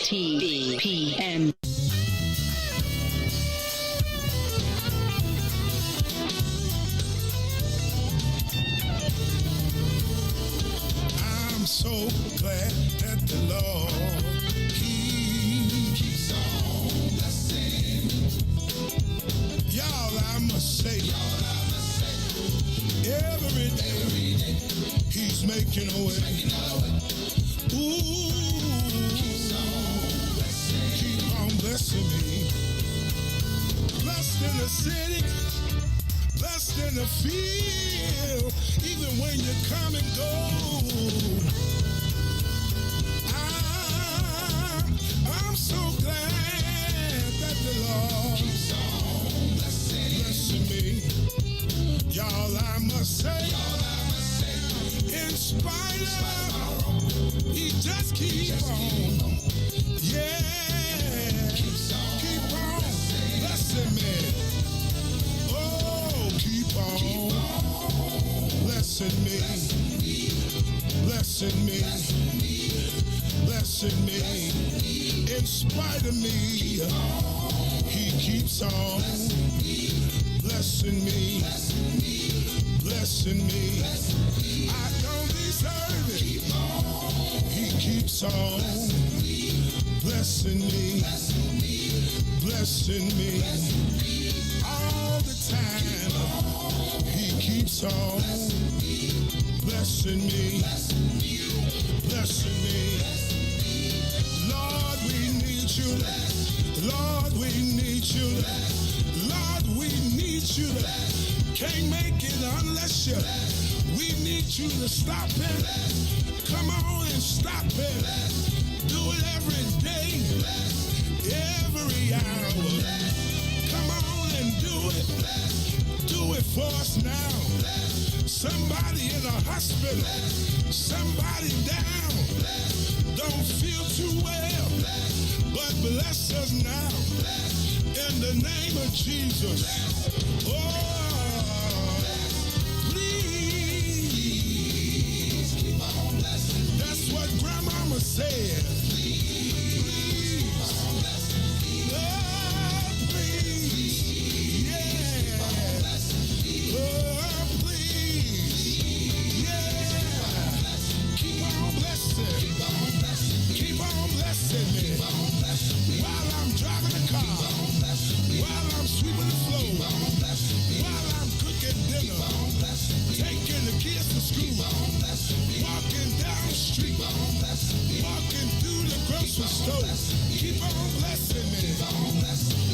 WIIFTBP. I'm so glad that the Lord keeps on blessing. Y'all, I must say, every day He's making a way. Ooh, keep on blessing me. Blessed in the city, blessed in the field, even when you come and go. I'm so glad that the Lord keeps on blessing me. Y'all, I must say, in spite of, He just keeps on. Yeah, keep on blessing me. Oh, keep on blessing me, blessing me. blessing me. In spite of me, he keeps on blessing me, blessing me. I don't deserve it. He keeps on blessing me, blessing me. All the time, he keeps on blessing me, blessing me. Lord, we need you. Lord, we need you. Lord, we need you. Can't make it unless you. We need you to stop it. Come on and stop it. Do it every day, every hour. Come on and do it. Do it for us now. Somebody in a hospital, somebody down, don't feel too well, but bless us now. In the name of Jesus. Oh, please keep on blessing. That's what Grandmama said. Please. Oh, please. Yeah. Oh, please. Yeah. Keep on blessing. Keep on blessing me. While I'm driving the car. While I'm sweeping the floor. While I'm cooking dinner. Taking the kids to school. Walking down the street. Walking through the grocery store. Keep on blessing me.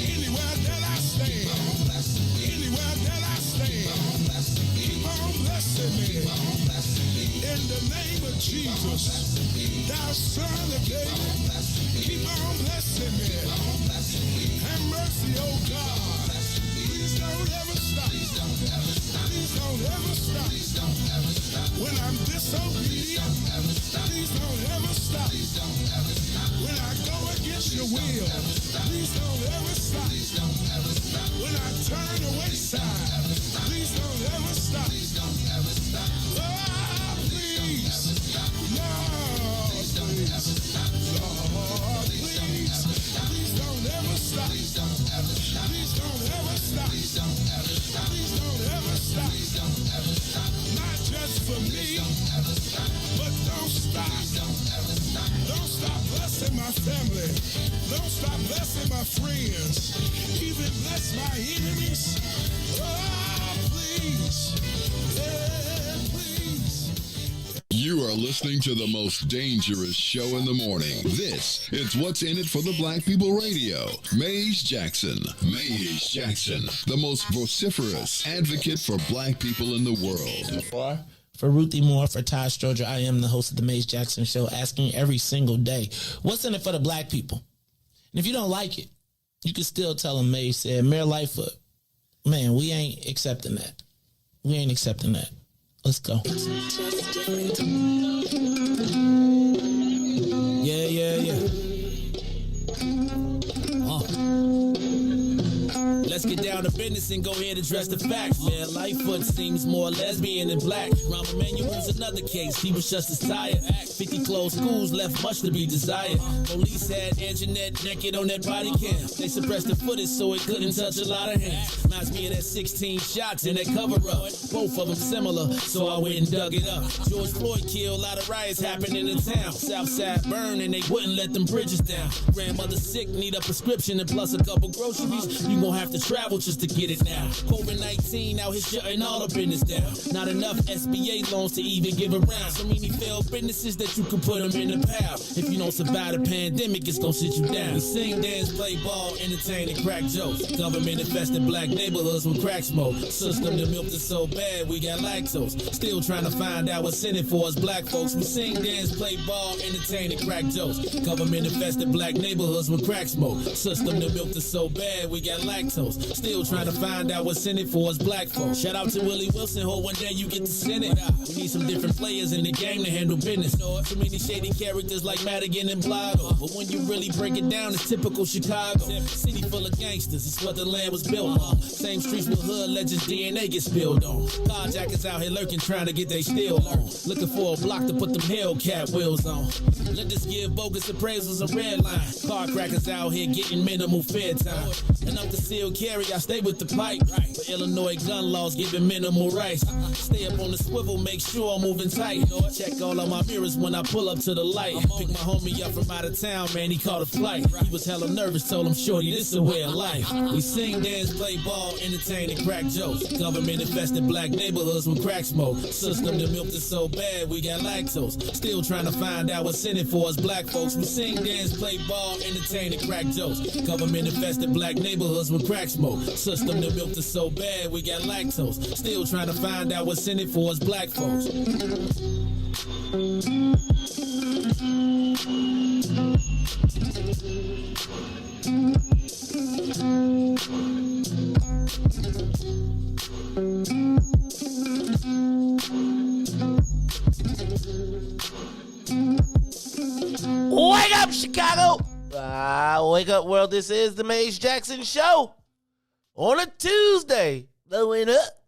Anywhere that I stand. Anywhere that I stand. Keep on blessing me. In the name of Jesus. Thou son of David. Keep on blessing me. Have mercy, oh God. Please don't ever stop. Please don't ever stop. When I'm disobedient, please don't ever stop. When I go against your will, please don't ever stop. When I turn away side, please don't ever stop. Oh, please. Lord, please. Lord, please. Please don't ever stop. Please don't ever stop. Please don't ever stop. Not just for me, but don't stop. Don't stop blessing my family. Don't stop blessing my friends. Even bless my enemies. Oh, please. Yeah, please. You are listening to the most dangerous show in the morning. This is What's in It for the Black People Radio. Maze Jackson. Maze Jackson, the most vociferous advocate for black people in the world. For Ruthie Moore, for Todd Stroger, I am the host of the Maze Jackson Show, asking every single day, what's in it for the black people? And if you don't like it, you can still tell them Maze said, Mayor Lightfoot, man, we ain't accepting that. We ain't accepting that. Let's go. Yeah. Let's get down to business and go ahead and address the facts, man. Lightfoot seems more lesbian than black. Rahm Emanuel's another case. He was just as tired. 50 closed schools left much to be desired. Police had Anjanette naked on that body cam. They suppressed the footage so it couldn't touch a lot of hands. Reminds me of that 16 shots in that cover-up. Both of them similar, so I went and dug it up. George Floyd killed, a lot of riots happened in the town. Southside burned and they wouldn't let them bridges down. Grandmother sick, need a prescription and plus a couple groceries. You gon' have to travel just to get it now. COVID-19 out here shutting all the business down. Not enough SBA loans to even give around. So many failed businesses that you can put them in the pile. If you don't survive the pandemic, it's gonna sit you down. We sing, dance, play ball, entertain, and crack jokes. Government infested black neighborhoods with crack smoke. System that milked us so bad we got lactose. Still trying to find out what's in it for us black folks. We sing, dance, play ball, entertain, and crack jokes. Government infested black neighborhoods with crack smoke. System that milked us so bad we got lactose. Still trying to find out what's in it for us black folks. Shout out to Willie Wilson, hope one day you get to send it. We need some different players in the game to handle business. Too many shady characters like Madigan and Blago. But when you really break it down, it's typical Chicago. City full of gangsters, it's what the land was built on. Same streets with hood legends, DNA get spilled on. Carjackers out here lurking, trying to get they steal on. Looking for a block to put them Hellcat wheels on. Lenders give bogus appraisals a red line. Car crackers out here getting minimal fair time. And I'm concealed carry, I stay with the pipe. But Illinois gun laws giving minimal rights. Stay up on the swivel, make sure I'm moving tight. Check all of my mirrors when I pull up to the light. Pick my homie up from out of town, man, he caught a flight. He was hella nervous, told him, shorty, this a way of life. We sing, dance, play ball, entertain, and crack jokes. Government infested black neighborhoods with crack smoke. System that milked us so bad, we got lactose. Still trying to find out what's in it for us black folks. We sing, dance, play ball, entertain, and crack jokes. Government infested black neighborhoods with crack smoke. System that milked us so bad, we got lactose. Still trying to find out what's in it for us black folks. Wake up, Chicago! Wake up, world. This is the Maze Jackson Show on a Tuesday. Blowing up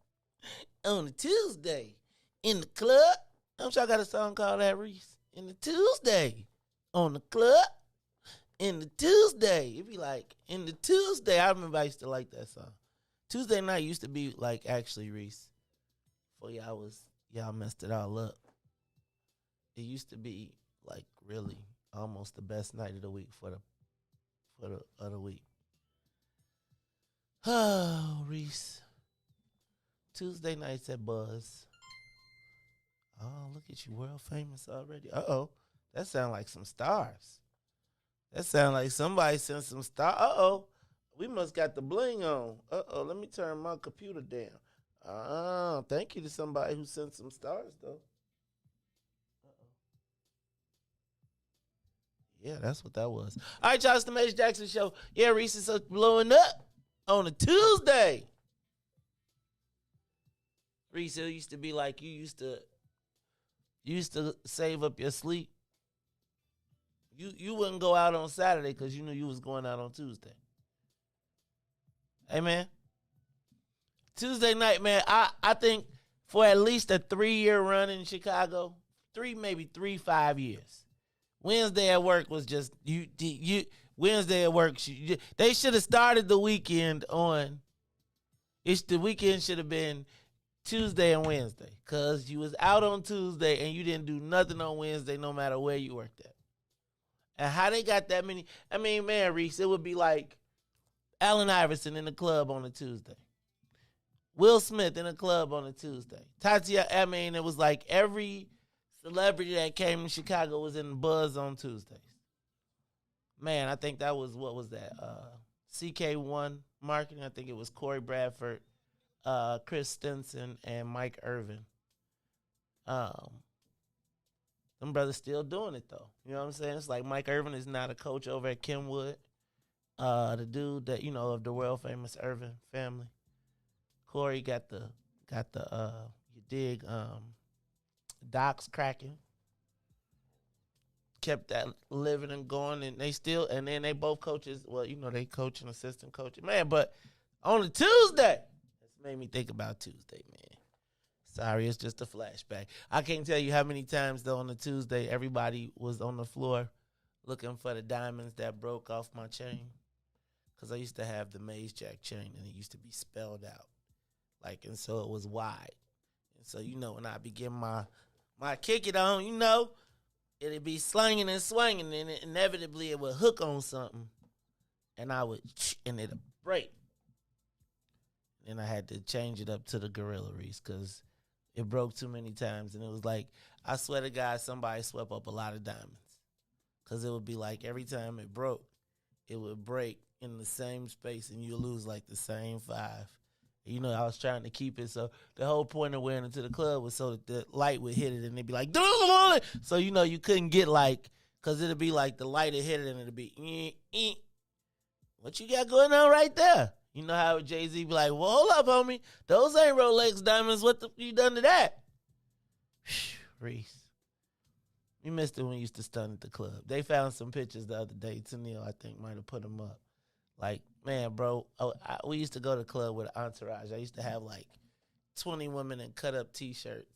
on a Tuesday in the club. I'm sure I got a song called that, Riis. In the Tuesday on the club. In the Tuesday. It'd be like, in the Tuesday. I remember I used to like that song. Tuesday night used to be like, actually, Riis, before y'all messed it all up. It used to be like really almost the best night of the week for the other week. Oh, Riis. Tuesday nights at Buzz. Oh, look at you, world famous already. Uh-oh. That sound like some stars. That sound like somebody sent some stars. Uh-oh. We must got the bling on. Uh-oh. Let me turn my computer down. Thank you to somebody who sent some stars, though. Yeah, that's what that was. All right, y'all, it's the Maze Jackson Show. Yeah, Riis is blowing up on a Tuesday. Riis, it used to be like you used to save up your sleep. You wouldn't go out on Saturday because you knew you was going out on Tuesday. Hey, man. Tuesday night, man, I think for at least a 3-year run in Chicago, maybe 5 years. Wednesday at work was just Wednesday at work. They should have started the weekend on. The weekend should have been Tuesday and Wednesday, cause you was out on Tuesday and you didn't do nothing on Wednesday, no matter where you worked at. And how they got that many? I mean, man, Riis, it would be like Allen Iverson in the club on a Tuesday, Will Smith in a club on a Tuesday. I mean, it was like every celebrity that came to Chicago was in the Buzz on Tuesdays. Man, I think that was, what was that? CK1 marketing. I think it was Corey Bradford, Chris Stinson, and Mike Irvin. Them brothers still doing it, though. You know what I'm saying? It's like Mike Irvin is not a coach over at Kenwood. The dude that, of the world famous Irvin family. Corey got the you dig, Doc's cracking. Kept that living and going, and then they both coaches. Well, they coach and assistant coach. Man, but on a Tuesday, this made me think about Tuesday, man. Sorry, it's just a flashback. I can't tell you how many times, though, on a Tuesday, everybody was on the floor looking for the diamonds that broke off my chain. Because I used to have the Maze Jack chain, and it used to be spelled out. And so it was wide. And so, when I begin my kick it on, it'd be slinging and swinging, and inevitably it would hook on something, and it'd break. And I had to change it up to the Gorilla Riis because it broke too many times, and it was like, I swear to God, somebody swept up a lot of diamonds, because it would be like every time it broke, it would break in the same space, and you lose like the same 5. I was trying to keep it, so the whole point of wearing it to the club was so that the light would hit it, and it'd be like, so you couldn't get because it'd be like the light would hit it, and it'd be, what you got going on right there? You know how Jay-Z be like, well, hold up, homie, those ain't Rolex diamonds, what the you done to that? Riis, you missed it when you used to stun at the club. They found some pictures the other day, Tennille, I think, might have put them up. Like, man, bro, we used to go to the club with an entourage. I used to have like 20 women in cut-up T-shirts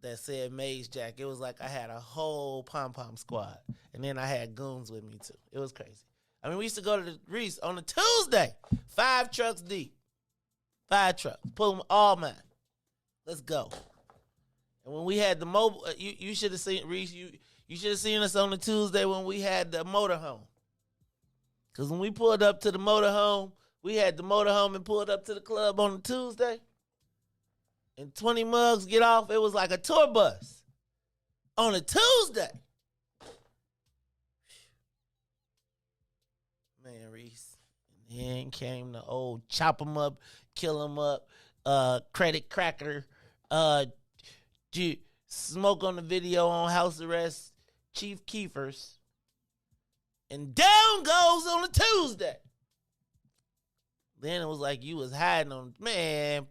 that said Maze Jack. It was like I had a whole pom-pom squad. And then I had goons with me, too. It was crazy. I mean, we used to go to the Riis on a Tuesday, 5 trucks deep. 5 trucks. Pull them all mine. Let's go. And when we had the mobile, you should have seen, Riis, you should have seen us on the Tuesday when we had the motorhome. Because when we pulled up to the motorhome, we had the motorhome and pulled up to the club on the Tuesday. And 20 mugs get off. It was like a tour bus on a Tuesday. Man, Riis. And then came the old chop 'em up, kill 'em up, credit cracker, smoke on the video on house arrest, Chief Keefers. And down goes on a Tuesday. Then it was like you was hiding on, man,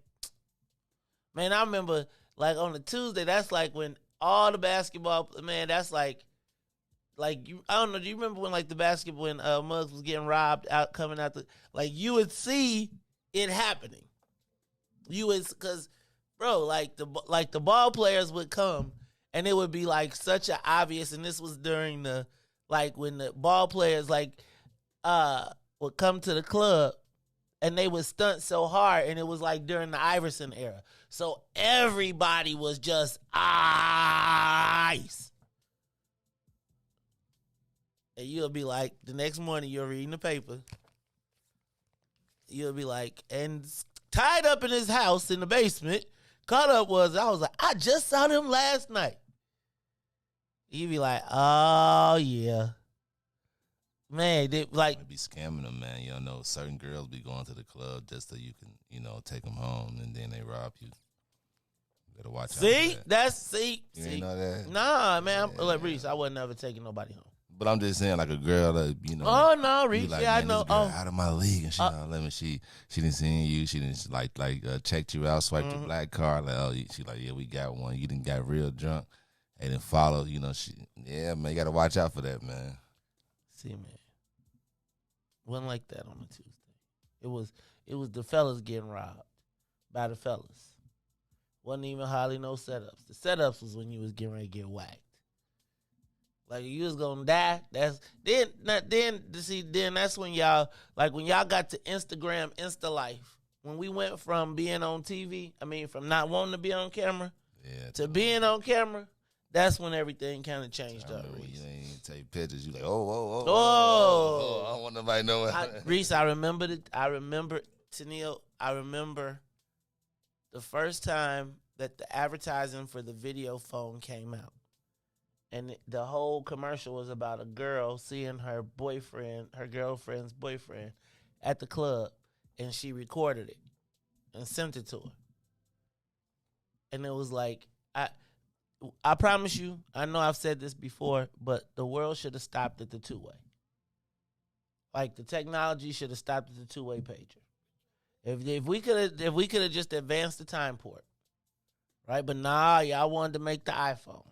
I remember like on a Tuesday, that's like when all the basketball, man, that's like you, I don't know, do you remember when like the basketball, when Muggs was getting robbed coming out like you would see it happening. You would, cause bro, like the ball players would come and it would be like such an obvious, and this was during the, like when the ball players like would come to the club and they would stunt so hard, and it was like during the Iverson era. So everybody was just ice. And you'll be like, the next morning you're reading the paper. You'll be like, and tied up in his house in the basement, caught up I was like, I just saw them last night. You'd be like, oh yeah. Man, they like might be scamming them, man. You don't know, certain girls be going to the club just so you can, take them home, and then they rob you. You better watch out for that. You ain't know that? Nah, man. Yeah. Like Riis, I wasn't never taking nobody home. But I'm just saying, like a girl that, Oh no, Riis, like, yeah, I know. Out of my league, and she not let me. She didn't see you. She didn't checked you out, swiped your black card. Like, she like, yeah, we got one. You didn't got real drunk, and then follow. Yeah, man, you gotta watch out for that, man. See, man. Wasn't like that on a Tuesday. It was the fellas getting robbed by the fellas. Wasn't even hardly no setups. The setups was when you was getting ready to get whacked. Like you was gonna die. Then that's when y'all, like when y'all got to Instagram, Insta life. When we went from being on TV, from not wanting to be on camera to being on camera. That's when everything kind of changed up, Riis. You ain't take pictures. You like, oh. I don't want nobody knowing. Riis, I remember Tennille, I remember the first time that the advertising for the video phone came out. And the whole commercial was about a girl seeing her girlfriend's boyfriend at the club. And she recorded it and sent it to her. And it was like, I promise you, I know I've said this before, but the world should have stopped at the two-way. Like the technology should have stopped at the two-way pager. If we could have just advanced the time port, right? But nah, y'all wanted to make the iPhone.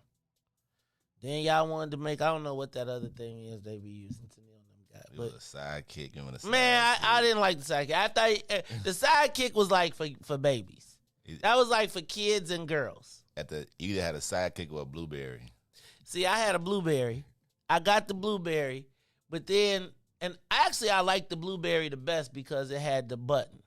Then y'all wanted to make, I don't know what that other thing is they be using to me on them guys. It was a sidekick. Man, I didn't like the sidekick. I thought the sidekick was like for babies. That was like for kids and girls. You either had a sidekick or a blueberry. See, I had a blueberry. I got the blueberry, but then, and actually I liked the blueberry the best because it had the buttons,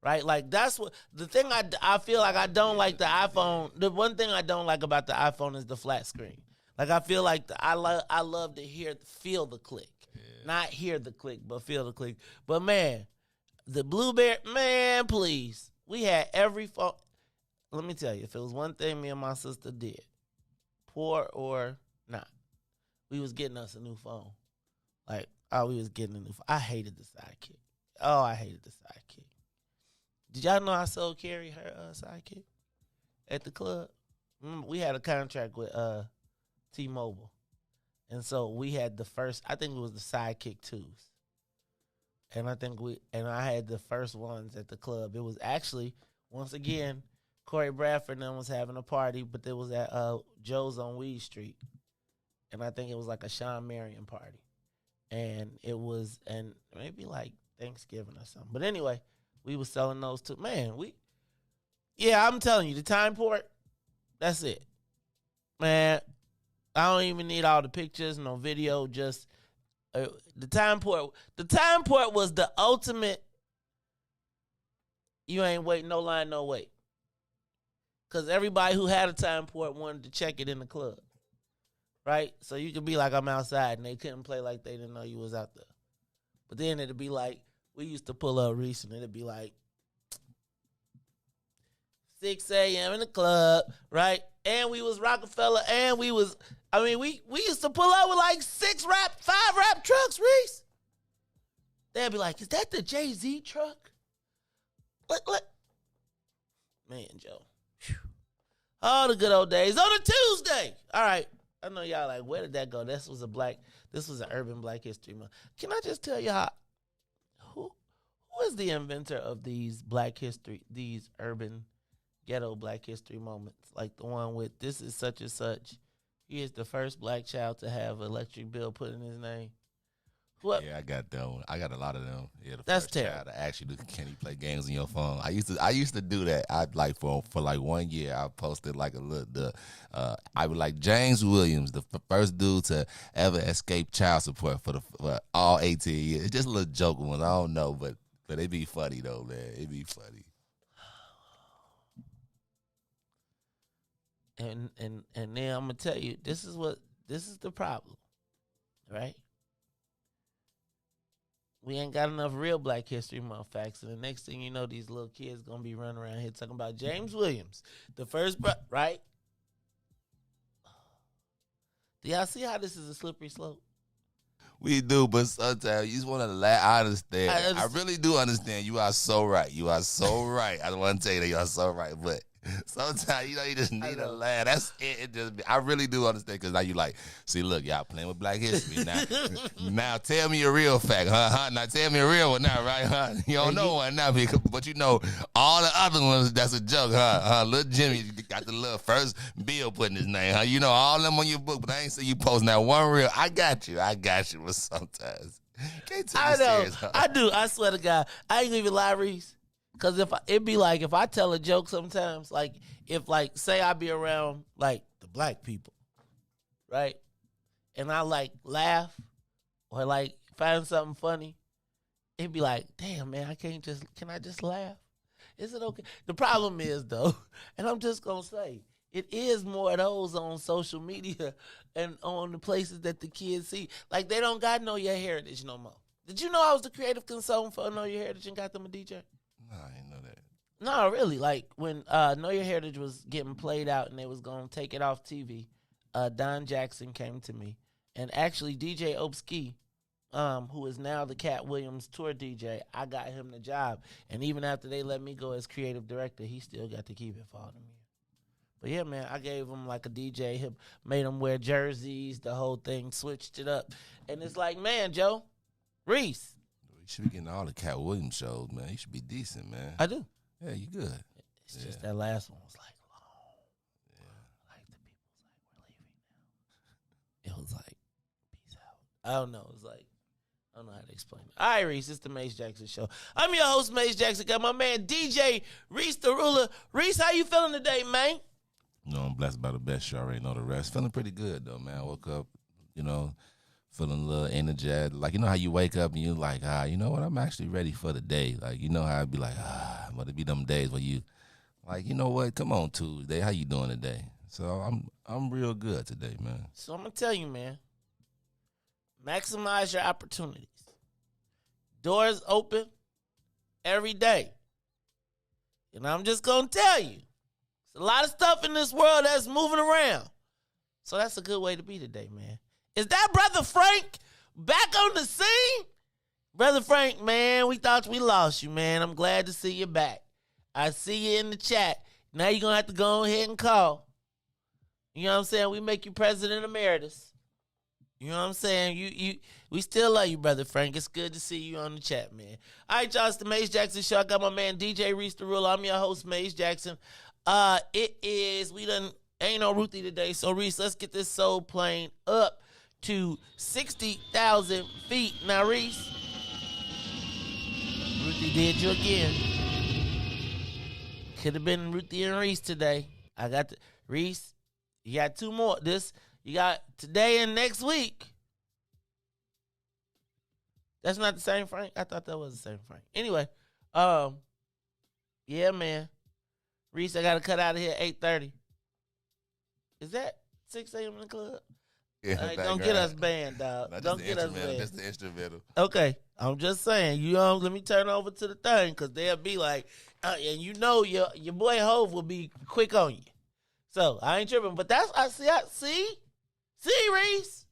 right? Like that's what, the thing I feel like I don't like the iPhone, the one thing I don't like about the iPhone is the flat screen. Like I feel like I love to feel the click. Not hear the click, but feel the click. But man, the blueberry, man, please. We had every phone. Let me tell you, if it was one thing me and my sister did, poor or not, we was getting us a new phone. Like, we was getting a new phone. I hated the sidekick. Oh, I hated the sidekick. Did y'all know I sold Carrie her sidekick at the club? We had a contract with T-Mobile. And so we had the first, I think it was the Sidekick 2s. And I had the first ones at the club. It was actually, once again, Corey Bradford and them was having a party, but it was at Joe's on Weed Street. And I think it was like a Sean Marion party. and it was and maybe like Thanksgiving or something. But anyway, we was selling those too. Man, I'm telling you, the time port, that's it. Man, I don't even need all the pictures, no video, just the time port. The time port was the ultimate. You ain't waiting, no line, no wait. Because everybody who had a time port wanted to check it in the club. Right? So you could be like, I'm outside, and they couldn't play like they didn't know you was out there. But then it'd be like, we used to pull up Riis, and it'd be like 6 a.m. in the club, right? And we was Rockefeller, and we used to pull up with like 5 rap trucks, Riis. They'd be like, is that the Jay-Z truck? Look. Man, Joe. Whew. Oh, the good old days. On a Tuesday. All right. I know y'all like, where did that go? This was an urban Black History Month. Can I just tell y'all who is the inventor of these urban ghetto Black History moments? Like the one with this is such and such. He is the first Black child to have an electric bill put in his name. What? Yeah, I got that one. I got a lot of them. Yeah, That's first terrible. child to actually can you play games on your phone? I used to do that. I like for like 1 year. I posted like I would like James Williams, the first dude to ever escape child support for all 18 years. It's just a little joke one. I don't know, but it be funny though, man. It be funny. And then I'm gonna tell you, this is the problem, right? We ain't got enough real Black History Month facts, and the next thing you know, these little kids gonna be running around here talking about James Williams, the first, right? Do y'all see how this is a slippery slope? We do, but sometimes you just want to laugh. I understand. I really do understand. You are so right. You are so right. I don't want to tell you that you are so right, but sometimes, you just need a laugh. That's it. I really do understand, because now you like, see, look, y'all playing with Black history. Now tell me a real fact, huh? Now tell me a real one now, right, huh? You don't know one now, but you know all the other ones, that's a joke, huh? Little Jimmy got the little first bill put in his name, huh? You know all them on your book, but I ain't see you post now one real. I got you, but sometimes. Can't take it serious, huh? I do. I swear to God. I ain't even lie, Riis. Because it'd be like, if I tell a joke sometimes, like, if, like, say I be around, like, the Black people, right? And I, like, laugh or, like, find something funny, it'd be like, damn, man, can I just laugh? Is it okay? The problem is, though, and I'm just going to say, it is more of those on social media and on the places that the kids see. Like, they don't got Know Your Heritage no more. Did you know I was the creative consultant for Know Your Heritage and got them a DJ? No, I didn't know that. No, really. Like, when Know Your Heritage was getting played out and they was going to take it off TV, Don Jackson came to me. And actually, DJ Opski, who is now the Cat Williams tour DJ, I got him the job. And even after they let me go as creative director, he still got to keep it for all them years. But yeah, man, I gave him like a DJ, made him wear jerseys, the whole thing, switched it up. And it's like, man, Joe, Riis. You should be getting all the Cat Williams shows, man. You should be decent, man. I do. Yeah, you good. It's just that last one was like long. Yeah. Like the people was like, we're leaving now. It was like, peace out. I don't know. It was like, I don't know how to explain it. All right, Riis, it's the Mace Jackson Show. I'm your host, Mace Jackson. Got my man DJ Riis the Ruler. Riis, how you feeling today, man? You know, I'm blessed by the best. You already know the rest. Feeling pretty good, though, man. I woke up, feeling a little energetic. Like, you know how you wake up and you like, you know what, I'm actually ready for the day. Like, you know how I'd be like, but it be them days where you, like, you know what, come on Tuesday, how you doing today? So I'm real good today, man. So I'm going to tell you, man, maximize your opportunities. Doors open every day. And I'm just going to tell you, there's a lot of stuff in this world that's moving around. So that's a good way to be today, man. Is that Brother Frank back on the scene? Brother Frank, man, we thought we lost you, man. I'm glad to see you back. I see you in the chat. Now you're going to have to go ahead and call. You know what I'm saying? We make you President Emeritus. You know what I'm saying? We still love you, Brother Frank. It's good to see you on the chat, man. All right, y'all, it's the Mace Jackson Show. I got my man DJ Riis the Ruler. I'm your host, Mace Jackson. Ain't no Ruthie today, so Riis, let's get this soul plane up. to 60,000 feet. Now, Riis, Ruthie did you again. Could have been Ruthie and Riis today. I got Riis. You got two more. You got today and next week. That's not the same Frank. I thought that was the same Frank. Anyway, yeah, man. Riis, I gotta cut out of here at 8:30. Is that 6 a.m. in the club? Yeah, don't get us banned, dog. Don't get us banned. That's the instrumental. Okay, I'm just saying. Let me turn over to the thing because they'll be like, and you know your boy Hove will be quick on you. So I ain't tripping, but that's see, Riis.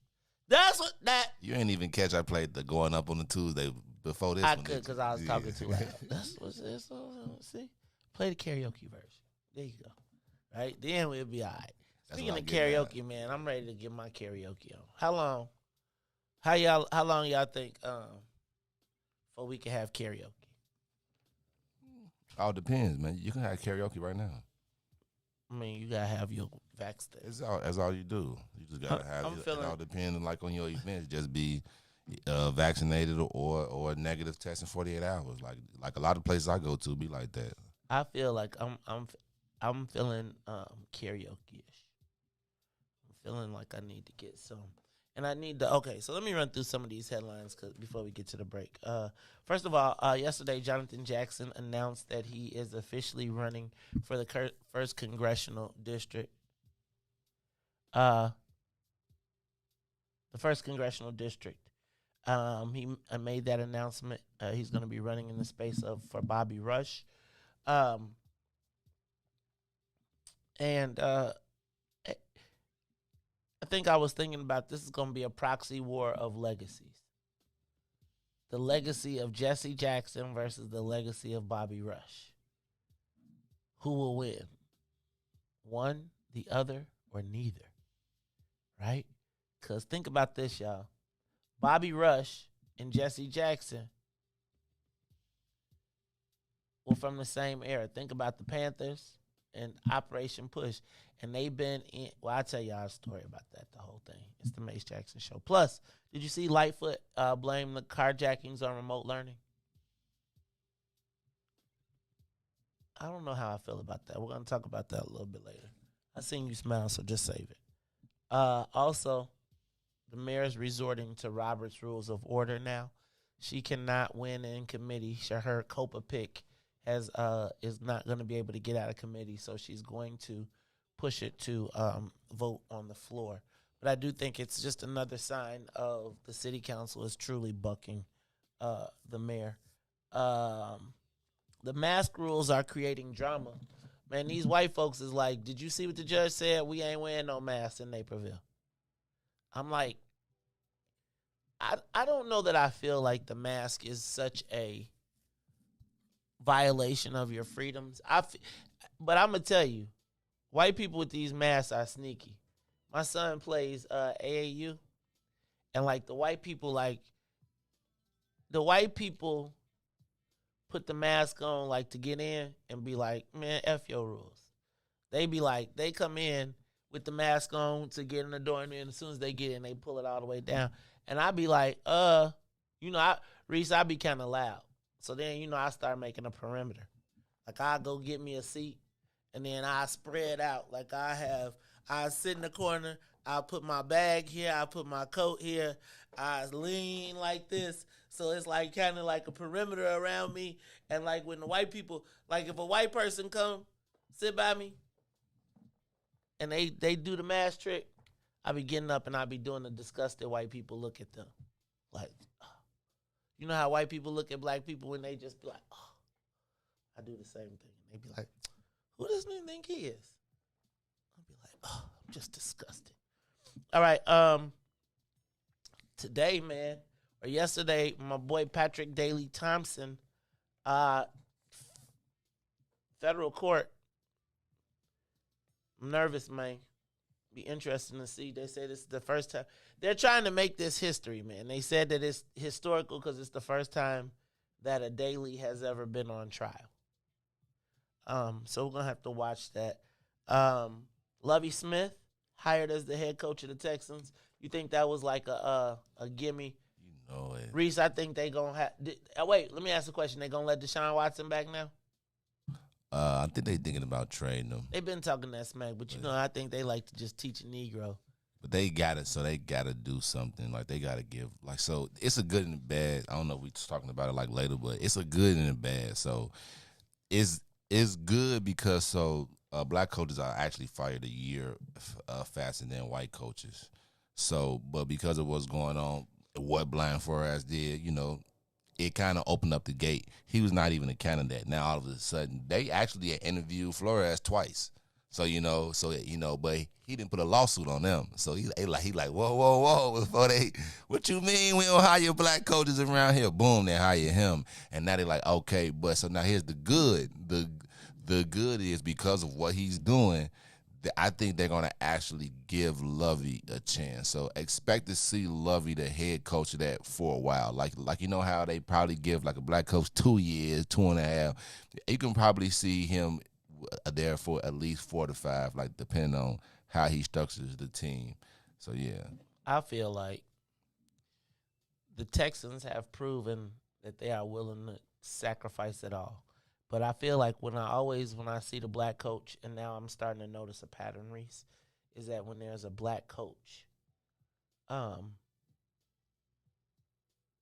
That's what that. You ain't even catch. I played the going up on the Tuesday before this. I could because I was talking too loud. That's what's this. See, play the karaoke version. There you go. Right then we'll be all right. Speaking of karaoke, man, I'm ready to get my karaoke on. How long? How long y'all think before we can have karaoke? All depends, man. You can have karaoke right now. I mean, you gotta have your vax test. That's all you do. You just gotta have it. It all depends, like on your events. Just be vaccinated or negative test in 48 hours. Like a lot of places I go to be like that. I feel like I'm feeling karaoke-ish. I'm feeling like I need to get some. And I need to, okay, so let me run through some of these headlines before we get to the break. First of all, yesterday, Jonathan Jackson announced that he is officially running for the 1st Congressional District. The 1st Congressional District. He made that announcement. He's going to be running in the space for Bobby Rush. I think I was thinking about this is going to be a proxy war of legacies. The legacy of Jesse Jackson versus the legacy of Bobby Rush. Who will win? One, the other, or neither? Right? Because think about this, y'all. Bobby Rush and Jesse Jackson were from the same era. Think about the Panthers and Operation Push. And they've been in, well, I'll tell y'all a story about that, the whole thing. It's the Mace Jackson Show. Plus, did you see Lightfoot blame the carjackings on remote learning? I don't know how I feel about that. We're going to talk about that a little bit later. I seen you smile, so just save it. Also, the mayor's resorting to Robert's Rules of Order now. She cannot win in committee. Her COPA pick is not going to be able to get out of committee, so she's going to push it to vote on the floor. But I do think it's just another sign of the city council is truly bucking the mayor. The mask rules are creating drama. Man, these white folks is like, did you see what the judge said? We ain't wearing no masks in Naperville. I'm like, I don't know that I feel like the mask is such a violation of your freedoms. But I'm going to tell you, white people with these masks are sneaky. My son plays AAU, and like the white people put the mask on like to get in and be like, man, F your rules. They be like, they come in with the mask on to get in the door, and then as soon as they get in, they pull it all the way down. And I be like, Riis, I be kind of loud. So then, I start making a perimeter. Like, I go get me a seat, and then I spread out. Like, I sit in the corner, I put my bag here, I put my coat here, I lean like this. So it's like kind of like a perimeter around me. And like when the white people, like if a white person come sit by me and they do the mask trick, I be getting up and I be doing the disgusted white people look at them. Like, you know how white people look at black people when they just be like, oh. I do the same thing. They be like, who does he think he is? I'll be like, oh, I'm just disgusted. All right, today, man, or yesterday, my boy Patrick Daley Thompson, federal court. I'm nervous, man. Be interesting to see. They say this is the first time. They're trying to make this history, man. They said that it's historical because it's the first time that a Daley has ever been on trial. So we're going to have to watch that. Lovie Smith, hired as the head coach of the Texans. You think that was like a gimme? You know it. Riis, I think they gonna have. Wait, let me ask a question. They gonna let Deshaun Watson back now? I think they thinking about trading him. They've been talking that smack, but you know, I think they like to just teach a Negro. But they got it, so they got to do something. Like, they got to give. Like, so it's a good and a bad. I don't know if we're talking about it, like, later, but it's a good and a bad. So it's good because, black coaches are actually fired a year faster than white coaches. So, but because of what's going on, what Brian Flores did, you know, it kind of opened up the gate. He was not even a candidate. Now, all of a sudden, they actually interviewed Flores twice. So, but he didn't put a lawsuit on them. So he like, whoa. Before what you mean we don't hire black coaches around here? Boom, they hire him. And now they're like, okay, but so now here's the good. The good is because of what he's doing, I think they're going to actually give Lovey a chance. So expect to see Lovey the head coach of that for a while. Like you know how they probably give like a black coach 2 years, 2.5. You can probably see him there for at least 4 to 5, like depending on how he structures the team. So yeah, I feel like the Texans have proven that they are willing to sacrifice it all. But I feel like when I see the black coach, and now I'm starting to notice a pattern, Riis, is that when there's a black coach, and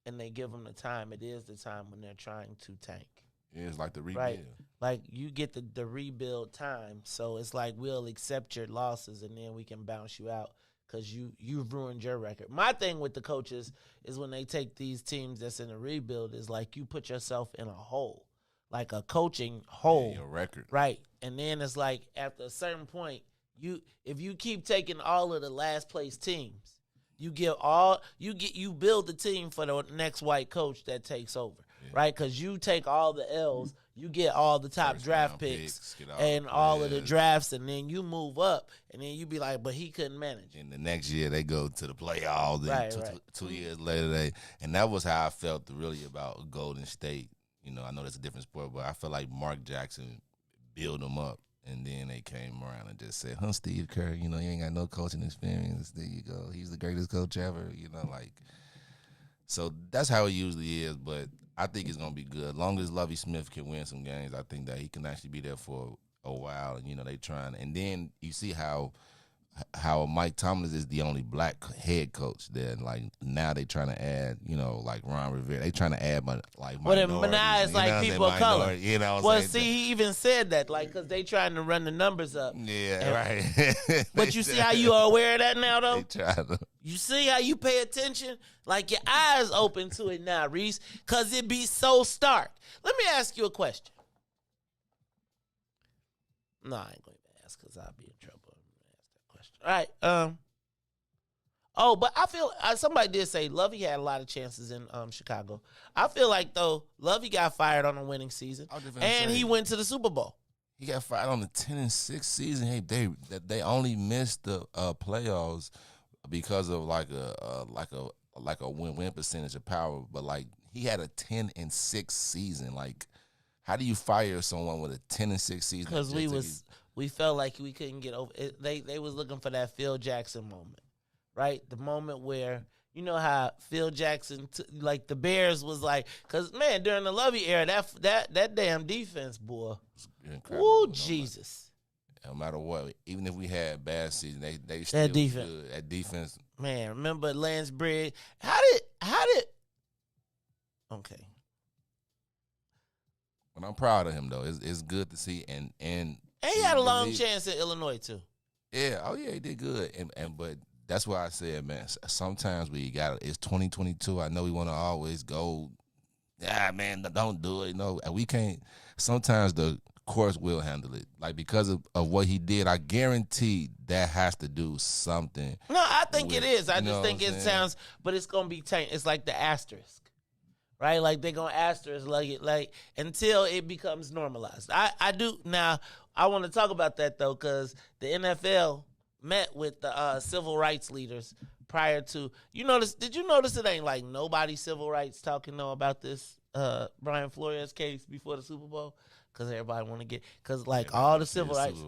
they give them the time, it is the time when they're trying to tank. it's like the rebuild. Right. Like you get the rebuild time. So it's like we'll accept your losses and then we can bounce you out because you've ruined your record. My thing with the coaches is when they take these teams that's in a rebuild is like you put yourself in a hole, like a coaching hole. Yeah, your record. Right. And then it's like after a certain point, if you keep taking all of the last place teams, you build the team for the next white coach that takes over. Right, because you take all the L's, you get all the top draft picks and all of the drafts, and then you move up, and then you be like, but he couldn't manage. And the next year they go to the playoffs. Right, and 2 years later, and that was how I felt really about Golden State. You know, I know that's a different sport, but I felt like Mark Jackson built them up, and then they came around and just said, Steve Kerr, you know, you ain't got no coaching experience. There you go. He's the greatest coach ever, you know, like. So that's how it usually is, but I think it's going to be good. As long as Lovie Smith can win some games, I think that he can actually be there for a while. And, you know, they trying. And then you see how Mike Tomlin is the only black head coach there. And, like, now they trying to add, you know, like Ron Rivera. They trying to add, like, minorities. But now it's like people of color. You know what well, I'm saying? see, he even said that, like, because they trying to run the numbers up. Yeah, right. But you see how you are aware of that now, though? They try to. You see how you pay attention? Like your eyes open to it now, Riis, because it be so stark. Let me ask you a question. No, I ain't going to ask because I'll be in trouble. I'm going to ask that question. All right. Oh, but I feel somebody did say Lovey had a lot of chances in Chicago. I feel like, though, Lovey got fired on a winning season, and he went to the Super Bowl. He got fired on the 10-6 season. Hey, they only missed the playoffs because of like a win-win percentage of power, but like he had a 10-6 season. Like, how do you fire someone with a 10-6 season? Because we felt like we couldn't get over it. They was looking for that Phil Jackson moment, right? The moment where you know how Phil Jackson, like the Bears was like, because man, during the Lovey era, that damn defense, boy, woo, Jesus. No matter what, even if we had bad season, they still defense. good. That defense. Man, remember Lance Briggs? How did? Okay. But I'm proud of him though. It's good to see and he had a long chance in Illinois too. Yeah. Oh yeah, he did good. And but that's why I said, man, sometimes it's 2022. I know we want to always go. Yeah, man, don't do it. You know, we can't. Sometimes the course will handle it. Like, because of what he did, I guarantee that has to do something. No, I think it is. I just think it sounds, but it's going to be tainted. It's like the asterisk, right? Like, they're going to asterisk like until it becomes normalized. I do. Now, I want to talk about that, though, because the NFL met with the civil rights leaders prior to, did you notice it ain't like nobody civil rights talking about this Brian Flores case before the Super Bowl? Because everybody want to get, because like all the civil rights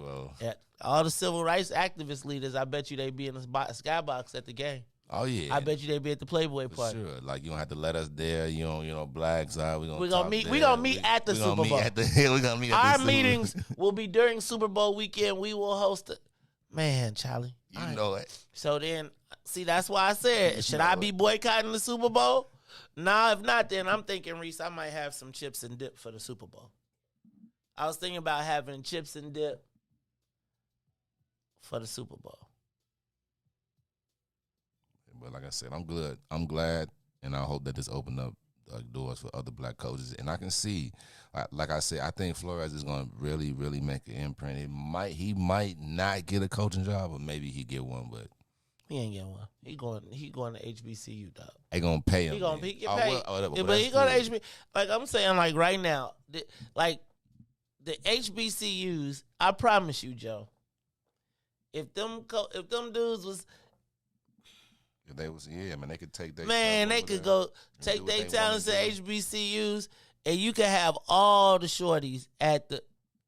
activist leaders, I bet you they be in the skybox at the game. Oh yeah, I bet you they be at the Playboy for party. sure. Like you don't have to let us there. You know, blacks. We We gonna meet. We gonna meet at the Super Bowl. We gonna meet. At Our the meetings will be during Super Bowl weekend. We will host it. Man, Charlie. You know it. So then, see, that's why I said, should I be boycotting the Super Bowl? Nah, if not, then I'm thinking, Riis, I might have some chips and dip for the Super Bowl. I was thinking about having chips and dip for the Super Bowl. But like I said, I'm good. I'm glad, and I hope that this opened up doors for other black coaches. And I can see, like I said, I think Flores is going to really, really make an imprint. He might not get a coaching job, or maybe he get one, but he ain't getting one. He going to HBCU, dog. They gonna pay him. He get paid. But he going to HBCU. Like I'm saying, like right now, like the HBCUs. I promise you, Joe. If them dudes was. If they was, yeah, man, they could take their they could go take their talents to HBCUs, and you can have all the shorties at the.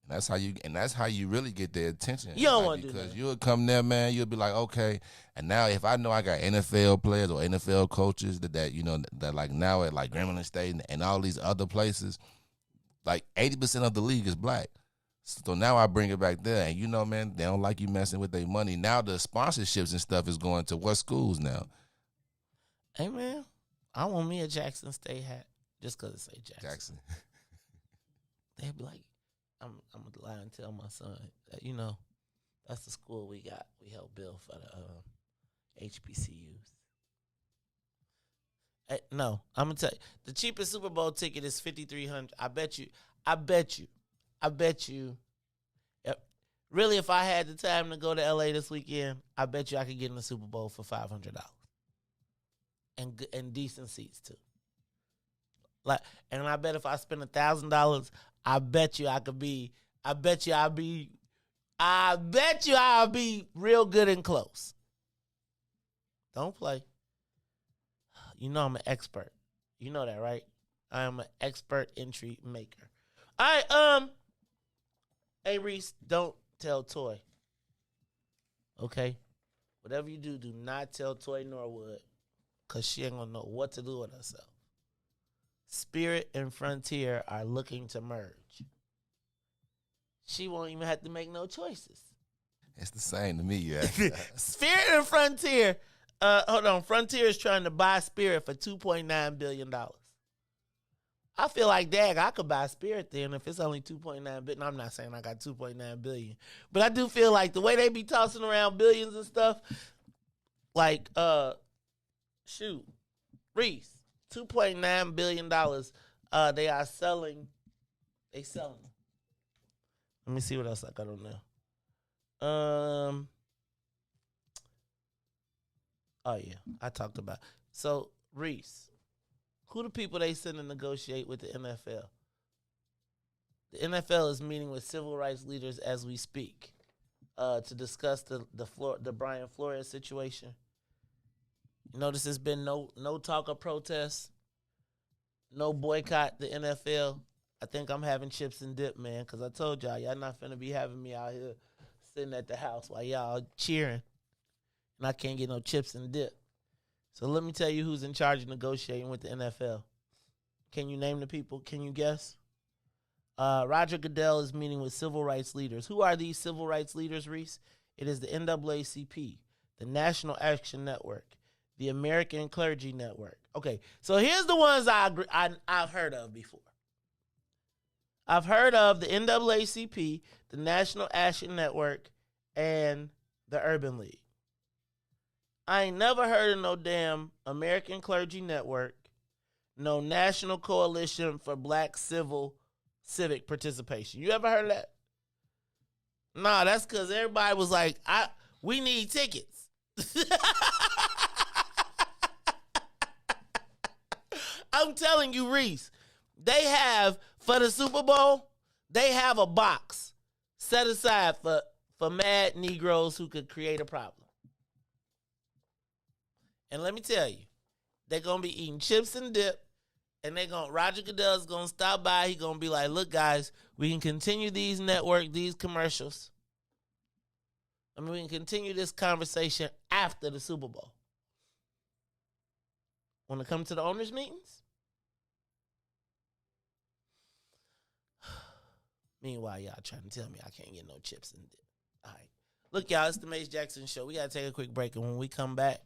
And that's how you really get their attention. You don't want to do that. Because you'll come there, man. You'll be like, okay. And now, if I know I got NFL players or NFL coaches that like now at like Grambling State and all these other places, like 80% of the league is black. So now I bring it back there, and man, they don't like you messing with their money. Now the sponsorships and stuff is going to what schools now? Hey man, I want me a Jackson State hat just because it say Jackson. They'd be like, I'm gonna lie and tell my son that that's the school we helped build for the HBCUs. Hey, no, I'm gonna tell you, the cheapest Super Bowl ticket is $5,300. I bet you. Really, if I had the time to go to LA this weekend, I bet you I could get in the Super Bowl for $500, and decent seats too. And I bet if I spend $1,000, I bet you I'll be real good and close. Don't play. I'm an expert. You know that, right? I am an expert entry maker. All right, hey, Riis, don't tell Toy. Okay? Whatever you do, do not tell Toy Norwood, because she ain't going to know what to do with herself. Spirit and Frontier are looking to merge. She won't even have to make no choices. It's the same to me, yeah. Spirit and Frontier. Hold on. Frontier is trying to buy Spirit for $2.9 billion. I feel like, dag, I could buy Spirit then if it's only $2.9 billion. I'm not saying I got $2.9 billion. But I do feel like the way they be tossing around billions and stuff, like, Riis, $2.9 billion, they are selling. They selling them. Let me see what else I got on there. Oh, yeah, I talked about. So, Riis, who the people they send to negotiate with the NFL? The NFL is meeting with civil rights leaders as we speak to discuss the Brian Flores situation. You notice there's been no talk of protest, no boycott the NFL. I think I'm having chips and dip, man, because I told y'all not finna be having me out here sitting at the house while y'all cheering, and I can't get no chips and dip. So let me tell you who's in charge of negotiating with the NFL. Can you name the people? Can you guess? Roger Goodell is meeting with civil rights leaders. Who are these civil rights leaders, Riis? It is the NAACP, the National Action Network, the American Clergy Network. Okay, so here's the ones I've heard of before. I've heard of the NAACP, the National Action Network, and the Urban League. I ain't never heard of no damn American Clergy Network, no National Coalition for Black Civic Participation. You ever heard of that? Nah, that's because everybody was like, we need tickets. I'm telling you, Riis, they have, for the Super Bowl, they have a box set aside for mad Negroes who could create a problem. And let me tell you, they're going to be eating chips and dip, and Roger Goodell's going to stop by. He's going to be like, look, guys, we can continue these commercials. We can continue this conversation after the Super Bowl. Want to come to the owners' meetings? Meanwhile, y'all trying to tell me I can't get no chips and dip. All right. Look, y'all, it's the Mace Jackson Show. We got to take a quick break, and when we come back,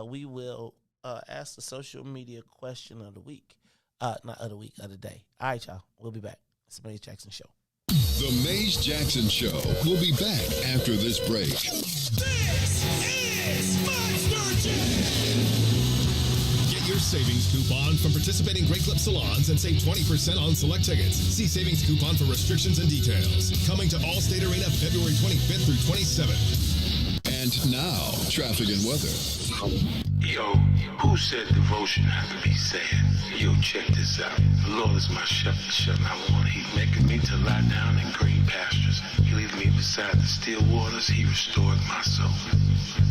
we will ask the social media question of the week. Not of the week, of the day. All right, y'all. We'll be back. It's the Mace Jackson Show. The Mace Jackson Show will be back after this break. This is Monster Get your savings coupon from participating Great Clip salons and save 20% on select tickets. See savings coupon for restrictions and details. Coming to Allstate Arena February 25th through 27th. And now, traffic and weather. Yo, who said devotion had to be sad? Yo, check this out. The Lord is my shepherd, and I want. He's making me to lie down in green pastures. He leads me beside the still waters. He restores my soul.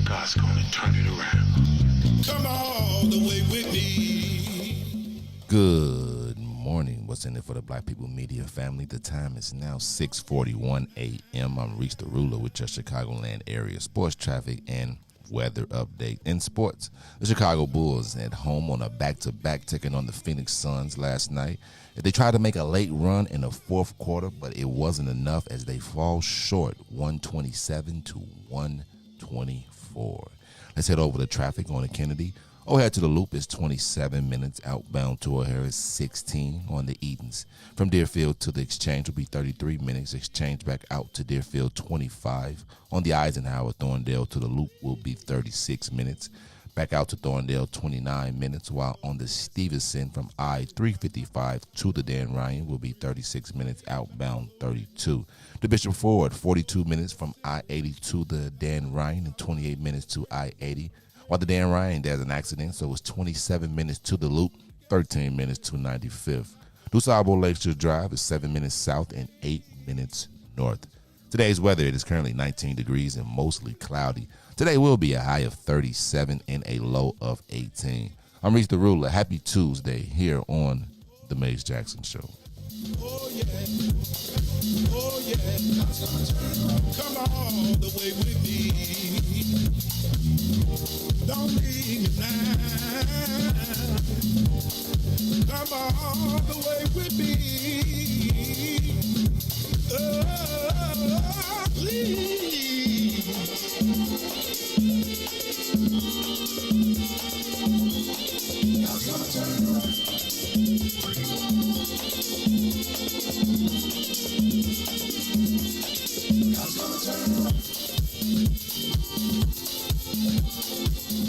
God's gonna turn it around. Come all the way with me. Good morning. What's in it for the Black People Media family? The time is now 6:41 a.m. I'm Riis the Ruler with your Chicagoland area sports traffic and weather update. In sports, the Chicago Bulls at home on a back-to-back taking on the Phoenix Suns last night. They tried to make a late run in the fourth quarter, but it wasn't enough as they fall short 127 to 124. Let's head over to traffic on the Kennedy. O'Hare to the Loop is 27 minutes. Outbound to O'Hare is 16 on the Edens. From Deerfield to the Exchange will be 33 minutes. Exchange back out to Deerfield, 25. On the Eisenhower, Thorndale to the Loop will be 36 minutes. Back out to Thorndale, 29 minutes. While on the Stevenson from I-355 to the Dan Ryan will be 36 minutes. Outbound, 32. To Bishop Ford, 42 minutes from I-80 to the Dan Ryan and 28 minutes to I-80. While the Dan Ryan, there's an accident, so it's 27 minutes to the Loop, 13 minutes to 95th. DuSable Lakeshore Drive is 7 minutes south and 8 minutes north. Today's weather, it is currently 19 degrees and mostly cloudy. Today will be a high of 37 and a low of 18. I'm Riis the Ruler. Happy Tuesday here on The Mace Jackson Show. Oh, yeah. Oh, yeah. Come all the way with me. Don't leave me now. Come all the way with me. Oh, please. God's gonna turn around.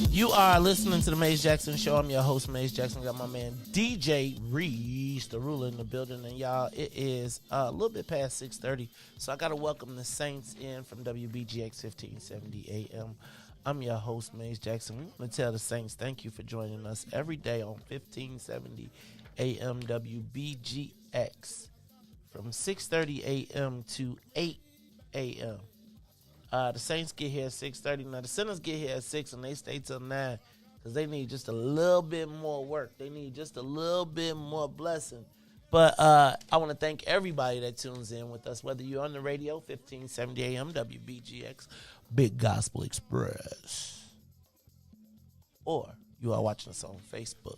You are listening to the Mace Jackson Show. I'm your host, Mace Jackson. Got my man DJ Riis, the Ruler, in the building. And y'all, it is a little bit past 6:30, so I got to welcome the Saints in from WBGX 1570 AM. I'm your host, Mace Jackson. We want to tell the Saints thank you for joining us every day on 1570 AM WBGX from 6:30 AM to 8 AM. The Saints get here at 6:30. Now, the Sinners get here at 6, and they stay till 9 because they need just a little bit more work. They need just a little bit more blessing. But I want to thank everybody that tunes in with us, whether you're on the radio, 1570 AM, WBGX, Big Gospel Express, or you are watching us on Facebook,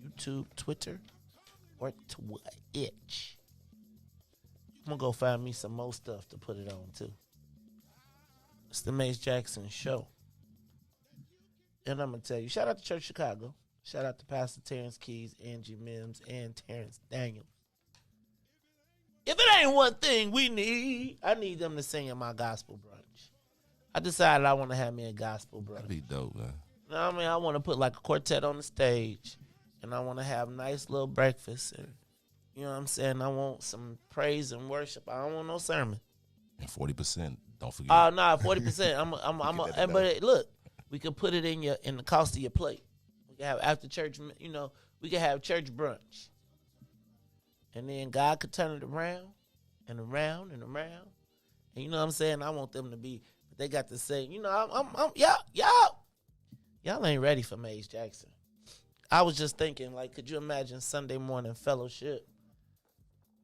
YouTube, Twitter, or Twitch. I'm going to go find me some more stuff to put it on, too. It's the Mace Jackson Show. And I'm going to tell you, shout out to Church Chicago. Shout out to Pastor Terrence Keys, Angie Mims, and Terrence Daniels. If it ain't one thing we need, I need them to sing in my gospel brunch. I decided I want to have me a gospel brunch. That'd be dope, man. You know what I mean? I want to put like a quartet on the stage, and I want to have nice little breakfast. And, you know what I'm saying? I want some praise and worship. I don't want no sermon. And 40%, don't forget. Oh, no, 40%. But look, we can put it in the cost of your plate. We can have after church, we can have church brunch. And then God could turn it around and around and around. And you know what I'm saying? I want them to be, but they got to say, y'all ain't ready for Mace Jackson. I was just thinking, like, could you imagine Sunday morning fellowship,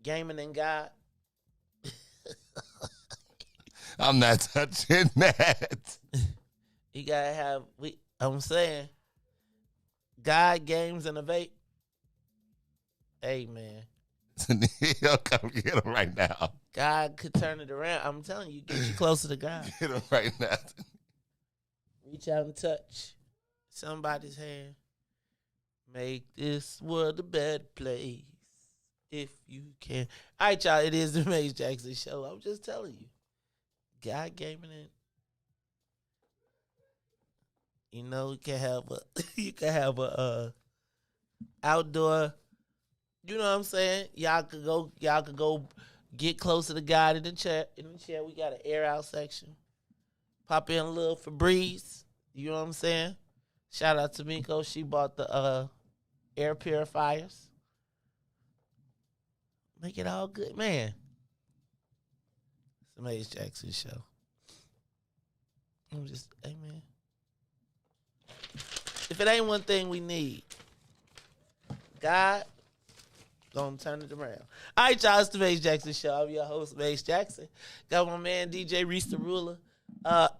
gaming in God? I'm not touching that. You gotta have, I'm saying, God, games, and a vape. Hey, man. Yo, come get him right now. God could turn it around. I'm telling you, get you closer to God. Get him right now. Reach out and touch somebody's hand. Make this world a better place if you can. All right, y'all. It is the Maze Jackson Show. I'm just telling you. God gaming it. You know, you can have a outdoor. You know what I'm saying? Y'all could go get closer to God in the chair. We got an air out section. Pop in a little Febreze. You know what I'm saying? Shout out to Miko. She bought the air purifiers. Make it all good, man. It's the Maze Jackson Show. I'm just, hey, man. If it ain't one thing we need, God gonna turn it around. All right, y'all. It's the Maze Jackson Show. I'm your host, Maze Jackson. Got my man, DJ Riis the Ruler.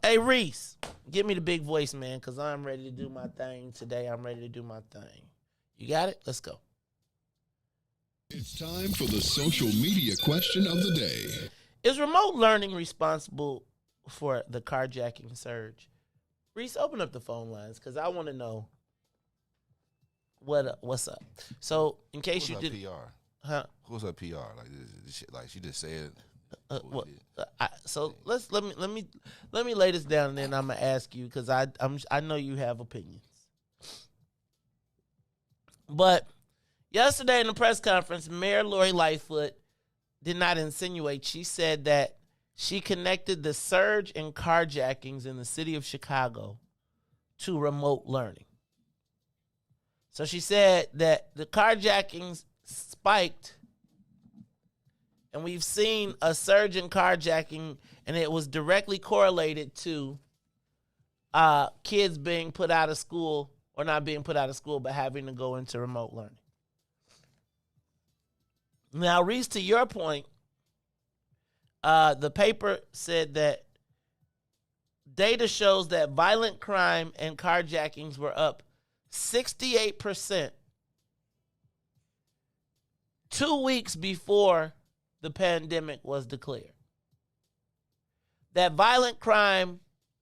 Hey, Riis, give me the big voice, man, because I'm ready to do my thing today. I'm ready to do my thing. You got it? Let's go. It's time for the social media question of the day. Is remote learning responsible for the carjacking surge? Riis, open up the phone lines because I want to know what's up. So, in case you did, PR? huh? Who's her PR? Like this shit, like she just said. So let me lay this down, and then I'm gonna ask you because I know you have opinions. But yesterday in the press conference, Mayor Lori Lightfoot did not insinuate. She said that she connected the surge in carjackings in the city of Chicago to remote learning. So she said that the carjackings spiked, and we've seen a surge in carjacking, and it was directly correlated to kids being put out of school, or not being put out of school, but having to go into remote learning. Now, Riis, to your point, the paper said that data shows that violent crime and carjackings were up 68% 2 weeks before the pandemic was declared. That violent crime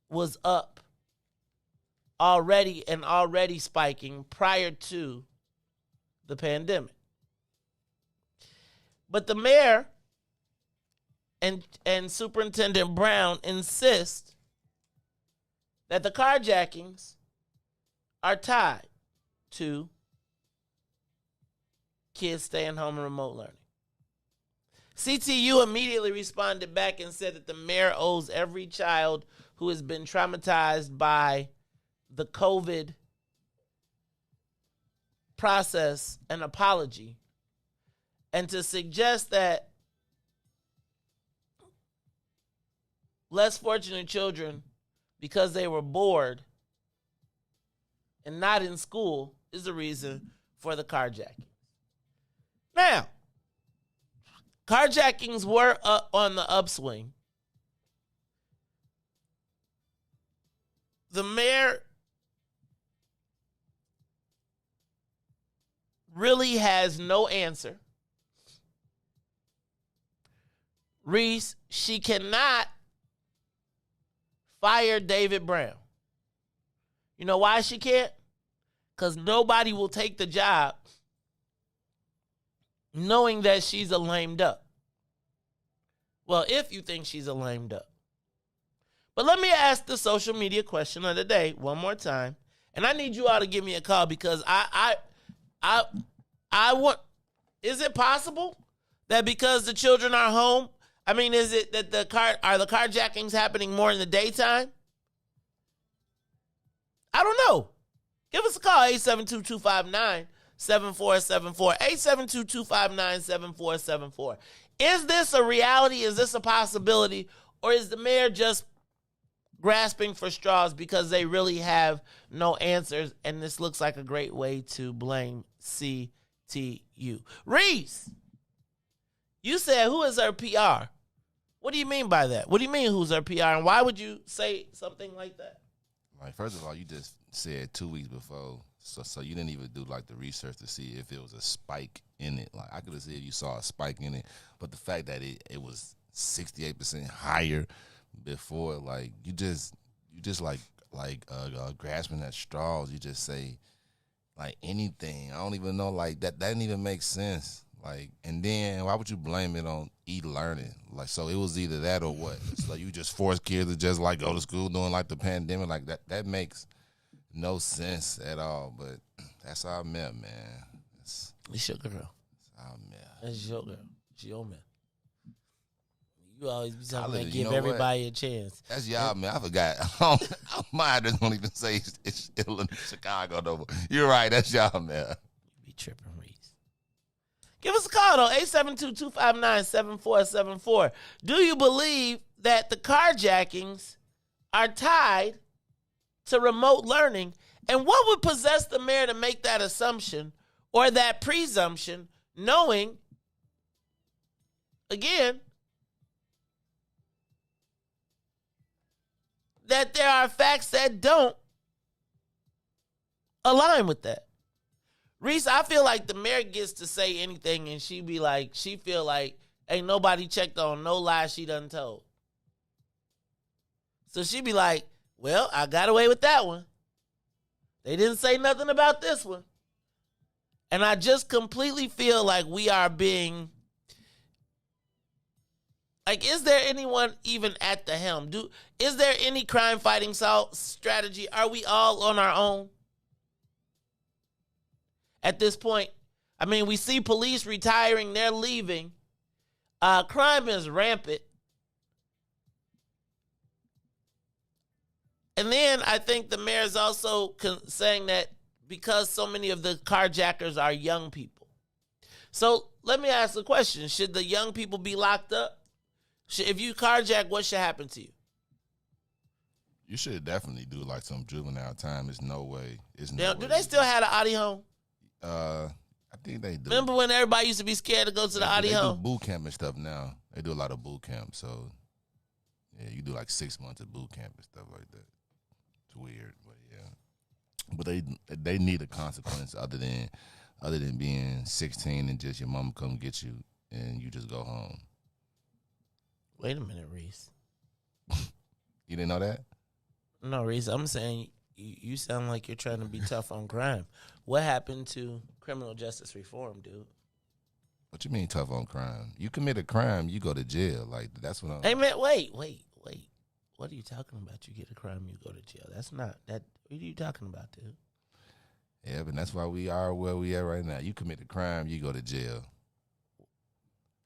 was up already spiking prior to the pandemic. But the mayor and Superintendent Brown insist that the carjackings are tied to kids staying home and remote learning. CTU immediately responded back and said that the mayor owes every child who has been traumatized by the COVID process an apology, and to suggest that less fortunate children, because they were bored and not in school, is the reason for the carjacking. Now, carjackings were on the upswing. The mayor really has no answer. Riis, she cannot fire David Brown. You know why she can't? Because nobody will take the job knowing that she's a lame duck. Well, if you think she's a lame duck. But let me ask the social media question of the day one more time. And I need you all to give me a call because I want, is it possible that because the children are home, I mean, is it that the carjackings happening more in the daytime? I don't know. Give us a call, 872-259-7474, 872-259-7474. Is this a reality? Is this a possibility? Or is the mayor just grasping for straws because they really have no answers, and this looks like a great way to blame CTU? Riis, you said, who is her PR? What do you mean by that? What do you mean, who's her PR? And why would you say something like that? Like, first of all, you just said 2 weeks before So you didn't even do like the research to see if it was a spike in it. Like I could have said you saw a spike in it, but the fact that it was 68% higher before, like you just like grasping at straws. You just say like anything. I don't even know, like that didn't even make sense. Like, and then why would you blame it on e-learning? Like, so it was either that or what? It's like you just force kids to just like go to school during like the pandemic. Like that makes no sense at all. But that's our met, man. It's your girl. That's our met. That's your girl. It's your man. You always be talking Tyler, about you give know everybody a chance. That's y'all, man. I forgot. My address don't even say it's still in Chicago, though. You're right. That's y'all, man. You be tripping, Riis. Give us a call, though. 872-259-7474. Do you believe that the carjackings are tied to remote learning? And what would possess the mayor to make that assumption or that presumption, knowing, again, that there are facts that don't align with that? Riis, I feel like the mayor gets to say anything and she feel like ain't nobody checked on no lies she done told. So she be like, well, I got away with that one. They didn't say nothing about this one. And I just completely feel like we are being... Like, is there anyone even at the helm? Is there any crime-fighting strategy? Are we all on our own? At this point, I mean, we see police retiring, they're leaving. Crime is rampant. And then I think the mayor is also saying that because so many of the carjackers are young people. So let me ask the question. Should the young people be locked up? If you carjack, what should happen to you? You should definitely do like some juvenile time. There's no way. Do they still have the Audi home? I think they do. Remember when everybody used to be scared to go to the Audi home? They do boot camp and stuff now. They do a lot of boot camp. So, yeah, you do like 6 months of boot camp and stuff like that. It's weird, but yeah. But they need a consequence other than being 16 and just your mama come get you and you just go home. Wait a minute, Riis. You didn't know that? No, Riis, I'm saying you sound like you're trying to be tough on crime. What happened to criminal justice reform, dude? What you mean tough on crime? You commit a crime, you go to jail. Like, that's what I'm... Hey, man, wait. What are you talking about? You get a crime, you go to jail. That's not... What are you talking about, dude? Yeah, but that's why we are where we are right now. You commit a crime, you go to jail.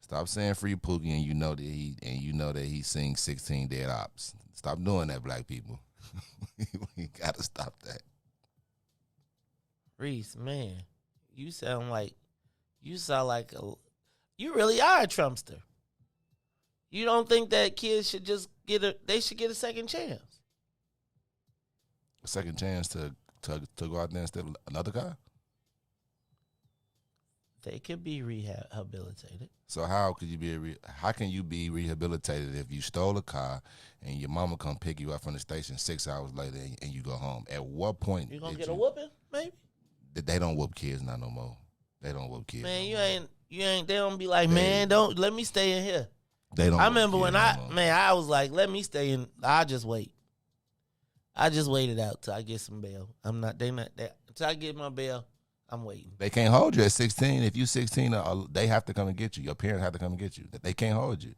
Stop saying free Pookie and you know that he sings 16 Dead Ops. Stop doing that, black people. We gotta stop that. Riis, man, you really are a Trumpster. You don't think that kids should just they should get a second chance? A second chance to go out there and steal another car? They could be rehabilitated. So how can you be rehabilitated if you stole a car and your mama come pick you up from the station 6 hours later and you go home? At what point you gonna get a whooping? Maybe they don't whoop kids not no more. They don't whoop kids. Man, you ain't. They don't be like, man, don't let me stay in here. They don't. I remember when I was like, let me stay in. I'll just wait. I just waited out till I get some bail. Until I get my bail. I'm waiting. They can't hold you at 16. If you 16, they have to come and get you. Your parents have to come and get you. They can't hold you.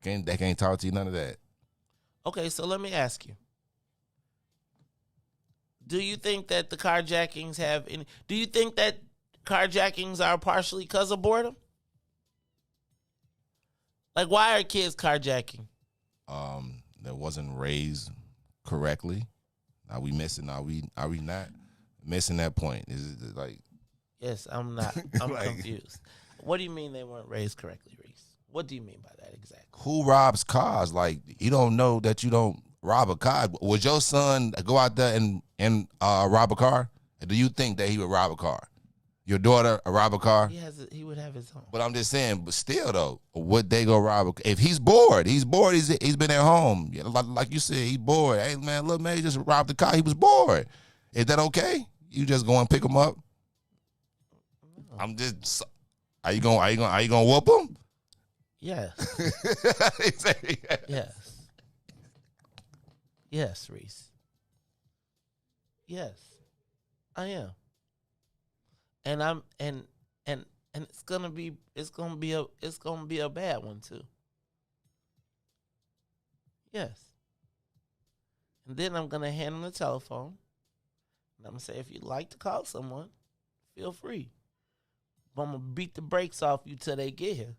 They can't talk to you, none of that. Okay, so let me ask you. Do you think that the carjackings do you think that carjackings are partially because of boredom? Like, why are kids carjacking? That wasn't raised correctly. Are we missing? Are we not? Missing that point. Is it like... Yes, I'm not. I'm confused. What do you mean they weren't raised correctly, Riis? What do you mean by that exactly? Who robs cars? Like, you don't know that you don't rob a car. Would your son go out there and rob a car? Do you think that he would rob a car? Your daughter rob a car? He would have his own. But I'm just saying, but still though, would they go rob a car? If he's bored, he's been at home. Like you said, he's bored. Hey man, look man, he just robbed the car. He was bored. Is that okay? You just go and pick them up? I'm just. Are you gonna whoop them? Yes. Yes. Yes, Reese. Yes, I am. And I'm and it's gonna be a bad one too. Yes. And then I'm gonna hand them the telephone. And I'm gonna say, if you'd like to call someone, feel free. But I'm gonna beat the brakes off you till they get here.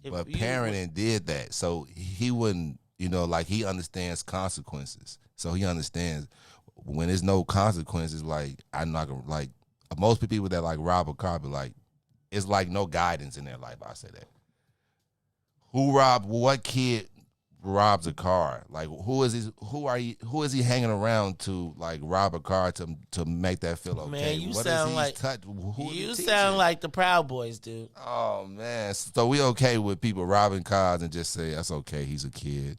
But parenting did that, so he wouldn't. Like he understands consequences. So he understands when there's no consequences. Like I'm not gonna like most people that like rob a car, but like it's like no guidance in their life. I say that. What kid robs a car? Like who is he hanging around to like rob a car to make that feel okay? Man, you what sound like you sound like the Proud Boys, dude. Oh man, so we okay with people robbing cars and just say that's okay. He's a kid.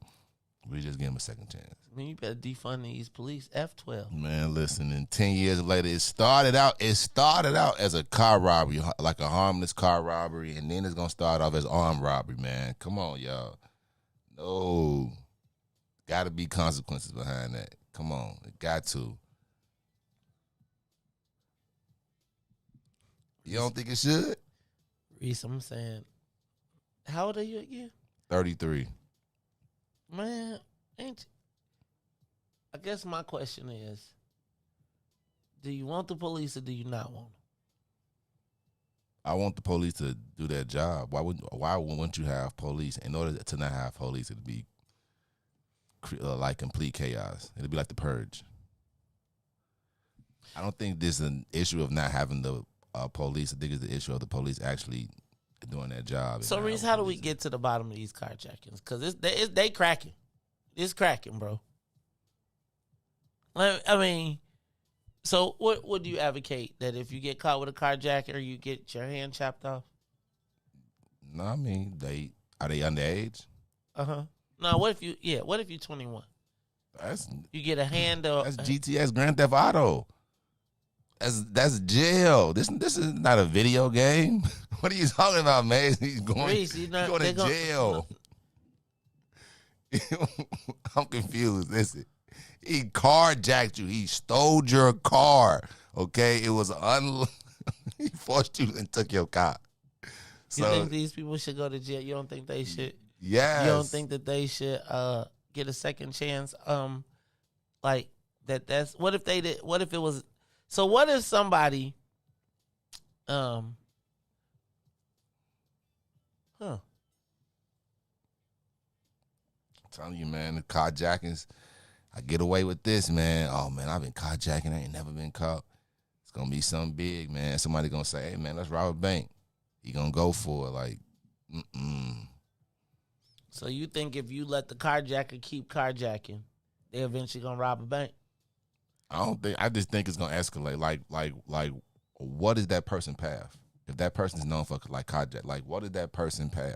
We just give him a second chance. I mean, you better defund these police. F12. Man, listen, and 10 years later, it started out as a car robbery, like a harmless car robbery, and then it's going to start off as armed robbery, man. Come on, y'all. No. Got to be consequences behind that. Come on. It got to. You don't think it should? Reese, I'm saying, how old are you again? 33. Man, ain't you? I guess my question is, do you want the police or do you not want them? I want the police to do their job. Why wouldn't you have police? In order to not have police, it'd be like complete chaos. It'd be like the purge. I don't think this is an issue of not having the police. I think it's the issue of the police actually doing their job. So, Reese, how do we get to the bottom of these carjackings? Because they cracking. It's cracking, bro. I mean, so what would you advocate? That if you get caught with a carjacker, you get your hand chopped off? No, I mean, are they underage? Uh-huh. No, what if you're 21? You get a hand or... That's GTS, Grand Theft Auto. That's jail. This is not a video game. What are you talking about, man? He's going, Reese, going to jail. I'm confused. Listen, he carjacked you. He stole your car. Okay, it was he forced you and took your car. So, you think these people should go to jail? You don't think they should? Yes. You don't think that they should get a second chance? Like that's what if they did? What if it was? So what if somebody, I'm telling you, man, the carjackings, I get away with this, man. Oh, man, I've been carjacking. I ain't never been caught. It's going to be something big, man. Somebody going to say, hey, man, let's rob a bank. He going to go for it. Like, So you think if you let the carjacker keep carjacking, they eventually going to rob a bank? I just think it's going to escalate. Like, what is that person path? If that person is known for, like, carjack, like, what is that person path?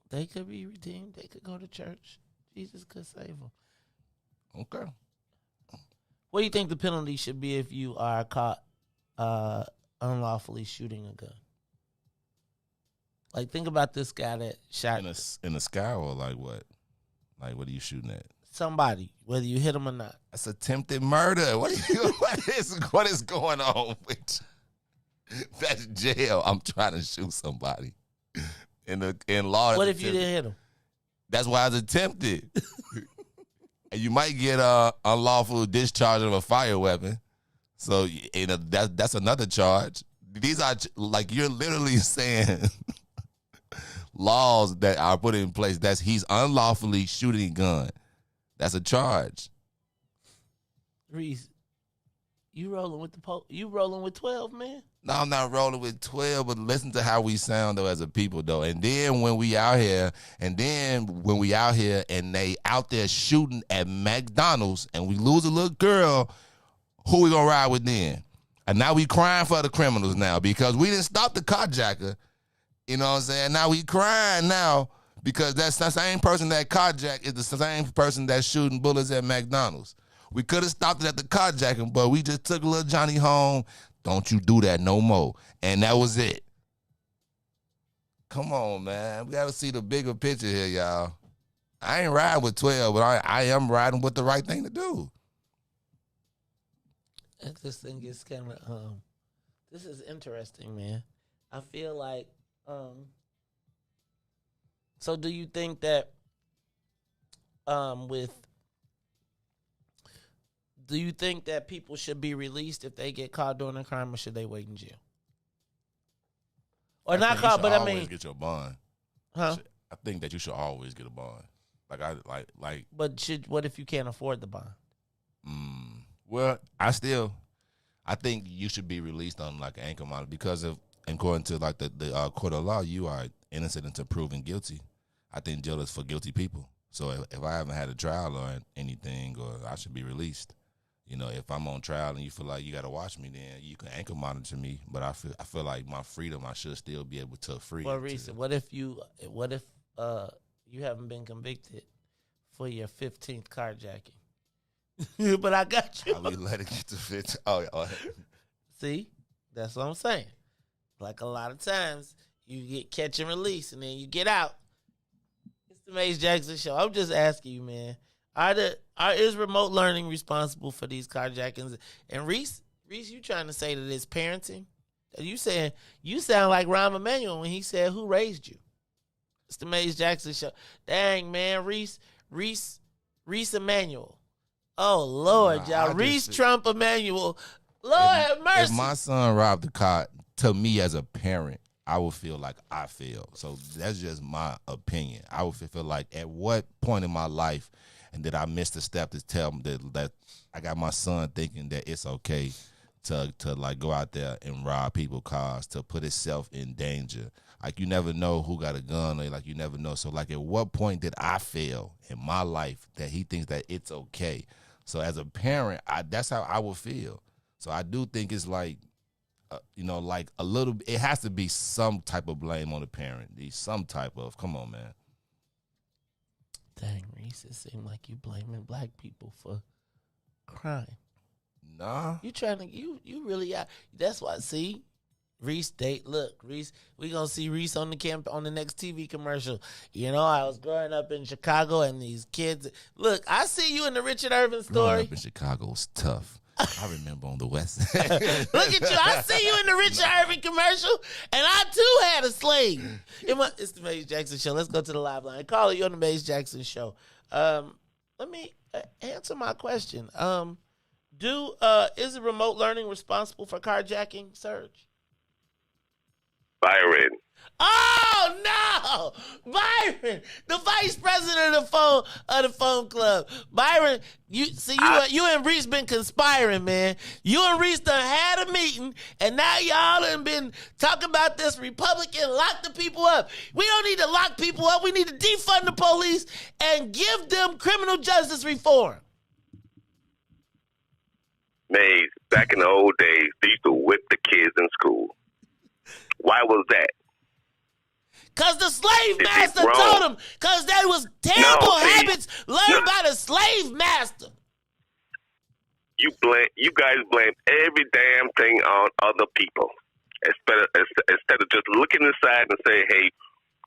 They could be redeemed. They could go to church. Jesus could save them. Okay. What do you think the penalty should be if you are caught unlawfully shooting a gun? Like, think about this guy that shot in the sky, or like what? Like, what are you shooting at? Somebody, whether you hit him or not. That's attempted murder. What is going on with you? That's jail. I'm trying to shoot somebody. In law, what if you didn't hit him? That's why it's attempted. And you might get unlawful discharge of a fire weapon. So that's another charge. These are like, you're literally saying laws that are put in place. He's unlawfully shooting a gun. That's a charge. Reese, you rolling with you rolling with 12, man? No, I'm not rolling with 12, but listen to how we sound, though, as a people, though. And then when we out here, and they out there shooting at McDonald's, and we lose a little girl, who we gonna ride with then? And now we crying for the criminals now because we didn't stop the carjacker. You know what I'm saying? Now we crying now because that's the same person that carjacked is the same person that's shooting bullets at McDonald's. We could have stopped it at the carjacking, but we just took little Johnny home. Don't you do that no more. And that was it. Come on, man. We got to see the bigger picture here, y'all. I ain't riding with 12, but I am riding with the right thing to do. This thing is kind of, this is interesting, man. I feel like, so do you think that, do you think that people should be released if they get caught doing a crime, or should they wait in jail? Or not caught, but I mean, get your bond. Huh? I think that you should always get a bond. Like. But what if you can't afford the bond? Well, I think you should be released on like an ankle monitor because of, according to like the court of law, you are innocent until proven guilty. I think jail is for guilty people. So if I haven't had a trial or anything, or I should be released. You know, if I'm on trial and you feel like you got to watch me, then you can ankle monitor me. But I feel like my freedom, I should still be able to free. Well, Riis, what if you haven't been convicted for your 15th carjacking? But I got you. I'll be letting you to 15. Oh. See, that's what I'm saying. Like a lot of times, you get catch and release, and then you get out. It's the Mace Jackson Show. I'm just asking you, man. Is remote learning responsible for these carjackings? And Riis, you trying to say that it's parenting? You sound like Rahm Emanuel when he said, "Who raised you?" It's the Mace Jackson Show. Dang, man, Riis Emanuel. Oh Lord, y'all, Riis Trump Emanuel. Lord have mercy. If my son robbed the car, to me as a parent, I would feel like I failed. So that's just my opinion. I would feel like at what point in my life and did I miss the step to tell them that I got my son thinking that it's okay to like go out there and rob people's cars, to put himself in danger. Like you never know who got a gun, or like you never know. So like at what point did I fail in my life that he thinks that it's okay? So as a parent, that's how I would feel. So I do think it's like, like a little, it has to be some type of blame on the parent. Some type of, come on, man. Dang, Riis, it seemed like you blaming black people for crime. Nah. You trying to, you really, that's why, see, Riis, Riis, we gonna see Riis on the next TV commercial. You know, I was growing up in Chicago and these kids, look, I see you in the Richard Irvin story. Growing up in Chicago was tough. I remember on the West. Look at you. I see you in the Richard Irvin commercial, and I too had a slave. It's the Mace Jackson Show. Let's go to the live line. Caller, you on the Mace Jackson Show. Let me answer my question. Is remote learning responsible for carjacking, Serge? Byron. Oh no, Byron, the vice president of the phone club. Byron, you and Riis been conspiring, man. You and Riis done had a meeting, and now y'all done been talking about this Republican lock the people up. We don't need to lock people up. We need to defund the police and give them criminal justice reform. Maze, back in the old days, they used to whip the kids in school. Why was that? Because the slave master told them, because that was terrible habits learned by the slave master. You guys blame every damn thing on other people instead of just looking inside and saying, hey,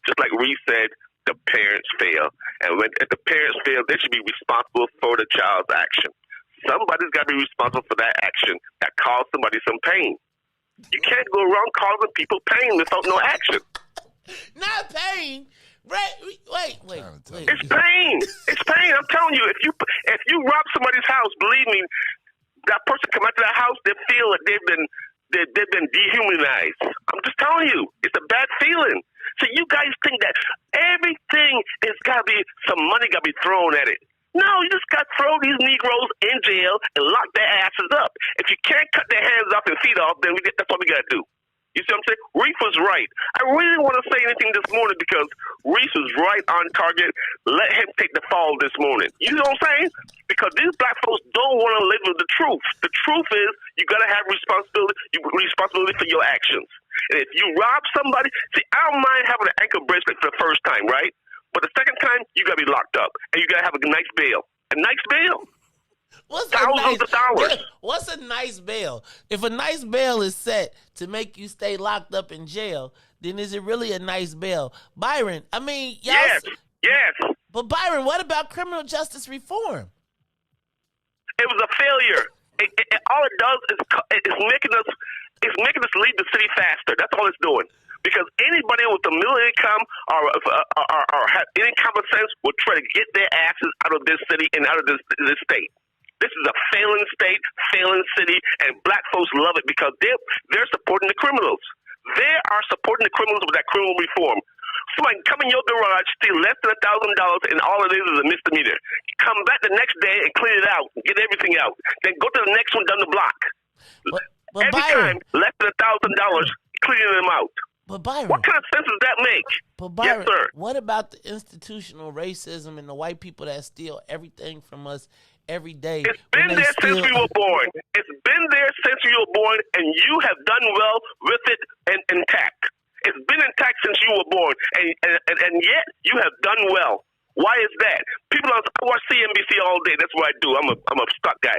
just like Riis said, the parents fail. And if the parents fail, they should be responsible for the child's action. Somebody's got to be responsible for that action that caused somebody some pain. You can't go around causing people pain without no action. Not pain. Wait. It's pain. It's pain. I'm telling you, if you rob somebody's house, believe me, that person come out to that house, they feel that they've been dehumanized. I'm just telling you, it's a bad feeling. So you guys think that everything is gotta be some money gotta be thrown at it. No, you just got to throw these Negroes in jail and lock their asses up. If you can't cut their hands off and feet off, then that's what we got to do. You see what I'm saying? Riis was right. I really didn't want to say anything this morning because Riis was right on target. Let him take the fall this morning. You know what I'm saying? Because these black folks don't want to live with the truth. The truth is you got to have responsibility for your actions. And if you rob somebody, see, I don't mind having an ankle bracelet for the first time, right? But the second time, you got to be locked up. And you got to have a nice bail. A nice bail. Thousands of dollars. What's a nice bail? If a nice bail is set to make you stay locked up in jail, then is it really a nice bail? Byron, I mean, y'all. Yes. But Byron, what about criminal justice reform? It was a failure. All it does is making us leave the city faster. That's all it's doing. Because anybody with a middle income or have any common sense will try to get their asses out of this city and out of this state. This is a failing state, failing city, and black folks love it because they're supporting the criminals. They are supporting the criminals with that criminal reform. Somebody come in your garage, steal less than $1,000, and all it is a misdemeanor. Come back the next day and clean it out, get everything out. Then go to the next one down the block. But Every Byron, time, less than $1,000, cleaning them out. But Byron, what kind of sense does that make? But Byron, yes, sir. What about the institutional racism and the white people that steal everything from us every day? It's been there since we were born. It's been there since we were born, and you have done well with it and intact. It's been intact since you were born, and yet you have done well. Why is that? I watch CNBC all day. That's what I do. I'm a stock guy.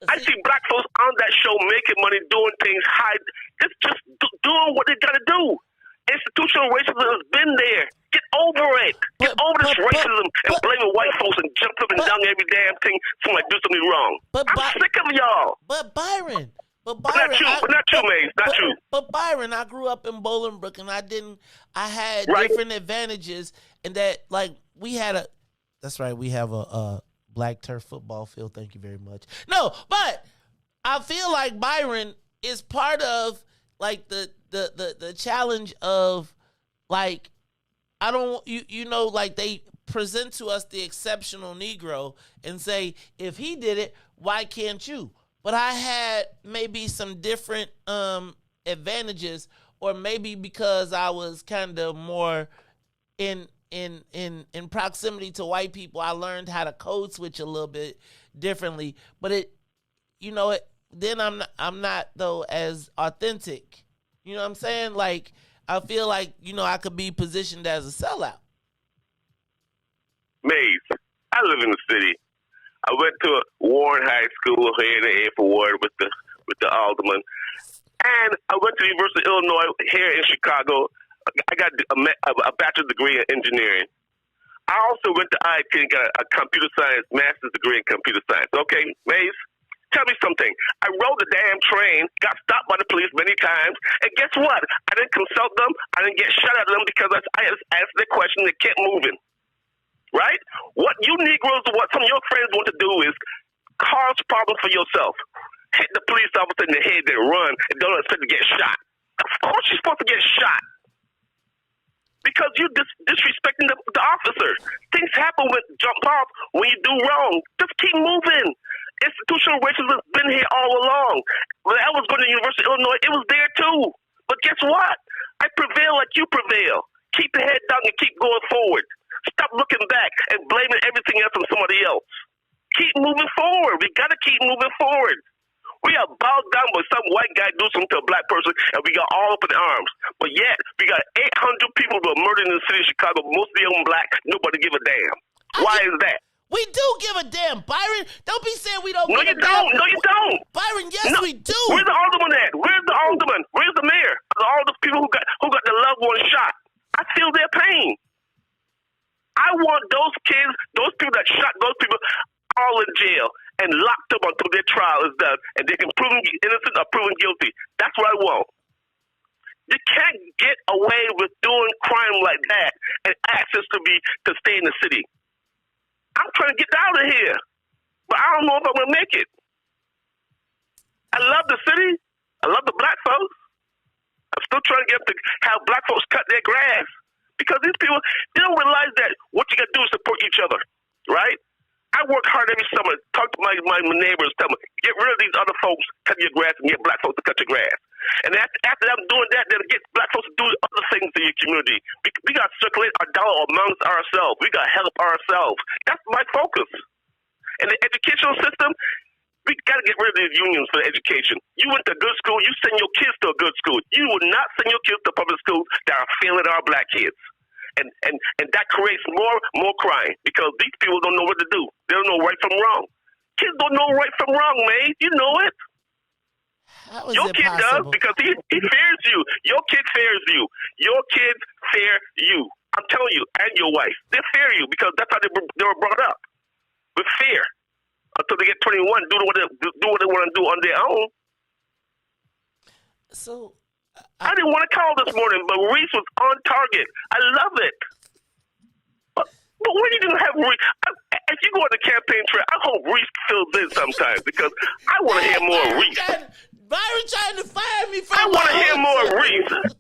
I see black folks on that show making money, doing things, just doing what they gotta do. Institutional racism has been there. Get over it. Get over this racism and blaming white folks and jump up and down every damn thing somebody do something wrong. I'm sick of y'all. But Byron, not you, Maze. Not you. But Byron, I grew up in Bolingbrook, and I had different advantages, and that we had we have a black turf football field. Thank you very much. No, but I feel like Byron is part of the challenge of they present to us the exceptional Negro and say, if he did it, why can't you? But I had maybe some different advantages, or maybe because I was kind of more in proximity to white people, I learned how to code switch a little bit differently. But then I'm not though as authentic. You know what I'm saying? I feel like I could be positioned as a sellout. Maze, I live in the city. I went to Warren High School here in the 8th Ward with the alderman, and I went to the University of Illinois here in Chicago. I got a bachelor's degree in engineering. I also went to IT and got a computer science master's degree in computer science. Okay, Maze, tell me something. I rode the damn train, got stopped by the police many times, and guess what? I didn't consult them. I didn't get shot at them because I asked their question. They kept moving. Right? What you Negroes, what some of your friends want to do is cause problems for yourself. Hit the police officer in the head, then run, and don't expect to get shot. Of course you're supposed to get shot. Because you're disrespecting the officer. Things happen with jump off when you do wrong. Just keep moving. Institutional racism has been here all along. When I was going to the University of Illinois, it was there too. But guess what? I prevail like you prevail. Keep your head down and keep going forward. Stop looking back and blaming everything else on somebody else. Keep moving forward. We got to keep moving forward. We are bowed down by some white guy do something to a black person, and we got all up in arms. But yet, we got 800 people who are murdered in the city of Chicago, most of them black. Nobody give a damn. Why is that? We do give a damn, Byron. Don't be saying we don't give a damn. No, you don't. Byron, yes, we do. Where's the alderman at? Where's the alderman? Where's the mayor? All the people who got their loved ones shot. I feel their pain. I want those kids, those people that shot those people, all in jail and locked up until their trial is done, and they can prove innocent or proven guilty. That's what I want. You can't get away with doing crime like that and ask us to stay in the city. I'm trying to get out of here, but I don't know if I'm going to make it. I love the city. I love the black folks. I'm still trying to get to have black folks cut their grass. Because these people, they don't realize that what you got to do is support each other, right? I work hard every summer, talk to my neighbors, tell them, get rid of these other folks, cut your grass, and get black folks to cut your grass. And after them doing that, they'll get black folks to do other things in your community. We got to circulate our dollar amongst ourselves. We got to help ourselves. That's my focus. And the educational system, we got to get rid of these unions for education. You went to good school, you send your kids to a good school. You will not send your kids to public schools that are failing our black kids. And that creates more crime because these people don't know what to do. They don't know right from wrong. Kids don't know right from wrong, man. You know it. How is Your it kid possible? does because he fears you. Your kid fears you. Your kids fear you. I'm telling you, and your wife. They fear you because that's how they were brought up, with fear. Until they get 21, do what they want to do on their own. So I didn't want to call this morning, but Riis was on target. I love it. But when you didn't have Riis, if you go on the campaign trail, I hope Riis fills in sometimes because I want to hear more of Riis. Byron trying to fire me from I want to hear more of Riis.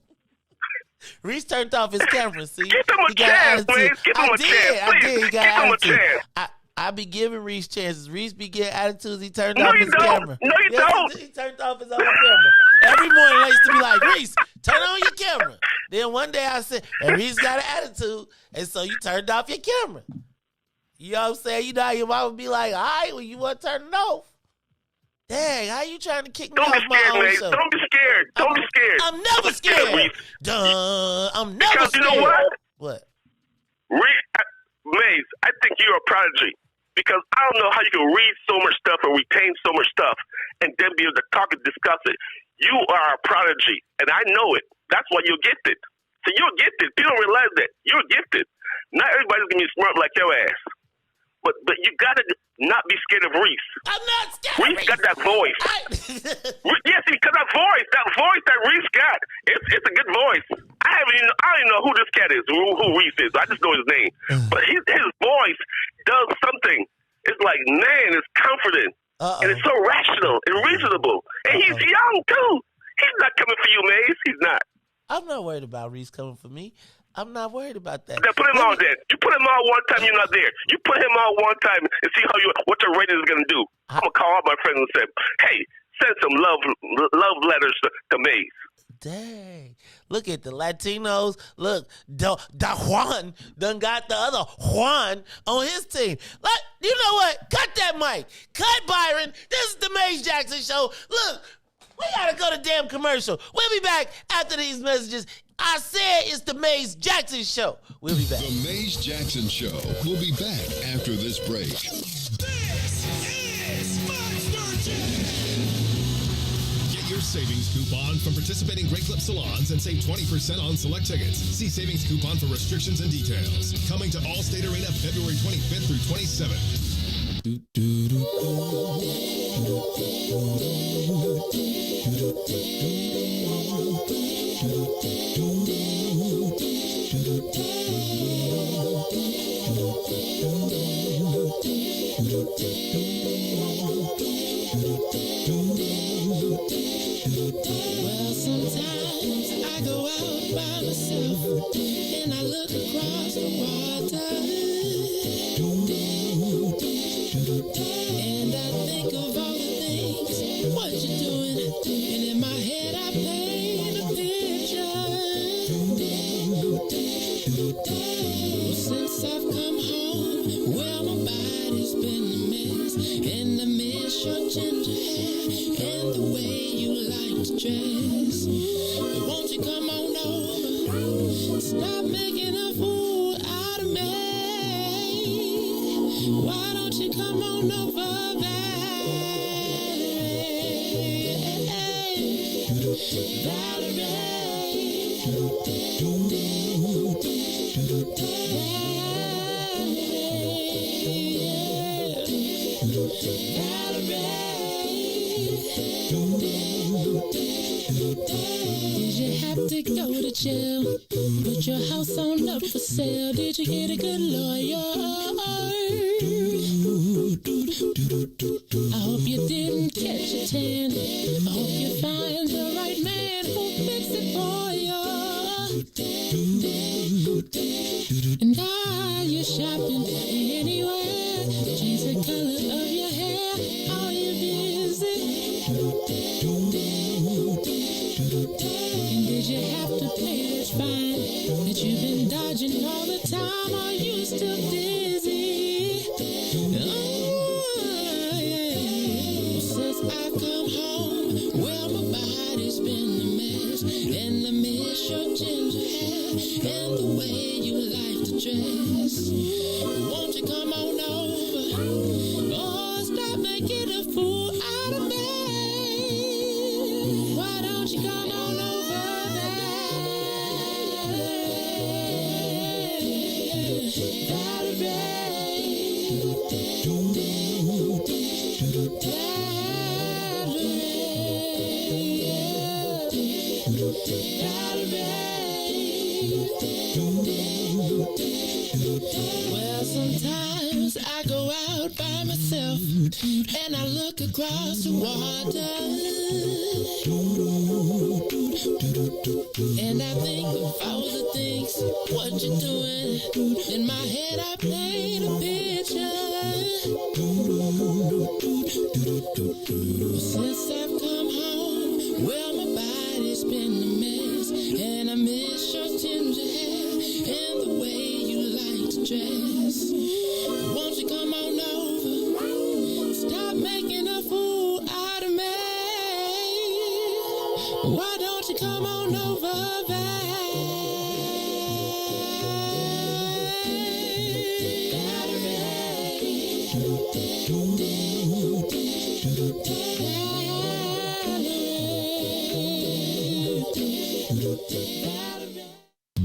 Riis turned off his camera. See, Give him a chance, man. Give him a chance, I did. please. He got Give him a attitude. chance. I be giving Riis chances. Riis be getting attitudes. He turned No, off you his don't. camera. No, you Yes, don't. He turned off his own camera. Every morning I used to be like, Riis, turn on your camera. Then one day I said, and Riis got an attitude, and so you turned off your camera. You know what I'm saying? You know how your mom would be like, all right, well, you want to turn it off. Dang, how you trying to kick me Don't off be my scared, own man. show? Don't be scared. Don't be scared. I'm never Don't be scared. Riis. Duh, I'm never Because scared. you know what? What? Maze, I think you're a prodigy. Because I don't know how you can read so much stuff and retain so much stuff and then be able to talk and discuss it. You are a prodigy, and I know it. That's why you're gifted. So you're gifted. People don't realize that. You're gifted. Not everybody's going to be smart like your ass. But you got to not be scared of Riis. I'm not scared. Riis got that voice. Yes, because that voice that Riis got, it's a good voice. I don't even know who this cat is, who Riis is. I just know his name. But his voice does something. It's like, man, it's comforting. And it's so rational and reasonable. And he's young, too. He's not coming for you, Maze. He's not. I'm not worried about Riis coming for me. I'm not worried about that. Now put him on there. You put him on one time, you're not there. You put him on one time and see what your rating is going to do. I'm going to call all my friends and say, hey, send some love letters to Maze. Dang. Look at the Latinos. Look, Da Juan done got the other Juan on his team. Like, you know what? Cut that mic. Cut Byron. This is the Maze Jackson Show. Look, we got to go to damn commercial. We'll be back after these messages. I said it's the Maze Jackson Show. We'll be back. The Maze Jackson Show. We'll be back after this break. This is Fox 13. Get your savings coupon from participating Great Clip salons and save 20% on select tickets. See savings coupon for restrictions and details. Coming to Allstate Arena February 25th through 27th. Well, sometimes I go out by myself and I look across the water and I think of all the things what you're doing, and in my head I paint a picture. Well, since I've come home, well, my body's been a mess, and I miss your ginger hair and the way you like to dress. But won't you come on over? Stop making a fool out of me. Why don't you come on over, Did you have to go to jail? Put your house on up for sale. Did you get a good lawyer? I hope you didn't catch a tan. I hope you find the right man who'll fix it for you. And are you shopping anywhere? Change the color of your hair. Are you busy? And did you have to pay that fine that you've been dodging all the time? Are you still dizzy? Oh, yeah. Since I've come home, well, my body's been a mess, and I miss your ginger hair and the way you like to dress. Won't you come on over? Oh, stop me. by myself, and I look across the water, and I think of all the things, what you're doing. In my head I paint a picture. Since I've come home, well, my body's been a mess, and I miss your ginger hair and the way you like to dress. Won't you come on over? Stop making a fool out of me. Why don't you come on over, babe?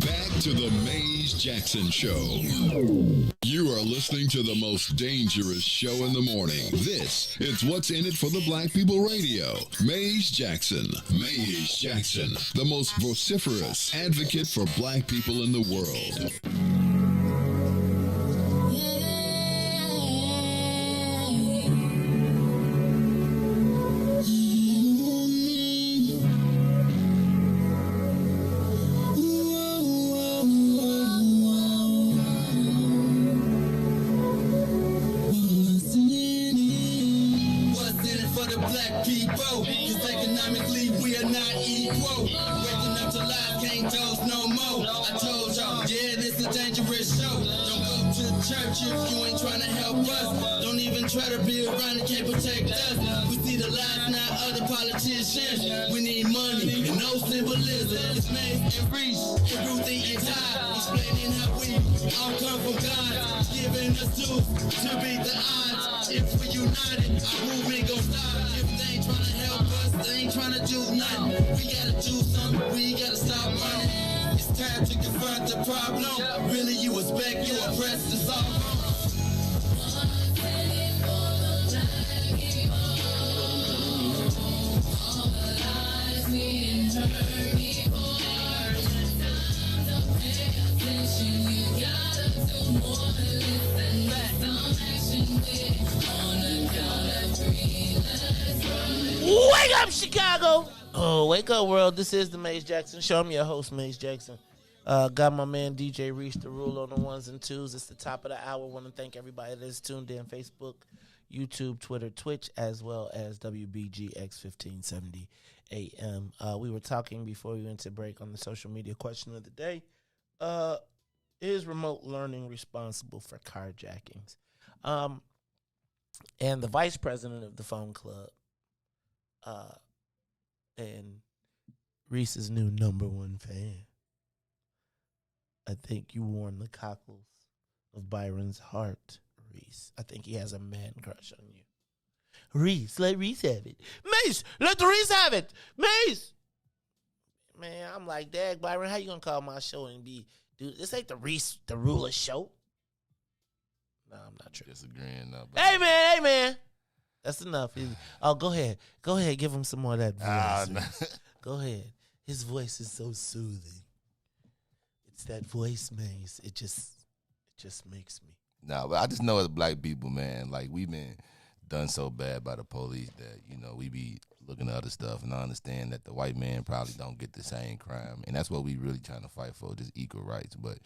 Back to the Maze Jackson Show. You are listening to the most dangerous show in the morning. This is What's in It for the Black People Radio. Maze Jackson. Maze Jackson, the most vociferous advocate for black people in the world. We need money and no symbolism. It's Maze and Riis and Ruthie and Ty, explaining how we all come from God, giving us tools to beat the odds. If we united, our movement gon' stop. If they ain't trying to help us, they ain't trying to do nothing. We gotta do something, we gotta stop running. It's time to confront the problem. Really, you expect you oppressed to solve them. Wake up, Chicago! Oh, wake up, world. This is the Maze Jackson Show. I'm your host, Maze Jackson. Got my man DJ Riis to rule on the ones and twos. It's the top of the hour. Want to thank everybody that's tuned in. Facebook, YouTube, Twitter, Twitch, as well as WBGX 1570 AM. We were talking before we went to break on the social media question of the day. Is remote learning responsible for carjackings? And the vice president of the phone club, and Reese's new #1 fan. I think you warmed the cockles of Byron's heart, Riis. I think he has a man crush on you. Riis, let Riis have it. Mace, let Riis have it. Mace. Man, I'm like, Dag, Byron, how you gonna call my show and be, dude, this ain't the Riis, the ruler show. No, I'm not true. Disagreeing now. Hey, man. That's enough. Oh, go ahead. Give him some more of that voice. Nah. Go ahead. His voice is so soothing. It's that voice, Maze. It just makes me. No, but I just know as black people, man, like we've been done so bad by the police that, you know, we be looking at other stuff, and I understand that the white man probably don't get the same crime. And that's what we really trying to fight for, just equal rights. But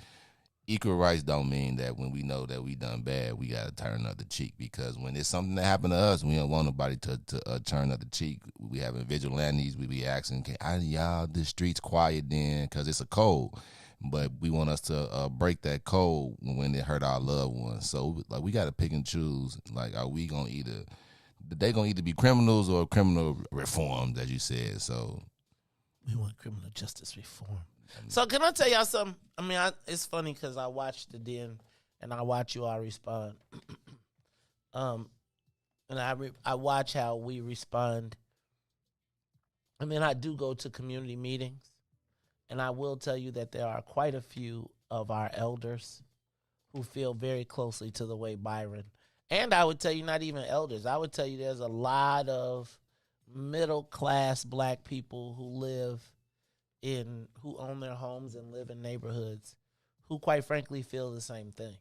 equal rights don't mean that when we know that we done bad, we got to turn another cheek. Because when it's something that happened to us, we don't want nobody to turn another cheek. We having vigilantes. We be asking, y'all, the streets quiet then because it's a code. But we want us to break that code when it hurt our loved ones. So, like, we got to pick and choose. Like, are we going to either be criminals or criminal reformed, as you said. So we want criminal justice reform. So can I tell y'all something? I mean, it's funny because I watched the Den and I watch you all respond. And I watch how we respond. I mean, I do go to community meetings, and I will tell you that there are quite a few of our elders who feel very closely to the way Byron, and I would tell you not even elders, I would tell you there's a lot of middle-class black people who own their homes and live in neighborhoods who quite frankly feel the same thing.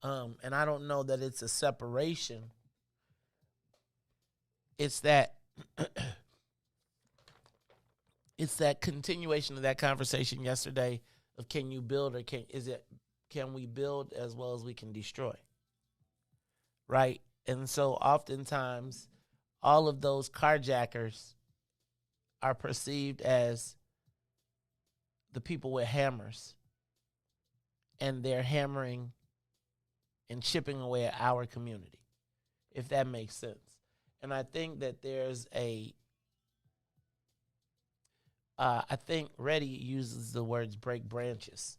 And I don't know that it's a separation. It's that it's that continuation of that conversation yesterday of can you build or can we build as well as we can destroy? Right? And so oftentimes all of those carjackers are perceived as the people with hammers, and they're hammering and chipping away at our community, if that makes sense. And I think that there's I think Reddy uses the words break branches.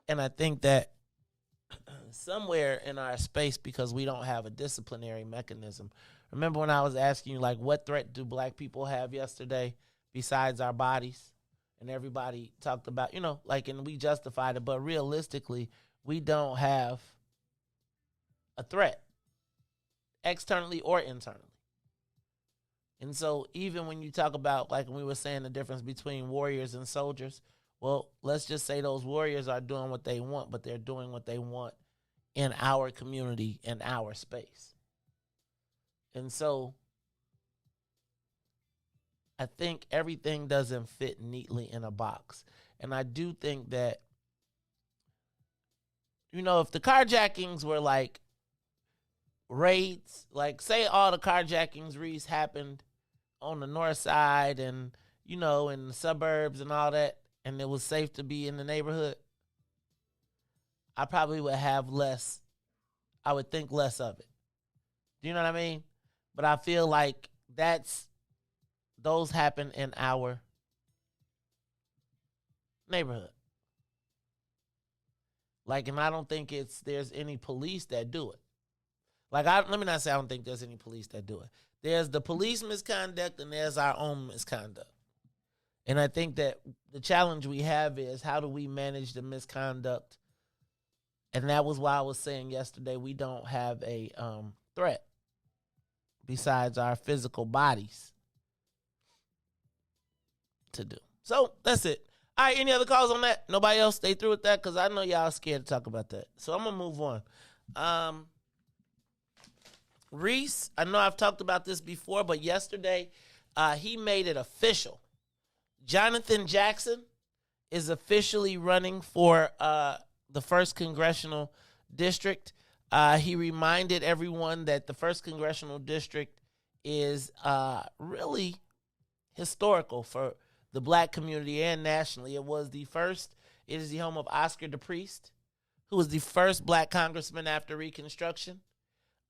And I think that somewhere in our space, because we don't have a disciplinary mechanism. Remember when I was asking you, like, what threat do black people have yesterday besides our bodies? And everybody talked about, and we justified it. But realistically, we don't have a threat, externally or internally. And so even when you talk about, like we were saying, the difference between warriors and soldiers, well, let's just say those warriors are doing what they want, but they're doing what they want in our community, in our space. And so I think everything doesn't fit neatly in a box. And I do think that, if the carjackings were like raids, like say all the carjackings, Riis, happened on the north side and, in the suburbs and all that, and it was safe to be in the neighborhood, I probably would think less of it. Do you know what I mean? But I feel like those happen in our neighborhood. And I don't think there's any police that do it. Let me not say I don't think there's any police that do it. There's the police misconduct and there's our own misconduct. And I think that the challenge we have is how do we manage the misconduct? And that was why I was saying yesterday we don't have a threat besides our physical bodies to do. So that's it. All right, any other calls on that? Nobody else? Stay through with that because I know y'all scared to talk about that. So I'm going to move on. Riis, I know I've talked about this before, but yesterday he made it official. Jonathan Jackson is officially running for the 1st Congressional District. He reminded everyone that the 1st Congressional District is really historical for the black community and nationally. It is the home of Oscar DePriest, who was the first black congressman after Reconstruction.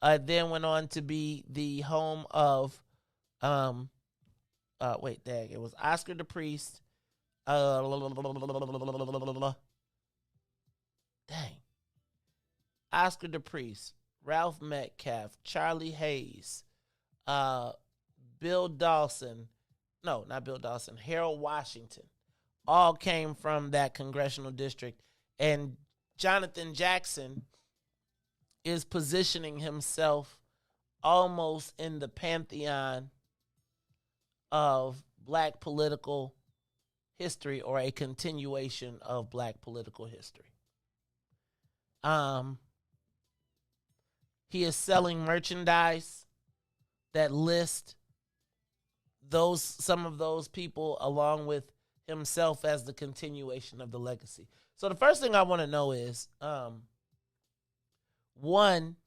Then went on to be the home of, it was Oscar DePriest. Oscar DePriest, Ralph Metcalf, Charlie Hayes, Bill Dawson. No, not Bill Dawson. Harold Washington. All came from that congressional district. And Jonathan Jackson is positioning himself almost in the pantheon of black political history, or a continuation of black political history. He is selling merchandise that list some of those people along with himself as the continuation of the legacy. So the first thing I want to know is, one,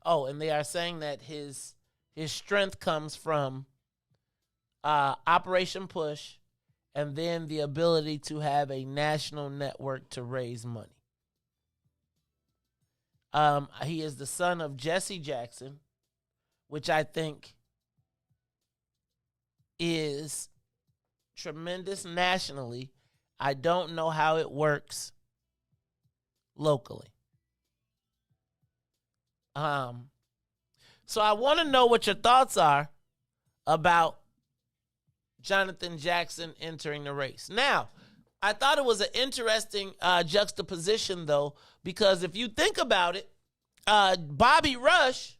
and they are saying that his strength comes from Operation Push, and then the ability to have a national network to raise money. He is the son of Jesse Jackson, which I think is tremendous nationally. I don't know how it works locally. So I want to know what your thoughts are about Jonathan Jackson entering the race. Now, I thought it was an interesting juxtaposition, though, because if you think about it, Bobby Rush,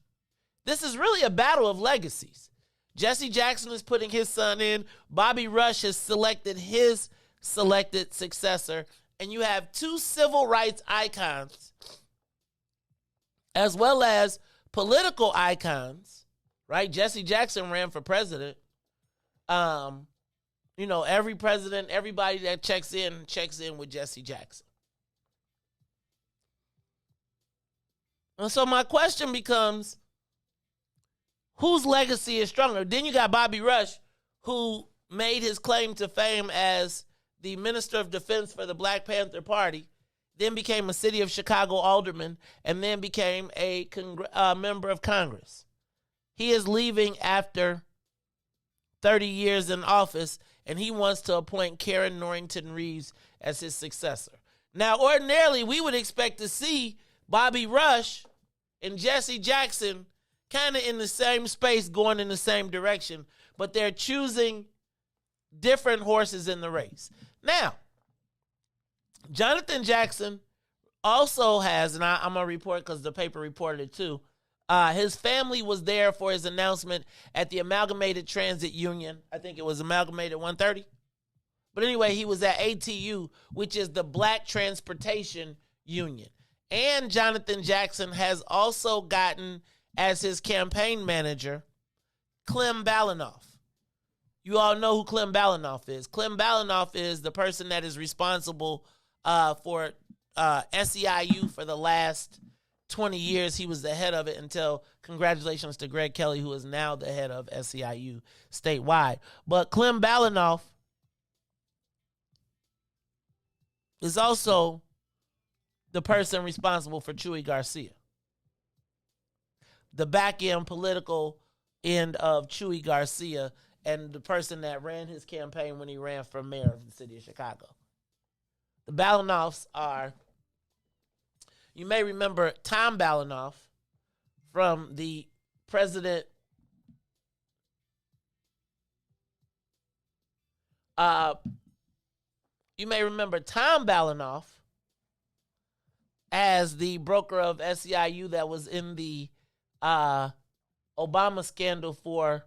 this is really a battle of legacies. Jesse Jackson is putting his son in. Bobby Rush has selected his successor and you have two civil rights icons, as well as political icons, right? Jesse Jackson ran for president. Every president, everybody that checks in with Jesse Jackson. And so my question becomes, whose legacy is stronger? Then you got Bobby Rush, who made his claim to fame as the Minister of Defense for the Black Panther Party, then became a city of Chicago alderman, and then became a member of Congress. He is leaving after 30 years in office, and he wants to appoint Karen Norrington Reeves as his successor. Now, ordinarily, we would expect to see Bobby Rush and Jesse Jackson kind of in the same space, going in the same direction, but they're choosing different horses in the race. Now, Jonathan Jackson also has, and I'm going to report because the paper reported it too, his family was there for his announcement at the Amalgamated Transit Union. I think it was Amalgamated 130. But anyway, he was at ATU, which is the Black Transportation Union. And Jonathan Jackson has also gotten as his campaign manager Clem Balanoff. You all know who Clem Balanoff is. Clem Balanoff is the person that is responsible for SEIU for the last 20 years. He was the head of it until, congratulations to Greg Kelly, who is now the head of SEIU statewide. But Clem Balanoff is also the person responsible for Chuy Garcia. The back end political end of Chuy Garcia, and the person that ran his campaign when he ran for mayor of the city of Chicago. The Balanoffs are, you may remember Tom Balanoff from the president. You may remember Tom Balanoff as the broker of SEIU that was in the Obama scandal for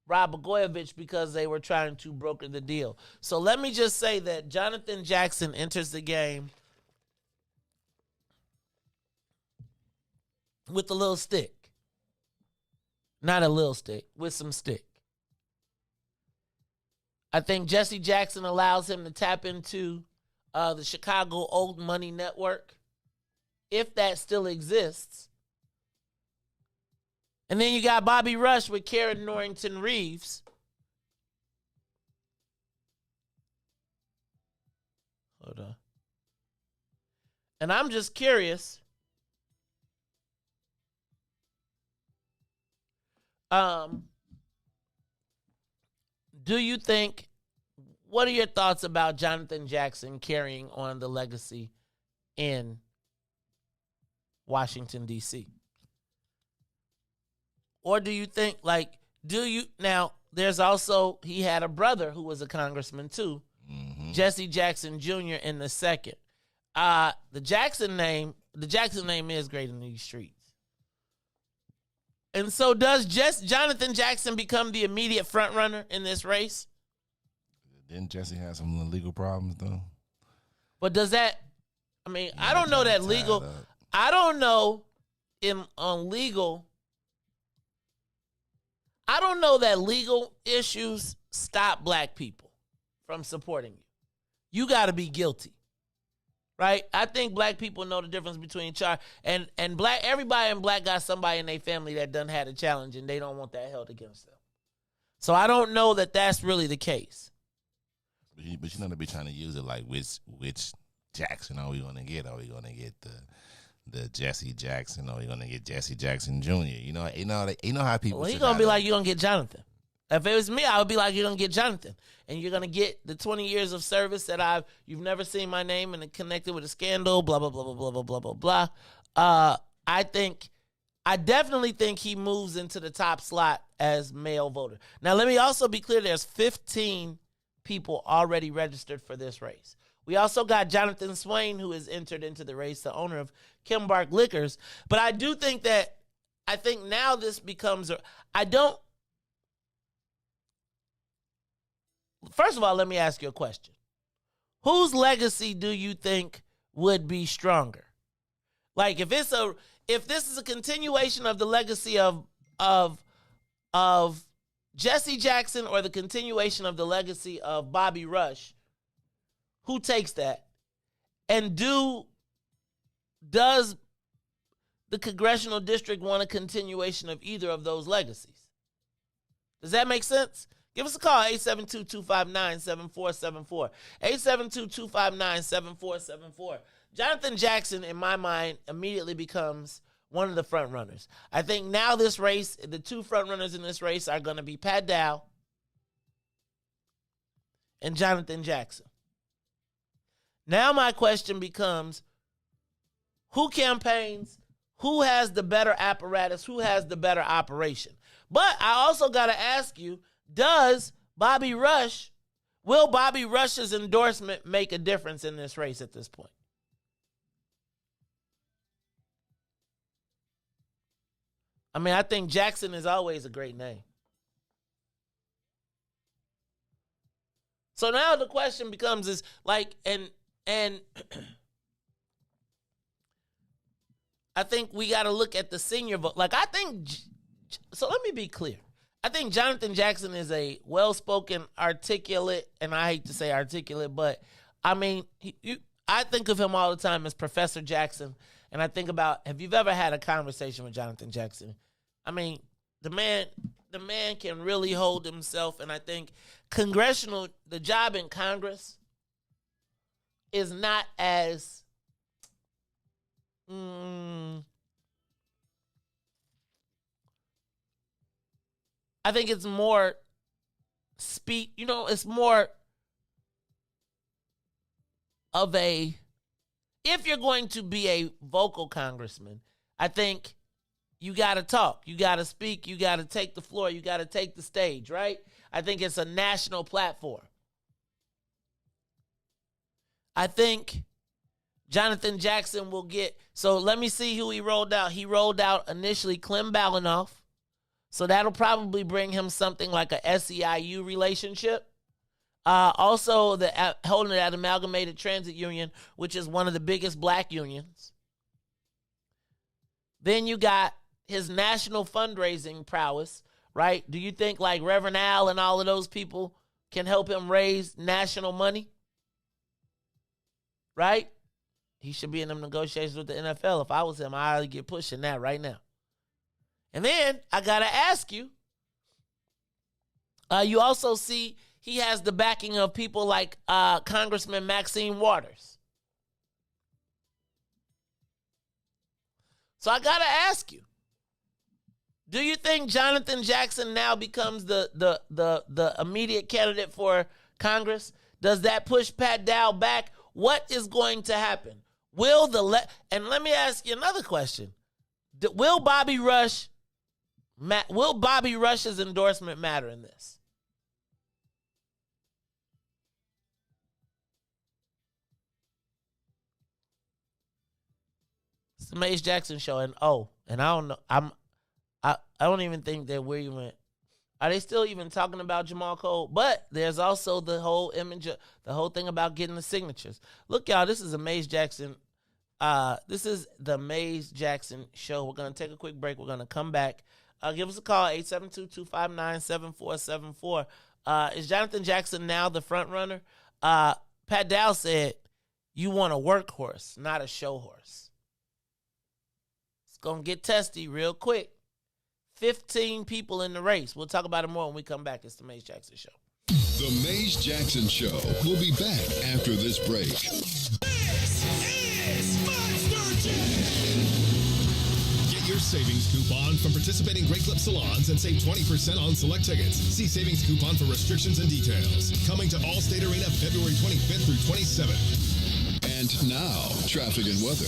Rod Blagojevich because they were trying to broker the deal. So let me just say that Jonathan Jackson enters the game with a little stick. Not a little stick, with some stick. I think Jesse Jackson allows him to tap into the Chicago Old Money Network, if that still exists. And then you got Bobby Rush with Karen Norrington Reeves. Hold on. And I'm just curious. Do you think, what are your thoughts about Jonathan Jackson carrying on the legacy in Washington, D.C.? Or do you think, now, there's also, he had a brother who was a congressman too, Jesse Jackson Jr. in the second. The Jackson name is great in these streets. And so does Jonathan Jackson become the immediate front runner in this race? Didn't Jesse have some legal problems though? But does that, I don't know that legal, I don't know on legal, I don't know that legal issues stop black people from supporting you. You got to be guilty, right? I think black people know the difference between and black. Everybody in black got somebody in their family that done had a challenge, and they don't want that held against them. So I don't know that that's really the case. But you know, they be trying to use it like which Jackson are we going to get? Are we going to get the Jesse Jackson, or you're gonna get Jesse Jackson Jr.? You know how people. Well, he's gonna be like, you're gonna get Jonathan. If it was me, I would be like, you're gonna get Jonathan, and you're gonna get the 20 years of service that you've never seen my name and connected with a scandal. Blah blah blah blah blah blah blah blah blah. I definitely think he moves into the top slot as male voter. Now, let me also be clear: there's 15 people already registered for this race. We also got Jonathan Swain, who has entered into the race, the owner of Kimbark Liquors. But I do think now this becomes first of all, let me ask you a question. whose legacy do you think would be stronger? Like if this is a continuation of the legacy of Jesse Jackson or the continuation of the legacy of Bobby Rush, who takes that? And does the congressional district want a continuation of either of those legacies? Does that make sense? Give us a call, 872-259-7474. 872-259-7474. Jonathan Jackson, in my mind, immediately becomes one of the front runners. I think now this race, the two front runners in this race are going to be Pat Dow and Jonathan Jackson. Now my question becomes, who campaigns? Who has the better apparatus? Who has the better operation? But I also got to ask you, will Bobby Rush's endorsement make a difference in this race at this point? I mean, I think Jackson is always a great name. So now the question becomes is like, and I think we got to look at the senior vote. Like, so let me be clear. I think Jonathan Jackson is a well-spoken, articulate, and I hate to say articulate, but I mean, I think of him all the time as Professor Jackson, and I think about, have you ever had a conversation with Jonathan Jackson? I mean, the man can really hold himself, and I think the job in Congress is not as I think it's more it's more of if you're going to be a vocal congressman, I think you got to talk, you got to speak, you got to take the floor, you got to take the stage, right? I think it's a national platform. I think Jonathan Jackson will so let me see who he rolled out. He rolled out initially Clem Balinoff. So that'll probably bring him something like a SEIU relationship. Also, holding that Amalgamated Transit Union, which is one of the biggest black unions. Then you got his national fundraising prowess, right? Do you think like Reverend Al and all of those people can help him raise national money? Right? He should be in them negotiations with the NFL. If I was him, I'd get pushing that right now. And then I got to ask you, you also see he has the backing of people like Congressman Maxine Waters. So I got to ask you, do you think Jonathan Jackson now becomes the immediate candidate for Congress? Does that push Pat Dow back? What is going to happen? And let me ask you another question. Will Bobby Rush's endorsement matter in this? It's the Mace Jackson Show, and I don't know. I don't even think that we're even. Are they still even talking about Jamal Cole? But there's also the whole image, the whole thing about getting the signatures. Look, y'all, this is a Mace Jackson. This is the Mace Jackson Show. We're gonna take a quick break. We're gonna come back. Give us a call, 872-259-7474. Is Jonathan Jackson now the front runner? Pat Dow said, you want a workhorse, not a show horse. It's going to get testy real quick. 15 people in the race. We'll talk about it more when we come back. It's the Mace Jackson Show. The Mace Jackson Show will be back after this break. This is Get your savings coupon from participating Great Clip salons and save 20% on select tickets. See savings coupon for restrictions and details. Coming to Allstate Arena February 25th through 27th. And now, traffic and weather.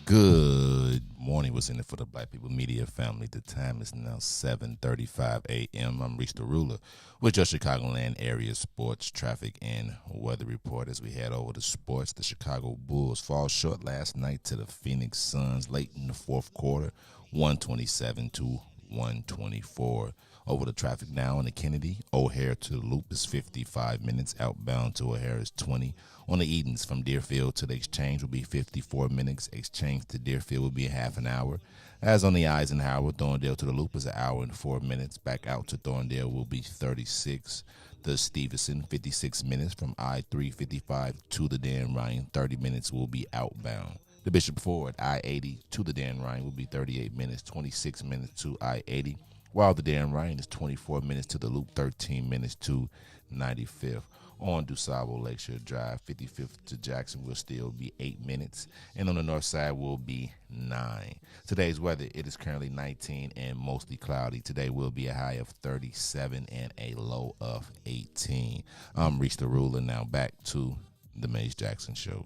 Good morning. What's in it for the Black People Media family? The time is now 7:35 a.m. I'm Reese the Ruler with your Chicagoland area sports, traffic, and weather report. As we head over to sports, the Chicago Bulls fall short last night to the Phoenix Suns late in the fourth quarter, 127-104. 124. Over the traffic now in the Kennedy, O'Hare to the Loop is 55 minutes. Outbound to O'Hare is 20. On the Edens from Deerfield to the Exchange will be 54 minutes. Exchange to Deerfield will be half an hour. As on the Eisenhower, Thorndale to the Loop is an hour and 4 minutes. Back out to Thorndale will be 36. The Stevenson, 56 minutes. From I-355 to the Dan Ryan, 30 minutes will be outbound. The Bishop Ford, I-80 to the Dan Ryan will be 38 minutes, 26 minutes to I-80. While the Dan Ryan is 24 minutes to the Loop, 13 minutes to 95th. On DuSable Lakeshore Drive, 55th to Jackson will still be 8 minutes. And on the north side will be 9. Today's weather, it is currently 19 and mostly cloudy. Today will be a high of 37 and a low of 18. I'm Riis the Ruler. Now back to the Maze Jackson Show.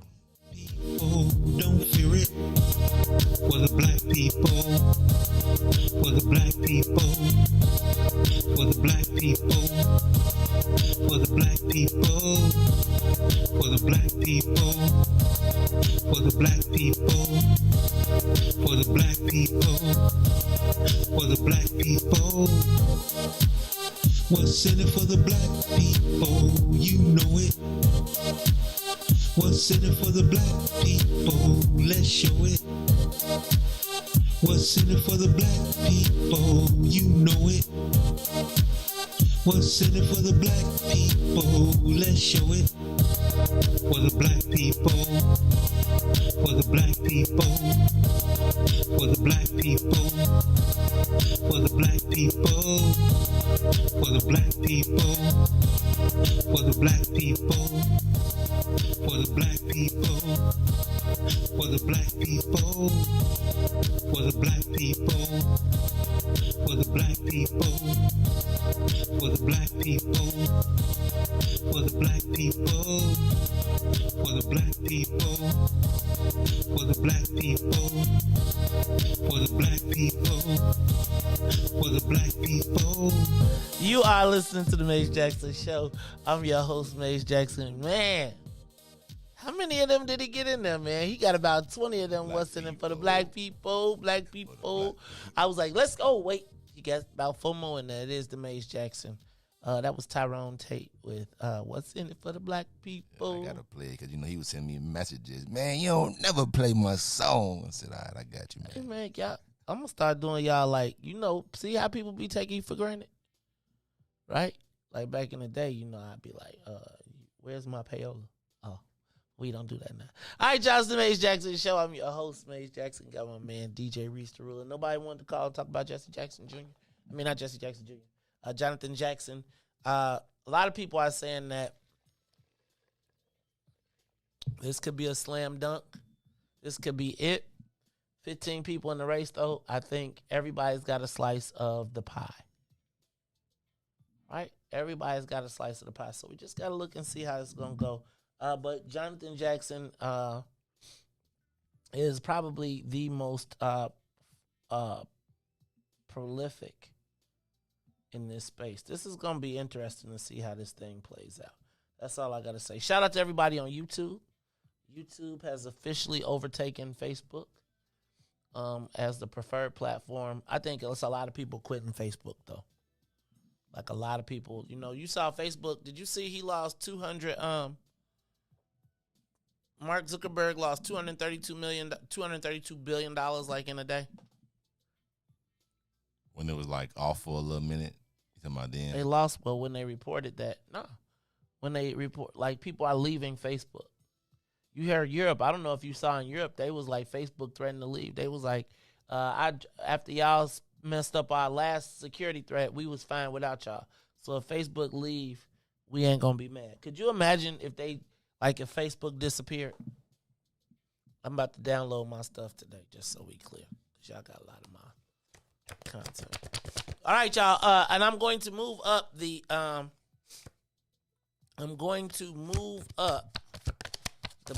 Oh, don't fear it. For the black people. For the black people. For the black people. For the black people. For the black people. For the black people. For the black people. For the black people. What's in it for the black people? You know it. What's in it for the black people? Let's show it. What's in it for the black people? You know it. What's in it for the black people? Let's show it. For the black people. For the black people. For the black people. For the black people. For the black people. For the black people. For the black people, for the black people, for the black people, for the black people, for the black people, for the black people, for the black people, for the black people, for the black people, for the black people. You are listening to the Maze Jackson Show. I'm your host, Maze Jackson. Man, how many of them did he get in there, man? He got about 20 of them. What's in it for the black people? Black people. I was like, let's go. Wait, he got about 4 more in there. It is the Maze Jackson. That was Tyrone Tate with What's in it for the black people. Yeah, I gotta play it because he was sending me messages. Man, you don't never play my song. I said, all right, I got you, man. Hey, man, y'all, I'm gonna start doing y'all like, see how people be taking you for granted, right? Like back in the day, I'd be like, where's my payola? Oh, we don't do that now. All right, y'all, it's the Maze Jackson Show. I'm your host, Maze Jackson. Got my man, DJ Riis the Ruler. Nobody wanted to call and talk about Jesse Jackson Jr. I mean, not Jesse Jackson Jr., Jonathan Jackson. A lot of people are saying that this could be a slam dunk. This could be it. 15 people in the race, though. I think everybody's got a slice of the pie. Right? Everybody's got a slice of the pie. So we just got to look and see how it's going to go. But Jonathan Jackson is probably the most prolific in this space. This is going to be interesting to see how this thing plays out. That's all I got to say. Shout out to everybody on YouTube. YouTube has officially overtaken Facebook as the preferred platform. I think it's a lot of people quitting Facebook, though. Like a lot of people. You saw Facebook. Did you see he lost 200... Mark Zuckerberg lost $232 billion like in a day. When it was like off for a little minute, you talking about then? They lost, when they reported that. No. When they report, like people are leaving Facebook. You heard Europe. I don't know if you saw in Europe, they was like Facebook threatening to leave. They was like, after y'all messed up our last security threat, we was fine without y'all. So if Facebook leave, we ain't going to be mad. Could you imagine if if Facebook disappeared? I'm about to download my stuff today, just so we clear. Because y'all got a lot of my content. All right, y'all. And I'm going to move up the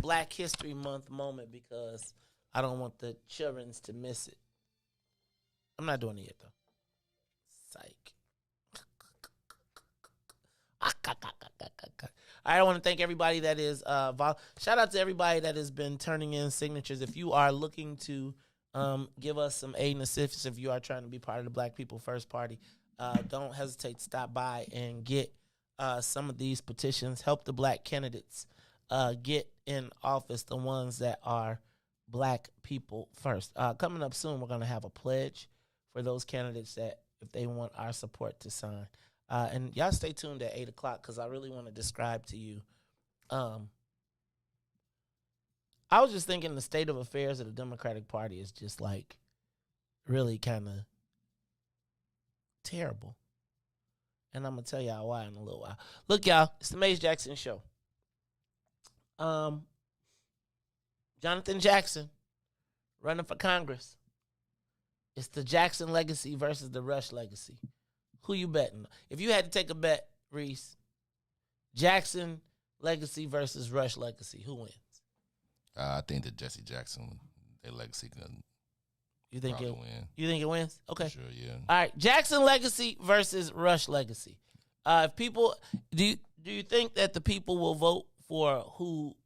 Black History Month moment because I don't want the childrens to miss it. I'm not doing it yet, though. Psych. I want to thank everybody that is shout out to everybody that has been turning in signatures. If you are looking to Give us some aid and assistance if you are trying to be part of the Black People First Party. Don't hesitate to stop by and get some of these petitions. Help the black candidates get in office, the ones that are Black people first. Coming up soon, we're going to have a pledge for those candidates that if they want our support to sign. And y'all stay tuned at 8 o'clock because I really want to describe to you. I was just thinking the state of affairs of the Democratic Party is just like really kind of terrible. And I'm going to tell y'all why in a little while. Look, y'all, it's the Maze Jackson Show. Jonathan Jackson running for Congress. It's the Jackson legacy versus the Rush legacy. Who you betting? If you had to take a bet, Riis, Jackson legacy versus Rush legacy, who wins? I think that Jesse Jackson, their legacy can You think probably it win. You think it wins? Okay. Sure, yeah. All right, Jackson legacy versus Rush legacy. If people do you think that the people will vote for who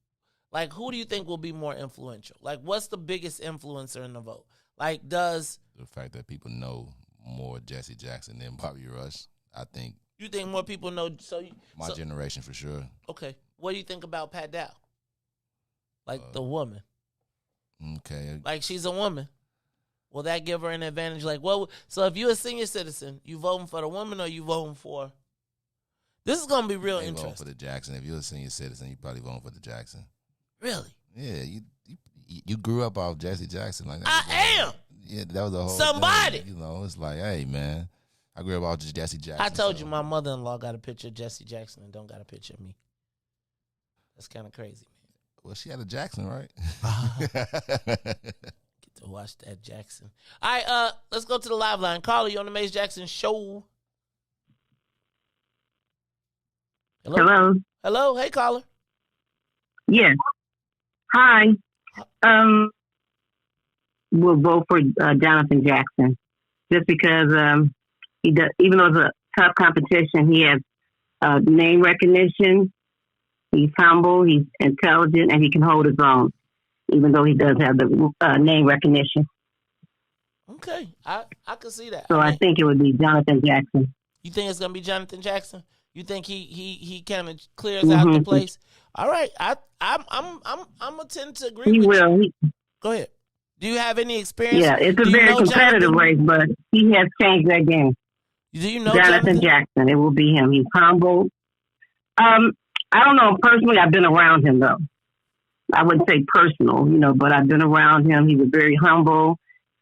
do you think will be more influential? Like, what's the biggest influencer in the vote? Like, does The fact that people know more Jesse Jackson than Bobby Rush, I think. You think more people know? My generation for sure. Okay. What do you think about Pat Dow? Like the woman. Okay. Like she's a woman. Will that give her an advantage? Like, what? So if you're a senior citizen, you voting for the woman or you voting for? This is gonna be real Voting interesting. for the Jackson. If you're a senior citizen, you probably voting for the Jackson. Really? Yeah, you grew up off Jesse Jackson like that. I am. Yeah, that was the whole Somebody. thing. You know, it's like, hey man, I grew up off Jesse Jackson. I told you my mother-in-law got a picture of Jesse Jackson and don't got a picture of me. That's kind of crazy, man. Well, she had a Jackson, right? Get to watch that Jackson. All right, let's go to the live line. Caller, you on the Maze Jackson Show. Hello. Hello. Hey, caller. Yes. Hi. We'll vote for Jonathan Jackson just because he does. Even though it's a tough competition, he has name recognition. He's humble. He's intelligent, and he can hold his own. Even though he does have the name recognition. Okay, I can see that. So I think it would be Jonathan Jackson. You think it's gonna be Jonathan Jackson? You think he kind of clears out the place? All right, I'm gonna tend to agree. He with will. You. Go ahead. Do you have any experience? Yeah, it's a very competitive race, but he has changed that game. Do you know Jonathan Jackson? It will be him. He's humble. I don't know personally. I've been around him though. I wouldn't say personal, but I've been around him. He was very humble,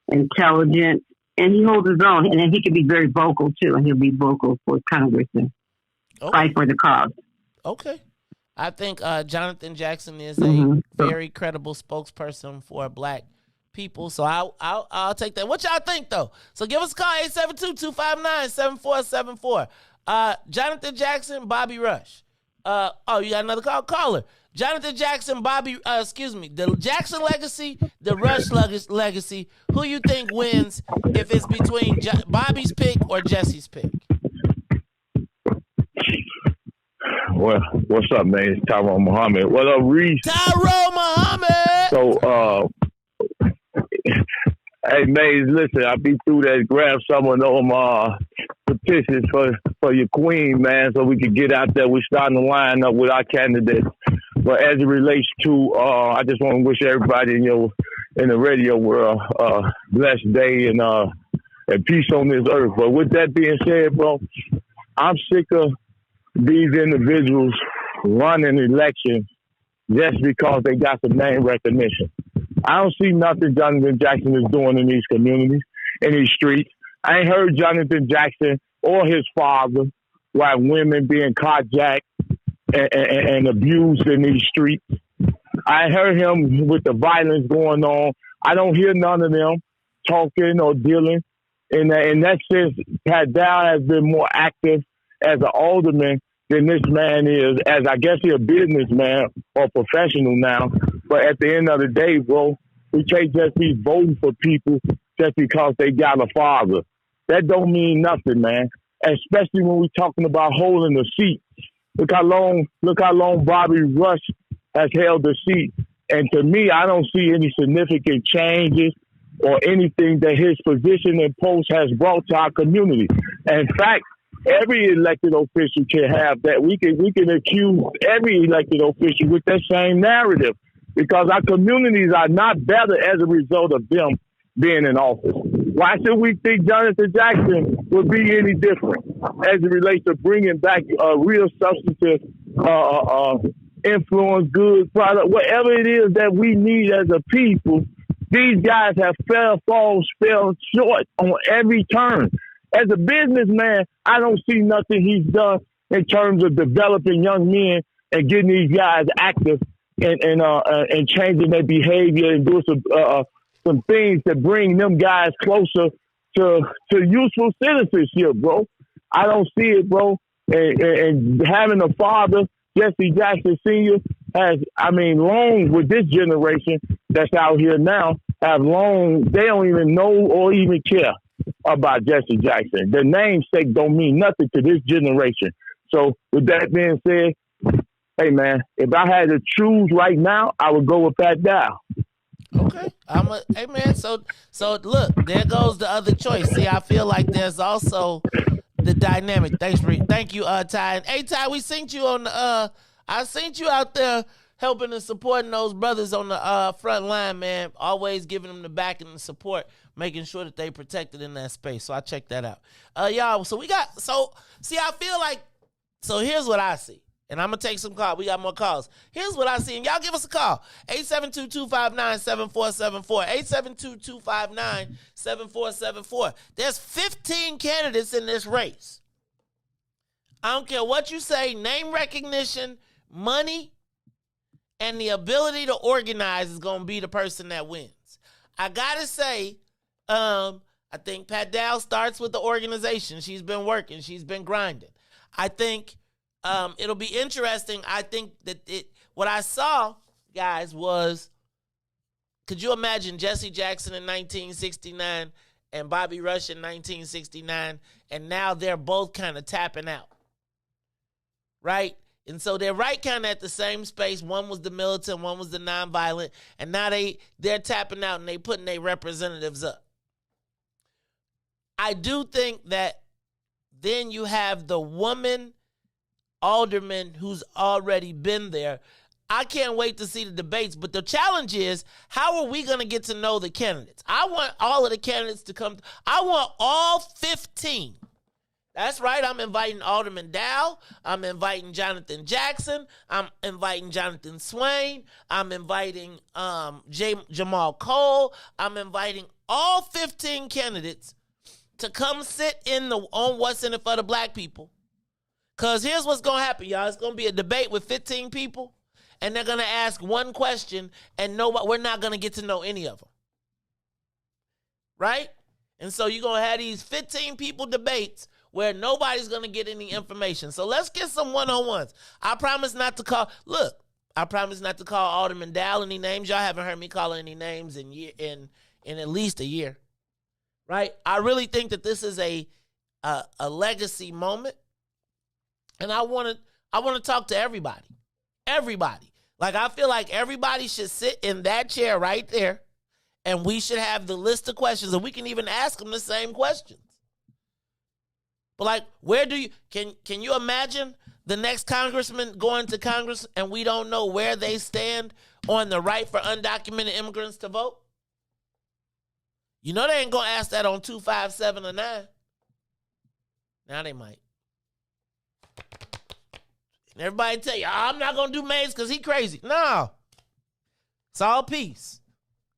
intelligent, and he holds his own. And then he can be very vocal too, and he'll be vocal for Congress and fight for the cause. Okay. I think Jonathan Jackson is a very credible spokesperson for Black people. So I'll take that. What y'all think though? So give us a call 872-259-7474. Jonathan Jackson, Bobby Rush. You got another call? Caller. Jonathan Jackson, the Jackson legacy, the Rush legacy. Who you think wins if it's between Bobby's pick or Jesse's pick? Well, what's up, man? It's Tyrone Muhammad. What up, Riis? Tyrone Muhammad! So, hey, Maze, listen, I'll be through that, grab some of them petitions for your queen, man, so we can get out there. We're starting to line up with our candidates. But as it relates to, I just want to wish everybody in the radio world a blessed day and peace on this earth. But with that being said, bro, I'm sick of these individuals running elections just because they got some name recognition. I don't see nothing Jonathan Jackson is doing in these communities, in these streets. I ain't heard Jonathan Jackson or his father while women being carjacked and abused in these streets. I heard him with the violence going on. I don't hear none of them talking or dealing. In that sense, Pat Dow has been more active as an alderman than this man is, as I guess he's a businessman or professional now. But at the end of the day, bro, we can't just be voting for people just because they got a father. That don't mean nothing, man. Especially when we're talking about holding the seat. Look how long Bobby Rush has held the seat. And to me, I don't see any significant changes or anything that his position and post has brought to our community. In fact, every elected official can have that. We can accuse every elected official with that same narrative because our communities are not better as a result of them being in office. Why should we think Jonathan Jackson would be any different as it relates to bringing back real substantive influence, goods, product, whatever it is that we need as a people? These guys have fell short on every turn. As a businessman, I don't see nothing he's done in terms of developing young men and getting these guys active and changing their behavior and doing some things that bring them guys closer to useful citizenship, bro. I don't see it, bro. And having a father, Jesse Jackson Sr., long with this generation that's out here now, they don't even know or even care about Jesse Jackson. The namesake don't mean nothing to this generation. So with that being said, hey man, if I had to choose right now, I would go with Pat Dow. Okay. Hey man, so look, there goes the other choice. See, I feel like there's also the dynamic. Thanks, Riis. Thank you, Ty. And hey, Ty, we synced you on the I synced you out there helping and supporting those brothers on the front line, man. Always giving them the backing and support, making sure that they protected in that space. So I checked that out. Y'all, I feel like, so here's what I see. And I'm going to take some calls. We got more calls. Here's what I see. And y'all give us a call. 872-259-7474. 872-259-7474. There's 15 candidates in this race. I don't care what you say. Name recognition, money, and the ability to organize is going to be the person that wins. I got to say, I think Pat Dow starts with the organization. She's been working. She's been grinding. I think it'll be interesting. I think that what I saw, guys, was, could you imagine Jesse Jackson in 1969 and Bobby Rush in 1969, and now they're both kind of tapping out, right? And so they're right kind of at the same space. One was the militant, one was the nonviolent, and now they're tapping out and they putting their representatives up. I do think that then you have the woman alderman who's already been there. I can't wait to see the debates, but the challenge is, how are we going to get to know the candidates? I want all of the candidates to come. I want all 15. That's right. I'm inviting Alderman Dow. I'm inviting Jonathan Jackson. I'm inviting Jonathan Swain. I'm inviting Jamal Cole. I'm inviting all 15 candidates to come sit on What's in It for the Black People. Because here's what's going to happen, y'all. It's going to be a debate with 15 people, and they're going to ask one question, and we're not going to get to know any of them. Right? And so you're going to have these 15 people debates where nobody's going to get any information. So let's get some one-on-ones. I promise not to call Alderman Dow any names. Y'all haven't heard me call her any names in at least a year. Right? I really think that this is a legacy moment. And I want to talk to everybody. Everybody. Like, I feel like everybody should sit in that chair right there, and we should have the list of questions, and we can even ask them the same questions. But like, can you imagine the next congressman going to Congress and we don't know where they stand on the right for undocumented immigrants to vote? You know they ain't going to ask that on 2, 5, 7, or 9. Now they might. And everybody tell you, I'm not going to do Mays because he crazy. No. It's all peace.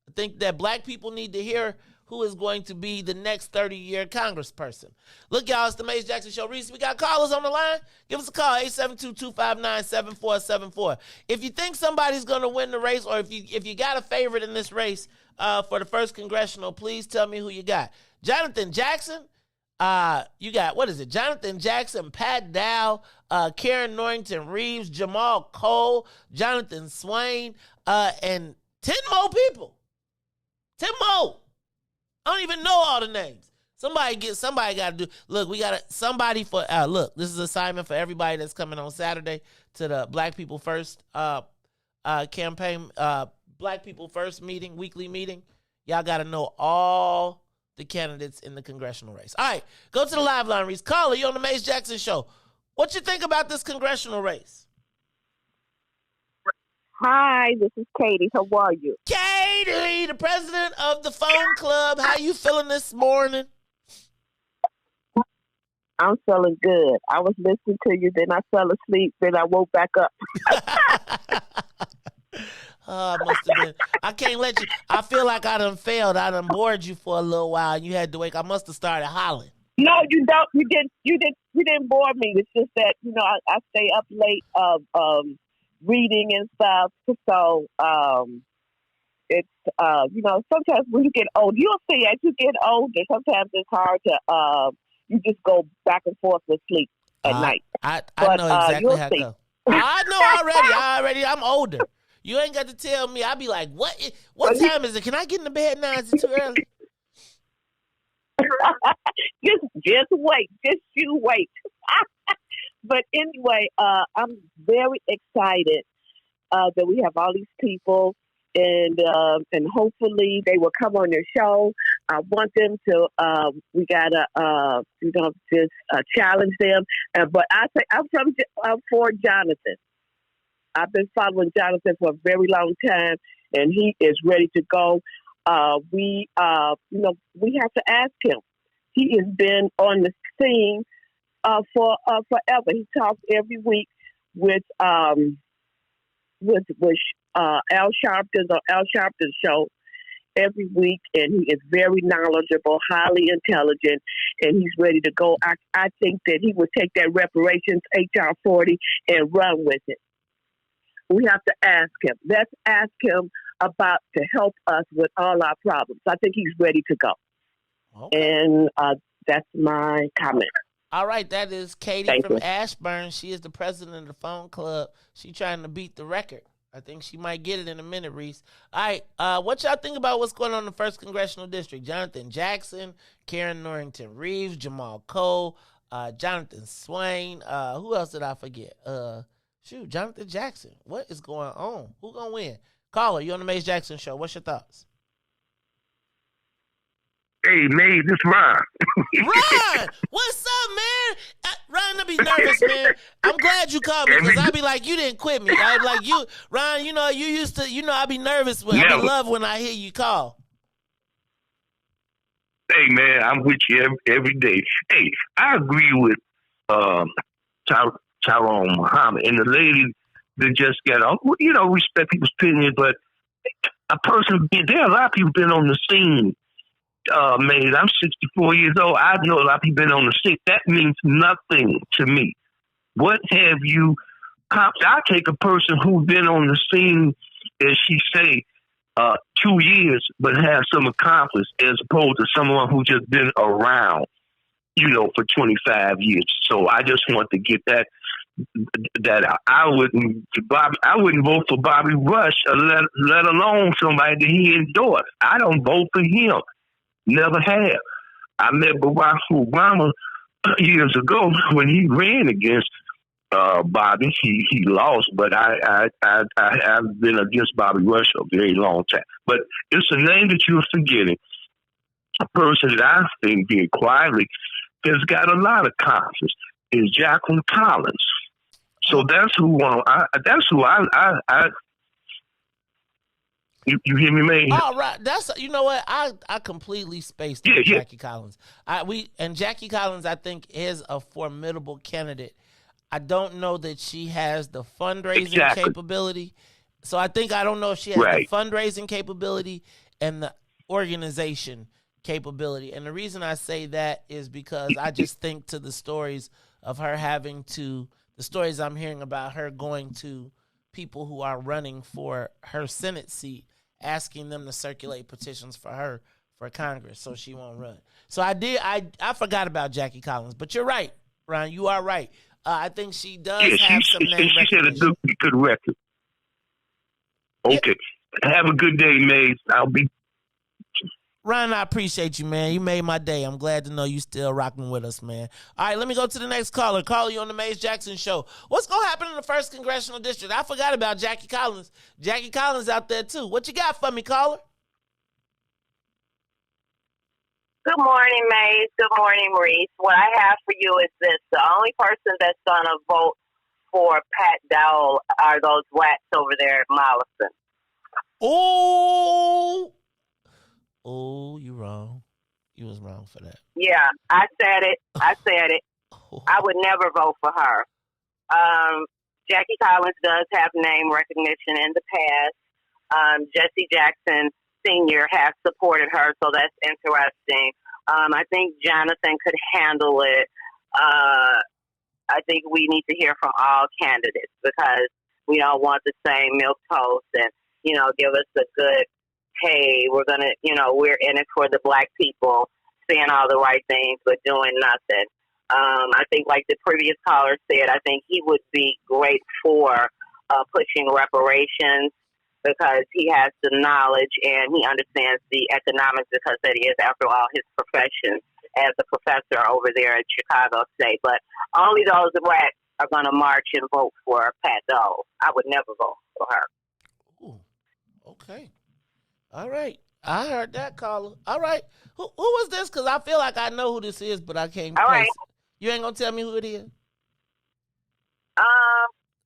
I think that black people need to hear who is going to be the next 30-year congressperson. Look, y'all, it's the Mays Jackson Show. Riis, we got callers on the line. Give us a call, 872-259-7474. If you think somebody's going to win the race, or if you got a favorite in this race for the first congressional, please tell me who you got. Jonathan Jackson, you got, what is it? Jonathan Jackson, Pat Dow, Karen Norrington Reeves, Jamal Cole, Jonathan Swain, and 10 more people. 10 more. I don't even know all the names. Somebody got to do. Look, we got somebody for. Look, this is an assignment for everybody that's coming on Saturday to the Black People First campaign. Black People First meeting, weekly meeting. Y'all got to know all the candidates in the congressional race. All right, go to the live line, Riis. Caller, you on the Mace Jackson Show. What you think about this congressional race? Hi, this is Katie. How are you? Katie, the president of the phone club. How you feeling this morning? I'm feeling good. I was listening to you, then I fell asleep, then I woke back up. I must have been. I can't let you. I feel like I done failed. I done bored you for a little while, and you had to wake. I must have started hollering. No, you don't. You didn't bore me. It's just that I stay up late reading and stuff. So it's sometimes when you get old, you'll see as you get older. Sometimes it's hard to you just go back and forth with sleep at night. I know exactly how to go. I know already. I'm older. You ain't got to tell me. I'll be like, what time is it? Can I get in the bed now? Is it too early? just wait. Just you wait. But anyway, I'm very excited that we have all these people, and hopefully they will come on their show. I want them to. We gotta, just challenge them. But I'm for Jonathan. I've been following Jonathan for a very long time, and he is ready to go. We have to ask him. He has been on the scene for forever. He talks every week with Al Sharpton on Al Sharpton's show every week, and he is very knowledgeable, highly intelligent, and he's ready to go. I think that he would take that reparations HR 40 and run with it. We have to ask him. Let's ask him to help us with all our problems. I think he's ready to go. Okay. And that's my comment. All right, that is Katie from Ashburn. She is the president of the phone club. She's trying to beat the record. I think she might get it in a minute, Riis. All right, what y'all think about what's going on in the 1st Congressional District? Jonathan Jackson, Karen Norrington Reeves, Jamal Cole, Jonathan Swain. Who else did I forget? Jonathan Jackson. What is going on? Who gonna win? Caller, you on the Mace Jackson Show. What's your thoughts? Hey, Mace, this Ron. Ron, what's up, man? Ron, I be nervous, man. I'm glad you called me because I be like, you didn't quit me. I be like, you, Ron, you used to, I be nervous. I be love when I hear you call. Hey, man, I'm with you every day. Hey, I agree with Tyrone Muhammad and the lady that just got on. Respect people's opinions, but there are a lot of people been on the scene. Man, I'm 64 years old. I know a lot of people been on the scene. That means nothing to me. What have you? I take a person who's been on the scene, as she say, 2 years, but have some accomplished, as opposed to someone who just been around, for 25 years. So I just want to get that I wouldn't vote for Bobby Rush, let alone somebody that he endorsed. I don't vote for him. Never have. I met Barack Obama years ago when he ran against Bobby. He lost, but I've been against Bobby Rush a very long time. But it's a name that you're forgetting. A person that I think, being quietly, has got a lot of confidence is Jacqueline Collins. So that's who You hear me, man? All right, that's what I completely spaced on Jackie Collins. Jackie Collins, I think, is a formidable candidate. I don't know that she has the fundraising capability. So I don't know if she has the fundraising capability and the organization capability. And the reason I say that is because I just think to the stories of her the stories I'm hearing about her going to people who are running for her Senate seat, asking them to circulate petitions for her for Congress so she won't run. So I forgot about Jackie Collins, but you're right, Ron. You are right. I think she does have some name recognition. She had a good record. Okay. Have a good day, Mace. Ron, I appreciate you, man. You made my day. I'm glad to know you still rocking with us, man. All right, let me go to the next caller. Caller, you on the Mace Jackson Show. What's going to happen in the 1st Congressional District? I forgot about Jackie Collins. Jackie Collins out there, too. What you got for me, caller? Good morning, Maze. Good morning, Riis. What I have for you is this. The only person that's going to vote for Pat Dowell are those whacks over there at Mollison. Oh, you wrong. You was wrong for that. Yeah, I said it. I would never vote for her. Jackie Collins does have name recognition in the past. Jesse Jackson Sr. has supported her, so that's interesting. I think Jonathan could handle it. I think we need to hear from all candidates because we don't want the same milquetoast and, give us a good, hey, we're in it for the black people, saying all the right things but doing nothing. I think like the previous caller said, I think he would be great for pushing reparations because he has the knowledge and he understands the economics because that is, after all, his profession as a professor over there at Chicago State. But only those blacks are going to march and vote for Pat Dowell. I would never vote for her. Ooh, okay. All right. I heard that, caller. All right. Who was this? Because I feel like I know who this is, but I can't. All right. You ain't going to tell me who it is?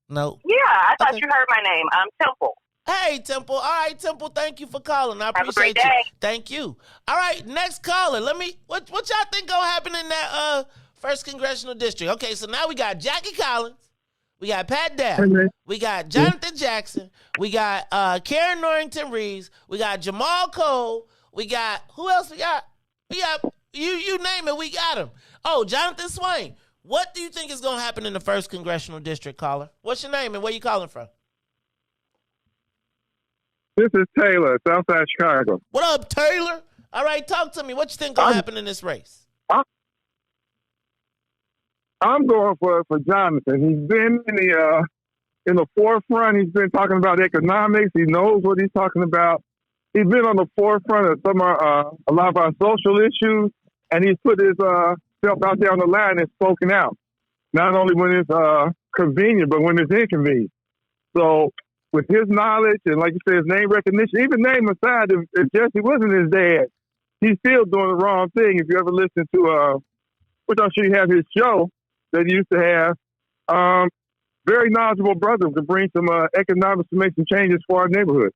No. Yeah, I thought you heard my name. I'm Temple. Hey, Temple. All right, Temple, thank you for calling. I Have a appreciate great you. day. Thank you. All right, next caller. What y'all think gonna happen in that first congressional district? Okay, so now we got Jackie Collins. We got Pat Dowell. We got Jonathan Jackson. We got Karen Norrington Riis. We got Jamal Cole. We got, who else we got? We got, you name it, we got him. Oh, Jonathan Swain. What do you think is gonna happen in the first congressional district, caller? What's your name and where you calling from? This is Taylor, Southside Chicago. What up, Taylor? All right, talk to me. What you think gonna happen in this race? I'm going for Jonathan. He's been in the forefront. He's been talking about economics. He knows what he's talking about. He's been on the forefront of a lot of our social issues, and he's put his self out there on the line and spoken out. Not only when it's convenient, but when it's inconvenient. So with his knowledge and, like you said, his name recognition, even name aside, if Jesse wasn't his dad, he's still doing the wrong thing. If you ever listen to, which I'm sure you have his show that he used to have, very knowledgeable brother to bring some economics to make some changes for our neighborhood.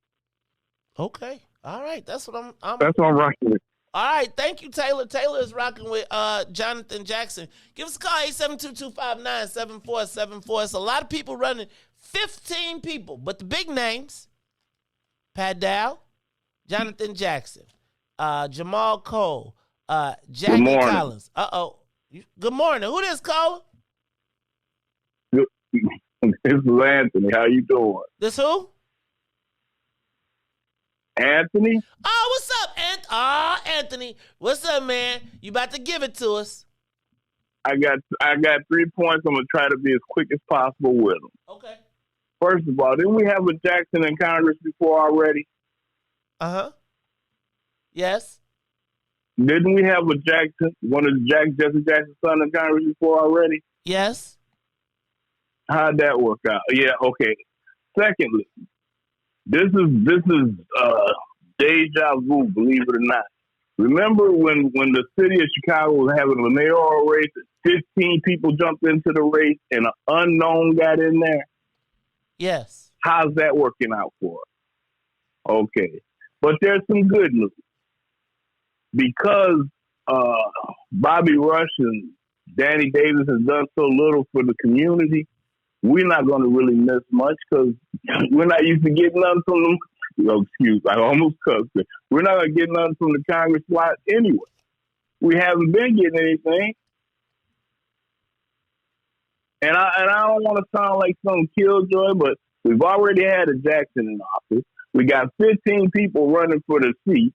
Okay. All right. That's what I'm That's what I'm rocking with. All right. Thank you, Taylor. Taylor is rocking with Jonathan Jackson. Give us a call, 872-259-7474. It's a lot of people running. 15 people, but the big names, Pat Dowell, Jonathan Jackson, Jamal Cole, Jackie Collins. Good morning. Who this caller? This is Anthony. How you doing? This who? Anthony. Oh, what's up, Anthony? What's up, man? You about to give it to us? I got 3 points. I'm gonna try to be as quick as possible with them. Okay. First of all, didn't we have a Jackson in Congress before already? Yes. Didn't we have a Jackson, one of Jesse Jackson's son in Congress before already? Yes. How'd that work out? Yeah, okay. Secondly, this is deja vu, believe it or not. Remember when the city of Chicago was having a mayoral race, 15 people jumped into the race and an unknown got in there? Yes. How's that working out for us? Okay. But there's some good news. Because Bobby Rush and Danny Davis has done so little for the community, we're not going to really miss much because we're not used to getting nothing from them. I almost cussed it. We're not going to get nothing from the Congress slot anyway. We haven't been getting anything. And I don't want to sound like some killjoy, but we've already had a Jackson in office. We got 15 people running for the seat,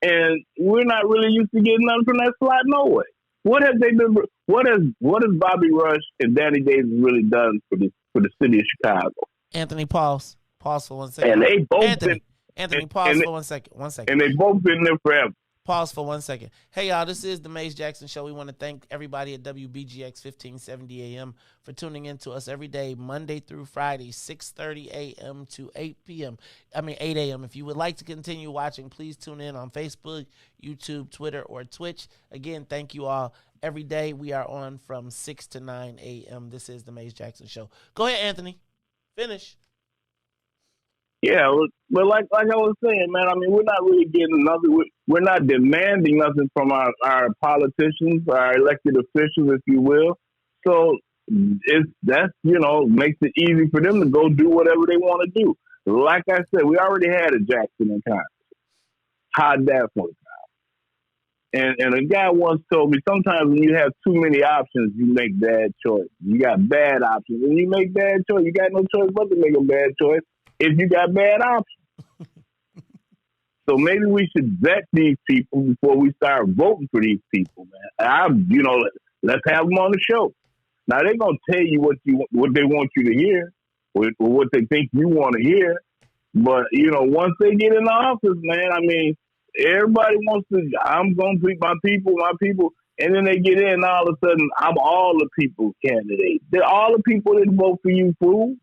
and we're not really used to getting nothing from that slot no way. What have they been? What has Bobby Rush and Danny Davis really done for the city of Chicago? Anthony, pause for 1 second. And they both Anthony, pause for 1 second. 1 second. And they both been there forever. Pause for 1 second. Hey, y'all, this is the Maze Jackson Show. We want to thank everybody at WBGX 1570 AM for tuning in to us every day, Monday through Friday, 6:30 a.m. to 8 p.m. 8 a.m. If you would like to continue watching, please tune in on Facebook, YouTube, Twitter, or Twitch. Again, thank you all. Every day we are on from 6 to 9 a.m. This is the Maze Jackson Show. Go ahead, Anthony. Finish. Yeah, but like I was saying, man, I mean, we're not really getting nothing. We're not demanding nothing from our politicians, our elected officials, if you will. So that's makes it easy for them to go do whatever they want to do. Like I said, we already had a Jackson in Congress. How'd that work out? And a guy once told me, sometimes when you have too many options, you make bad choices. You got bad options. When you make bad choices, you got no choice but to make a bad choice if you got bad options. So maybe we should vet these people before we start voting for these people, man. Let's have them on the show. Now they're gonna tell you what they want you to hear, or what they think you want to hear. But once they get in the office, man, I mean, everybody wants to. I'm gonna pick my people, and then they get in, and all of a sudden, I'm all the people's candidate. They're all the people that vote for you, fool.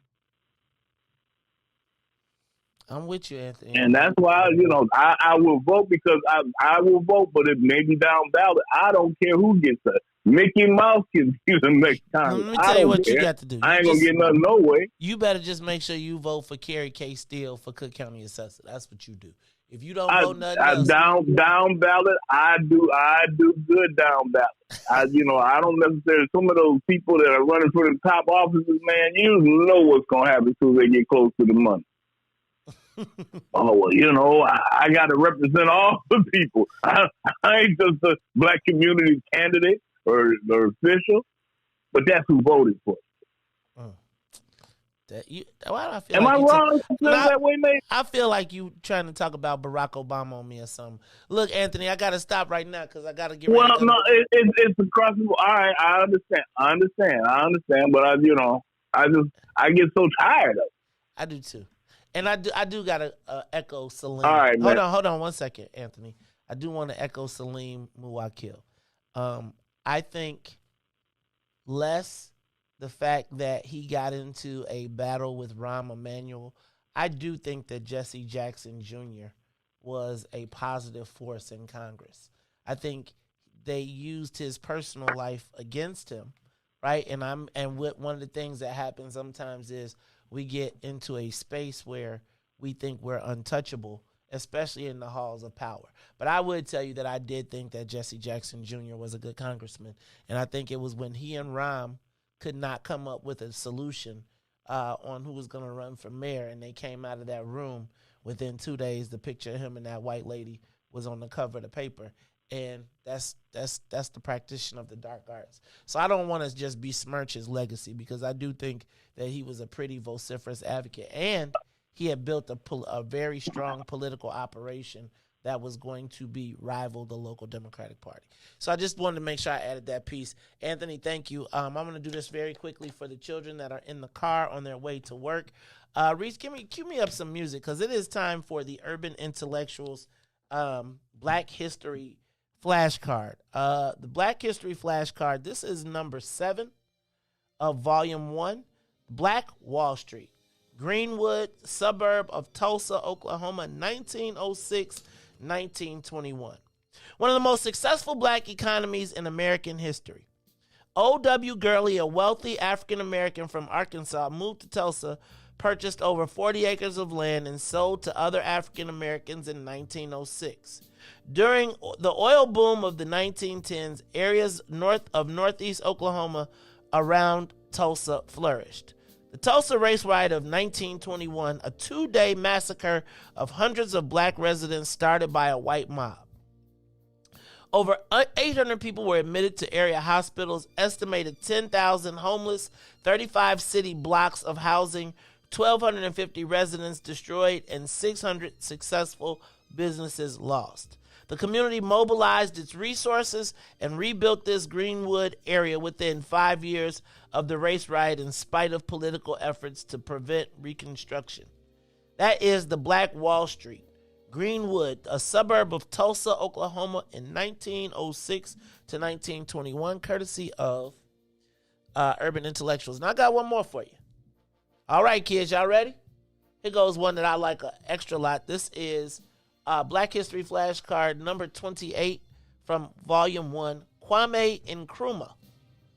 I'm with you, Anthony. And that's why, I will vote because I will vote, but it may be down ballot. I don't care who gets it. Mickey Mouse can be the next time. Let me tell you what you got to do. I ain't going to get nothing no way. You better just make sure you vote for Kerry K. Steele for Cook County Assessor. That's what you do. If you don't vote nothing else. Down ballot, I do good down ballot. I don't necessarily, some of those people that are running for the top offices, man, you know what's going to happen as soon as they get close to the money. I got to represent all the people. I ain't just a black community candidate or official, but that's who voted for. Why do I feel Am like I wrong? That way, mate? I feel like you trying to talk about Barack Obama on me or something. Look, Anthony, I got to stop right now because I got to get ready. Well, no, it's across the board. All right, I understand. But I get so tired of it. I do too. And I do got to echo Salim. All right, man. Hold on 1 second, Anthony. I do want to echo Salim Muwakil. I think less the fact that he got into a battle with Rahm Emanuel. I do think that Jesse Jackson Jr. was a positive force in Congress. I think they used his personal life against him, right? And one of the things that happens sometimes is we get into a space where we think we're untouchable, especially in the halls of power. But I would tell you that I did think that Jesse Jackson Jr. was a good congressman. And I think it was when he and Rahm could not come up with a solution on who was going to run for mayor, and they came out of that room within 2 days. The picture of him and that white lady was on the cover of the paper. And that's the practitioner of the dark arts. So I don't want to just besmirch his legacy because I do think that he was a pretty vociferous advocate. And he had built a very strong political operation that was going to be rival the local Democratic Party. So I just wanted to make sure I added that piece. Anthony, thank you. I'm going to do this very quickly for the children that are in the car on their way to work. Riis, cue me up some music because it is time for the Urban Intellectuals Black History flashcard. The Black History flashcard, this is number 7 of volume 1, Black Wall Street, Greenwood, suburb of Tulsa, Oklahoma, 1906-1921. One of the most successful black economies in American history. O.W. Gurley, a wealthy African-American from Arkansas, moved to Tulsa, purchased over 40 acres of land, and sold to other African-Americans in 1906. During the oil boom of the 1910s, areas north of northeast Oklahoma around Tulsa flourished. The Tulsa race riot of 1921, a 2-day massacre of hundreds of black residents started by a white mob. Over 800 people were admitted to area hospitals, estimated 10,000 homeless, 35 city blocks of housing, 1,250 residents destroyed, and 600 successful businesses lost. The community mobilized its resources and rebuilt this Greenwood area within 5 years of the race riot in spite of political efforts to prevent reconstruction. That is the Black Wall Street, Greenwood, a suburb of Tulsa, Oklahoma in 1906 to 1921, courtesy of Urban Intellectuals. Now I got one more for you. All right, kids, y'all ready? Here goes one that I like an extra lot. This is Black History Flashcard number 28 from Volume 1, Kwame Nkrumah.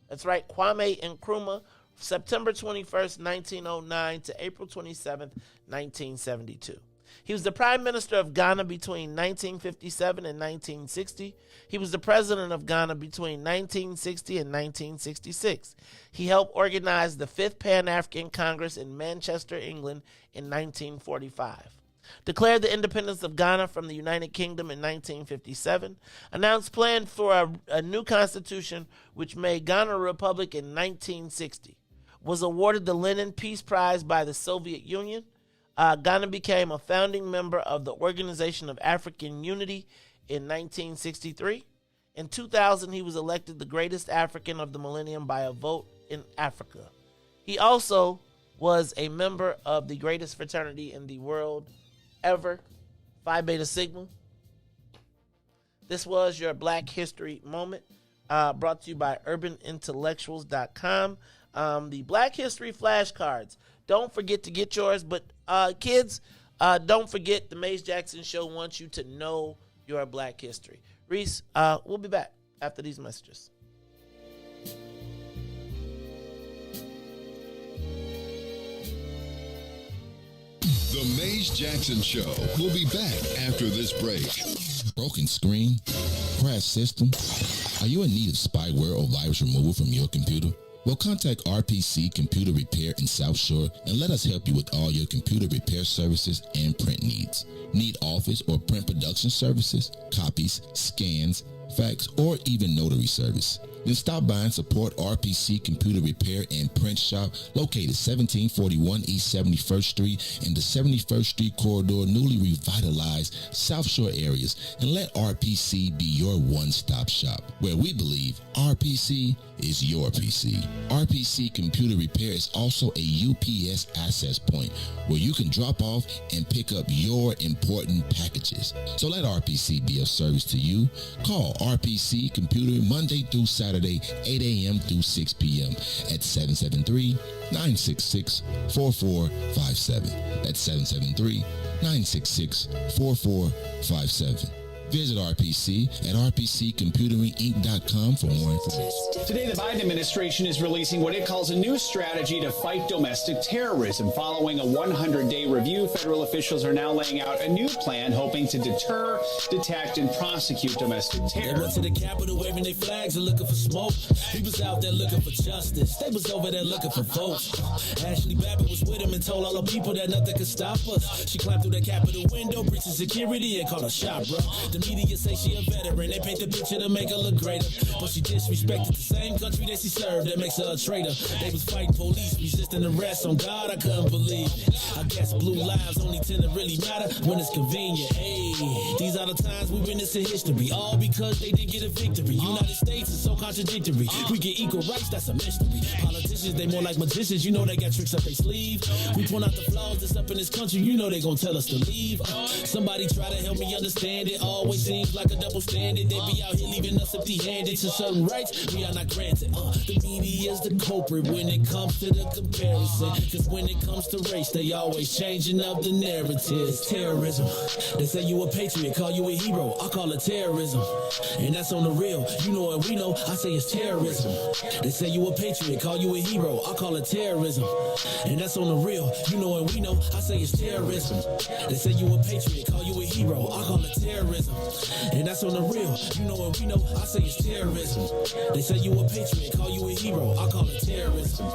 That's right, Kwame Nkrumah, September 21st, 1909 to April 27th, 1972. He was the Prime Minister of Ghana between 1957 and 1960. He was the President of Ghana between 1960 and 1966. He helped organize the 5th Pan-African Congress in Manchester, England in 1945. Declared the independence of Ghana from the United Kingdom in 1957. Announced plans for a new constitution which made Ghana a republic in 1960. Was awarded the Lenin Peace Prize by the Soviet Union. Ghana became a founding member of the Organization of African Unity in 1963. In 2000, he was elected the greatest African of the millennium by a vote in Africa. He also was a member of the greatest fraternity in the world ever, Phi Beta Sigma. This was your Black History Moment, brought to you by urbanintellectuals.com. The Black History flashcards. Don't forget to get yours, but kids, don't forget the Maze Jackson Show wants you to know your Black history. Riis, we'll be back after these messages. The Maze Jackson Show will be back after this break. Broken screen? Crashed system? Are you in need of spyware or virus removal from your computer? Well, contact RPC Computer Repair in South Shore and let us help you with all your computer repair services and print needs. Need office or print production services, copies, scans, fax, or even notary service? Then stop by and support RPC Computer Repair and Print Shop located 1741 East 71st Street in the 71st Street corridor, newly revitalized South Shore areas, and let RPC be your one-stop shop, where we believe RPC is your PC. RPC Computer Repair is also a UPS access point where you can drop off and pick up your important packages. So let RPC be of service to you. Call RPC Computer Monday through Saturday, 8 a.m. through 6 p.m. at 773-966-4457. That's 773-966-4457. Visit RPC at rpccomputeringinc.com for more information. Today, the Biden administration is releasing what it calls a new strategy to fight domestic terrorism. Following a 100-day review, federal officials are now laying out a new plan hoping to deter, detect, and prosecute domestic terror. They went to the Capitol waving their flags and looking for smoke. He was out there looking for justice. They was over there looking for votes. Ashley Babbitt was with him and told all the people that nothing could stop us. She climbed through the Capitol window, breached security, and called a shot, bro. The media say she a veteran. They paint the picture to make her look greater, but she disrespected the same country that she served. That makes her a traitor. They was fighting police, resisting arrest. On God, I couldn't believe it. I guess blue lives only tend to really matter when it's convenient. Hey, these are the times we witness in history, all because they didn't get a victory. United States is so contradictory. We get equal rights, that's a mystery. Politicians, they more like magicians. You know they got tricks up their sleeve. We point out the flaws that's up in this country. You know they gonna tell us to leave. Somebody try to help me understand it. Always seems like a double standard. They be out here leaving us empty-handed. To certain rights we are not granted. The media is the culprit when it comes to the comparison. Cause when it comes to race, they always changing up the narrative. Terrorism. They say you a patriot, call you a hero. I call it terrorism. And that's on the real. You know what we know. I say it's terrorism. They say you a patriot, call you a hero. I call it terrorism. And that's on the real. You know what we know. I say it's terrorism. They say you a patriot, call you a hero. I call it terrorism. And that's on the real. You know what we know. I say it's terrorism. They say you a patriot, call you a hero. I call it terrorism.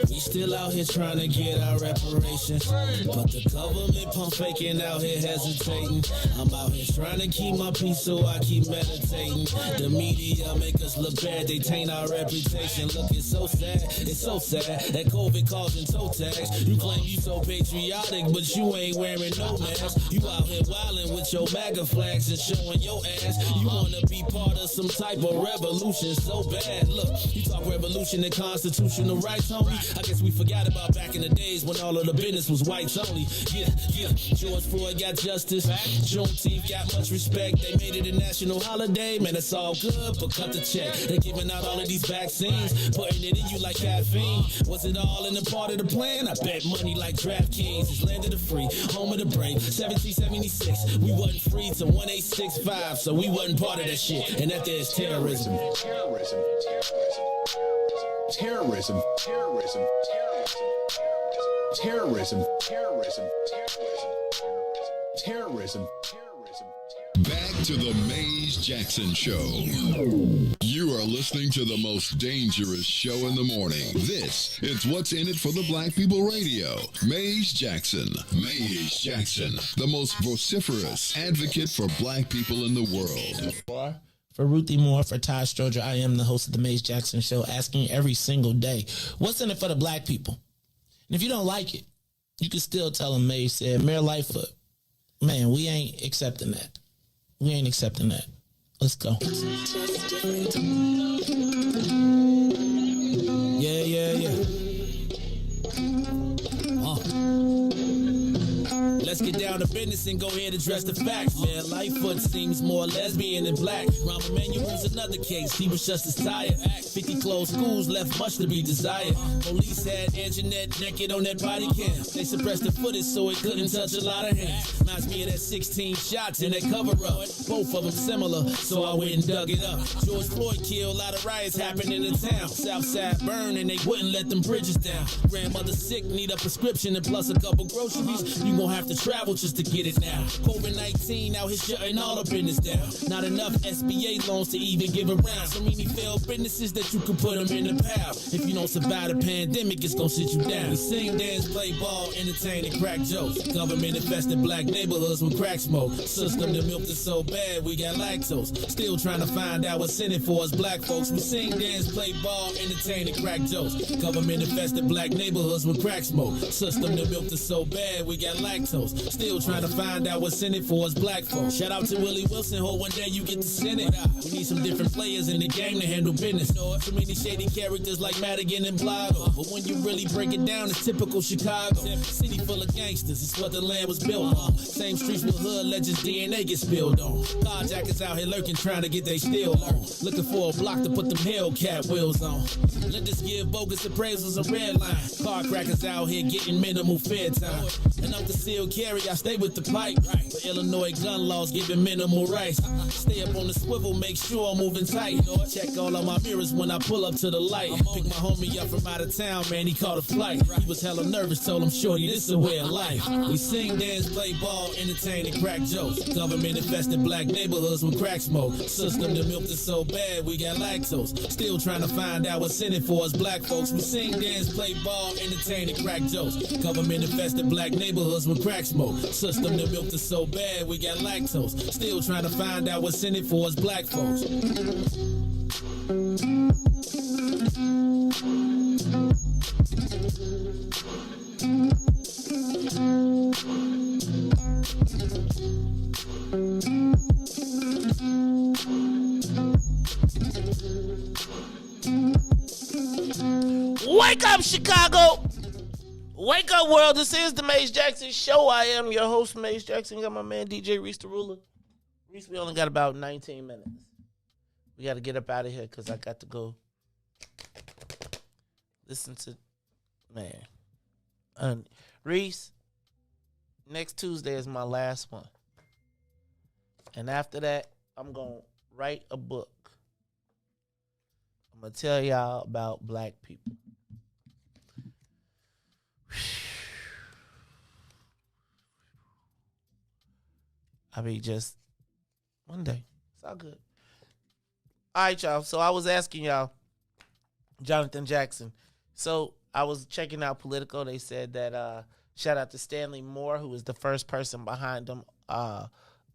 We still out here trying to get our reparations, but the government pump faking out here hesitating. I'm out here trying to keep my peace, so I keep meditating. The media make us look bad, they taint our reputation. Look, it's so sad that COVID causing toe tags. You claim you so patriotic, but you ain't wearing no mask. You You out here wildin' with your MAGA flags and showing your ass. You wanna be part of some type of revolution so bad. Look, you talk revolution and constitutional rights, homie. I guess we forgot about back in the days when all of the business was whites only. Yeah. George Floyd got justice. Juneteenth got much respect. They made it a national holiday. Man, it's all good, but cut the check. They're giving out all of these vaccines, putting it in you like caffeine. Was it all in the part of the plan? I bet money like DraftKings. It's land of the free, home of the brave. 1776, we wasn't free till 1865, so we wasn't part of that shit. And that there's terrorism. Terrorism. Terrorism. Terrorism. Terrorism. Terrorism. Terrorism. Back to the Maze Jackson Show. You are listening to the most dangerous show in the morning. This is What's in It for the Black People Radio. Maze Jackson. Maze Jackson, the most vociferous advocate for black people in the world. For Ruthie Moore, for Ty Stroger, I am the host of the Maze Jackson Show, asking every single day, what's in it for the black people? And if you don't like it, you can still tell them Maze said, Mayor Lightfoot, man, we ain't accepting that. We ain't accepting that. Let's go. Yeah. Let's get down to business and go ahead and address the facts, man. Lightfoot seems more lesbian than black. Rahm Emanuel's another case. He was just as tired. 50 closed schools left much to be desired. Police had Anjanette naked on that body cam. They suppressed the footage so it couldn't touch a lot of hands. Reminds me of that 16 shots in that cover-up. Both of them similar, so I went and dug it up. George Floyd killed, a lot of riots happening in town. Southside burned and they wouldn't let them bridges down. Grandmother sick, need a prescription and plus a couple groceries. You gon' have to travel just to get it now. COVID-19 out here shutting all the business down. Not enough SBA loans to even give around. So many failed businesses that you could put them in the pile. If you don't survive the pandemic, it's gonna sit you down. We sing, dance, play ball, entertain, and crack jokes. Government infested black neighborhoods with crack smoke. System that milked us so bad, we got lactose. Still trying to find out what's in it for us black folks. We sing, dance, play ball, entertain, and crack jokes. Government infested black neighborhoods with crack smoke. System that milked us so bad, we got lactose. Still trying to find out what's in it for us black folks. Shout out to Willie Wilson, hope one day you get to send it. We need some different players in the game to handle business. So many shady characters like Madigan and Blotto. But when you really break it down, it's typical Chicago. City full of gangsters, it's what the land was built on. Same streets with hood legends, DNA get spilled on. Carjackers out here lurking, trying to get they steal on. Looking for a block to put them Hellcat wheels on. Let us give bogus appraisals a red line. Car crackers out here getting minimal fair time. And I'm the seal carry, I stay with the pipe. But Illinois gun laws giving minimal rights. Stay up on the swivel, make sure I'm moving tight. Check all of my mirrors when I pull up to the light. Pick my homie up from out of town, man, he caught a flight. He was hella nervous, told him, shorty, this is a way of life. We sing, dance, play ball, entertain, and crack jokes. Government infested black neighborhoods with crack smoke. System that milked us so bad, we got lactose. Still trying to find out what's in it for us black folks. We sing, dance, play ball, entertain, and crack jokes. Government infested black neighborhoods with crack smoke. System that milked us so bad, we got lactose. Still trying to find out what's in it for us black folks. Wake up, Chicago! Wake up, world. This is the Maze Jackson Show. I am your host, Maze Jackson. Got my man, DJ Riis the Ruler. Riis, we only got about 19 minutes. We got to get up out of here because I got to go listen to, man. Riis, next Tuesday is my last one. And after that, I'm going to write a book. I'm going to tell y'all about black people. I mean, just one day. It's all good. All right, y'all. So I was asking y'all, Jonathan Jackson. So I was checking out Politico. They said that, shout out to Stanley Moore, who was the first person behind them.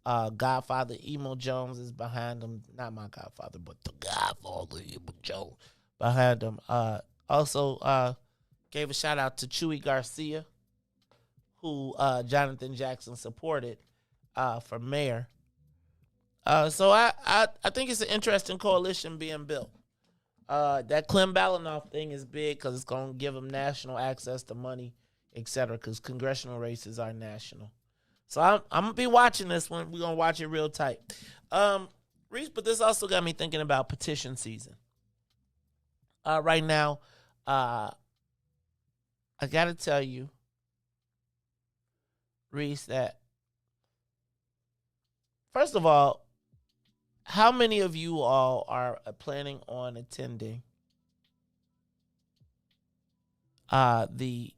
Godfather Emo Jones is behind him. Not my godfather, but the Godfather Emo Jones behind him. Also gave a shout out to Chewy Garcia, who Jonathan Jackson supported for mayor. So I think it's an interesting coalition being built. That Clem Balanoff thing is big because it's going to give them national access to money, etc. Because congressional races are national. So I'm going to be watching this one. We're going to watch it real tight. Riis, but this also got me thinking about petition season. Right now, I got to tell you, Riis, that first of all, how many of you all are planning on attending the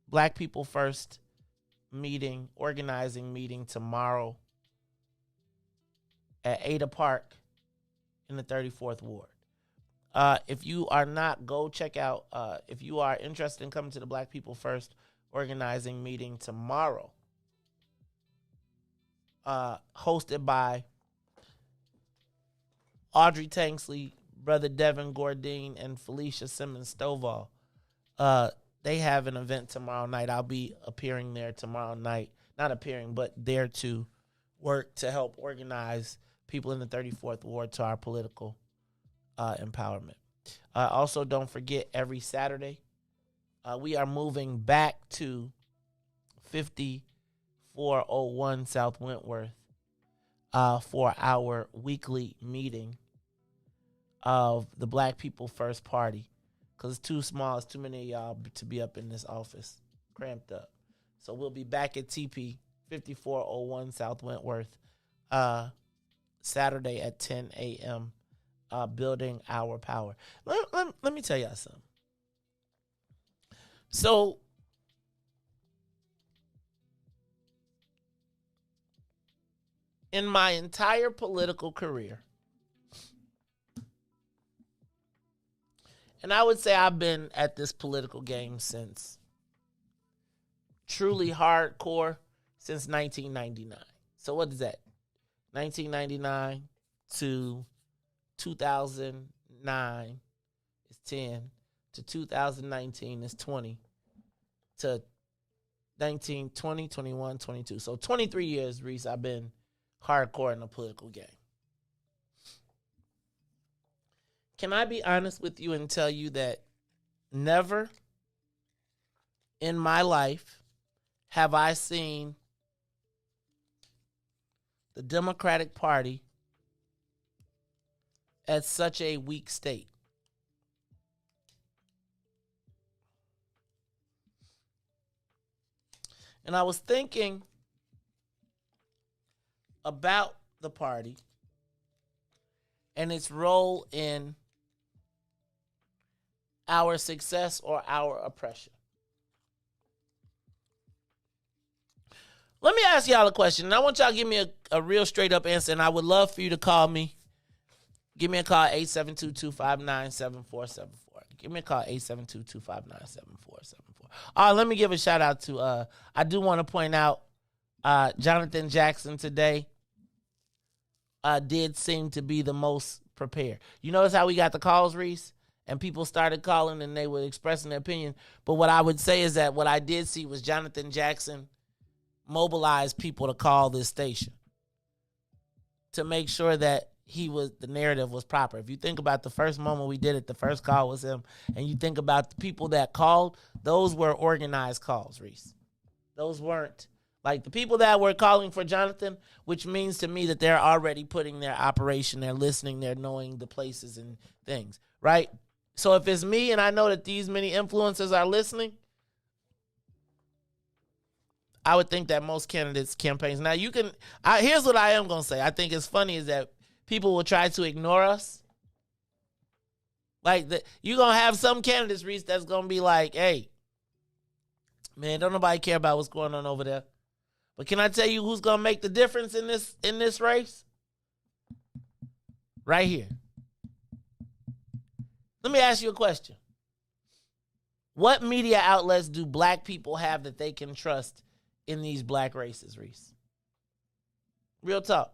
Black People First organizing meeting tomorrow at Ada Park in the 34th Ward? If you are not, go check out, if you are interested in coming to the Black People First organizing meeting tomorrow, hosted by Audrey Tanksley, Brother Devin Gordine, and Felicia Simmons Stovall. They have an event tomorrow night. I'll be appearing there tomorrow night. Not appearing, but there to work to help organize people in the 34th Ward to our political empowerment. Also, don't forget, every Saturday, we are moving back to 5401 South Wentworth for our weekly meeting of the Black People First Party, because it's too small. It's too many of y'all to be up in this office, cramped up. So we'll be back at TP 5401 South Wentworth Saturday at 10 a.m. Building our power. Let me tell y'all something. So in my entire political career, and I would say I've been at this political game since truly hardcore since 1999. So what is that? 1999 to 2009 is 10. To 2019 is 20. To 19, 20, 21, 22. So 23 years, Riis, I've been hardcore in the political game. Can I be honest with you and tell you that never in my life have I seen the Democratic Party at such a weak state. And I was thinking about the party and its role in our success or our oppression. Let me ask y'all a question, and I want y'all to give me a real straight up answer, and I would love for you to call me. Give me a call, 872-259-7474. Give me a call, 872-259-7474. Let me give a shout out to, I do want to point out, Jonathan Jackson today did seem to be the most prepared. You notice how we got the calls, Riis? And people started calling and they were expressing their opinion. But what I would say is that what I did see was Jonathan Jackson mobilize people to call this station to make sure that the narrative was proper. If you think about the first moment we did it, the first call was him, and you think about the people that called, those were organized calls, Riis. Those weren't like the people that were calling for Jonathan, which means to me that they're already putting their operation, they're listening, they're knowing the places and things, right? So if it's me and I know that these many influencers are listening, I would think that most candidates' campaigns. Now, here's what I am going to say. I think it's funny is that people will try to ignore us. Like, you're going to have some candidates, Riis, that's going to be like, hey, man, don't nobody care about what's going on over there. But can I tell you who's going to make the difference in this race? Right here. Let me ask you a question. What media outlets do black people have that they can trust in these black races, Riis? Real talk.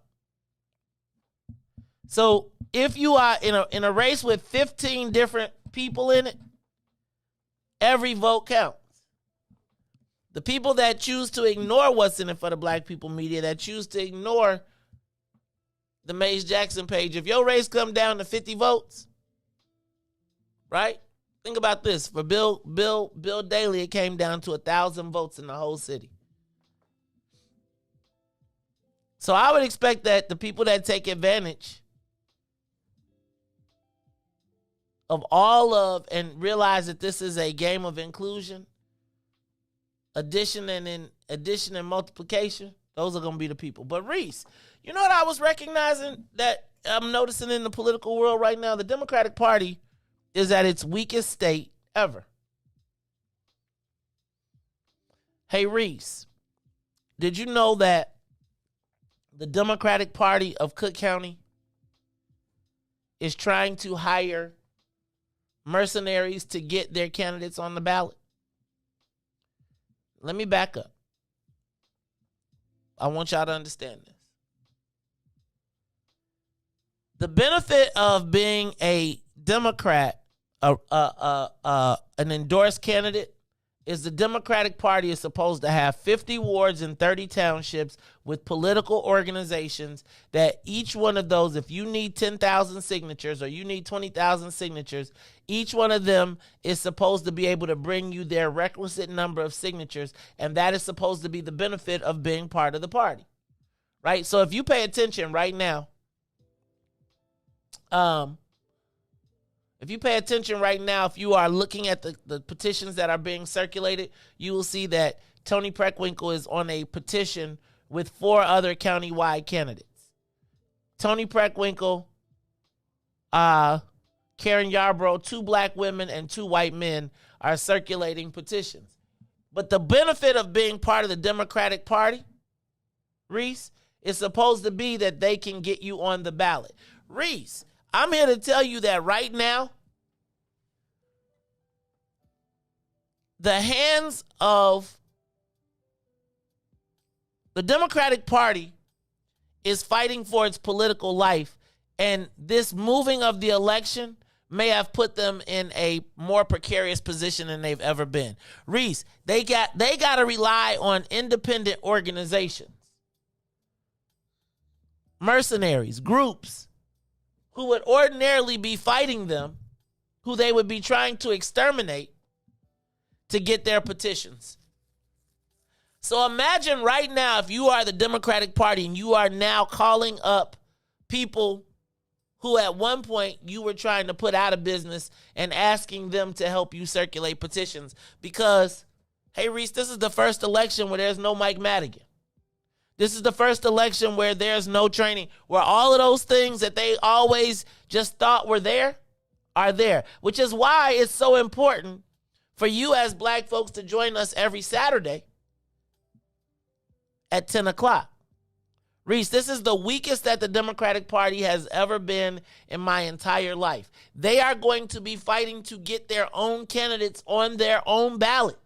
So if you are in a race with 15 different people in it, every vote counts. The people that choose to ignore what's in it for the black people media, that choose to ignore the Mace Jackson page, if your race come down to 50 votes, right? Think about this. For Bill Daley, it came down to 1,000 votes in the whole city. So I would expect that the people that take advantage of all of and realize that this is a game of inclusion, addition and multiplication, those are going to be the people. But Riis, you know what I was recognizing that I'm noticing in the political world right now? The Democratic Party is at its weakest state ever. Hey, Riis, did you know that the Democratic Party of Cook County is trying to hire mercenaries to get their candidates on the ballot? Let me back up. I want y'all to understand this. The benefit of being a Democrat, an endorsed candidate, is the Democratic Party is supposed to have 50 wards and 30 townships with political organizations that each one of those, if you need 10,000 signatures or you need 20,000 signatures, each one of them is supposed to be able to bring you their requisite number of signatures, and that is supposed to be the benefit of being part of the party, right? So if you pay attention right now, if you are looking at the petitions that are being circulated, you will see that Tony Preckwinkle is on a petition with 4 other countywide candidates. Tony Preckwinkle, Karen Yarbrough, 2 black women and 2 white men are circulating petitions. But the benefit of being part of the Democratic Party, Riis, is supposed to be that they can get you on the ballot. Riis, I'm here to tell you that right now, the hands of the Democratic Party is fighting for its political life, and this moving of the election may have put them in a more precarious position than they've ever been. Riis, they got to rely on independent organizations, mercenaries, groups who would ordinarily be fighting them, who they would be trying to exterminate to get their petitions. So imagine right now if you are the Democratic Party and you are now calling up people who at one point you were trying to put out of business and asking them to help you circulate petitions because, hey, Riis, this is the first election where there's no Mike Madigan. This is the first election where there's no training, where all of those things that they always just thought were there are there, which is why it's so important for you as black folks to join us every Saturday at 10 o'clock. Riis, this is the weakest that the Democratic Party has ever been in my entire life. They are going to be fighting to get their own candidates on their own ballot.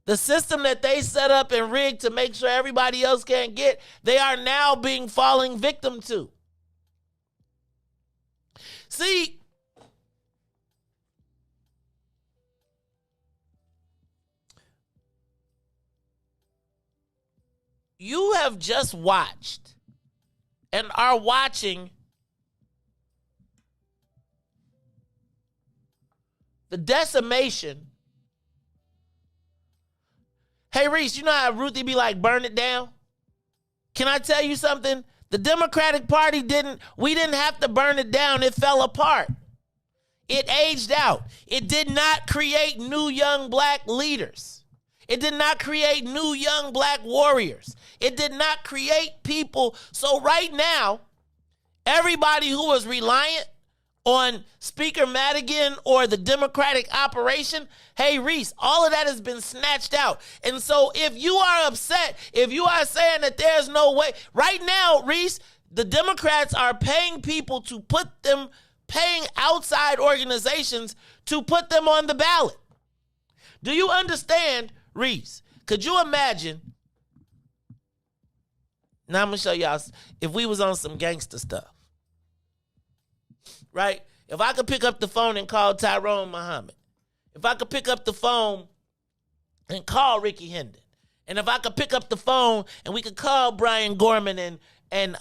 The system that they set up and rigged to make sure everybody else can't get, they are now falling victim to. See, you have just watched and are watching the decimation. Hey, Riis, you know how Ruthie be like, burn it down? Can I tell you something? The Democratic Party we didn't have to burn it down. It fell apart. It aged out. It did not create new young black leaders. It did not create new young black warriors. It did not create people. So right now, everybody who was reliant on Speaker Madigan or the Democratic operation, hey, Riis, all of that has been snatched out. And so if you are upset, if you are saying that there's no way, right now, Riis, the Democrats are paying people to paying outside organizations to put them on the ballot. Do you understand, Riis? Could you imagine? Now I'm going to show y'all if we was on some gangster stuff. Right? If I could pick up the phone and call Tyrone Muhammad, if I could pick up the phone and call Ricky Hendon. And if I could pick up the phone and we could call Brian Gorman and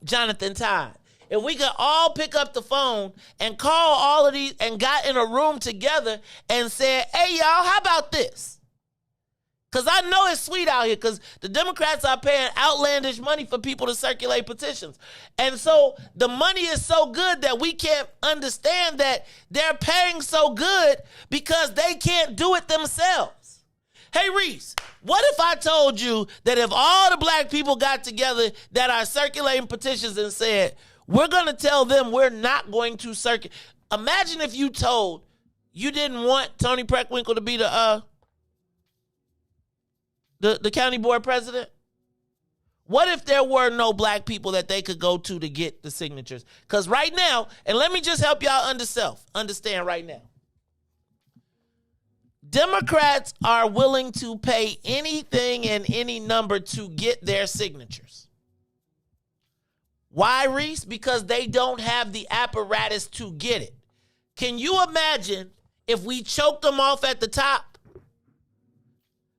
Jonathan Todd. If we could all pick up the phone and call all of these and got in a room together and said, hey, y'all, how about this? Because I know it's sweet out here because the Democrats are paying outlandish money for people to circulate petitions. And so the money is so good that we can't understand that they're paying so good because they can't do it themselves. Hey, Riis, what if I told you that if all the black people got together that are circulating petitions and said, we're going to tell them we're not going to circulate. Imagine if you told you didn't want Tony Preckwinkle to be the county board president. What if there were no black people that they could go to get the signatures? Because right now, and let me just help y'all understand right now. Democrats are willing to pay anything and any number to get their signatures. Why, Riis? Because they don't have the apparatus to get it. Can you imagine if we choked them off at the top?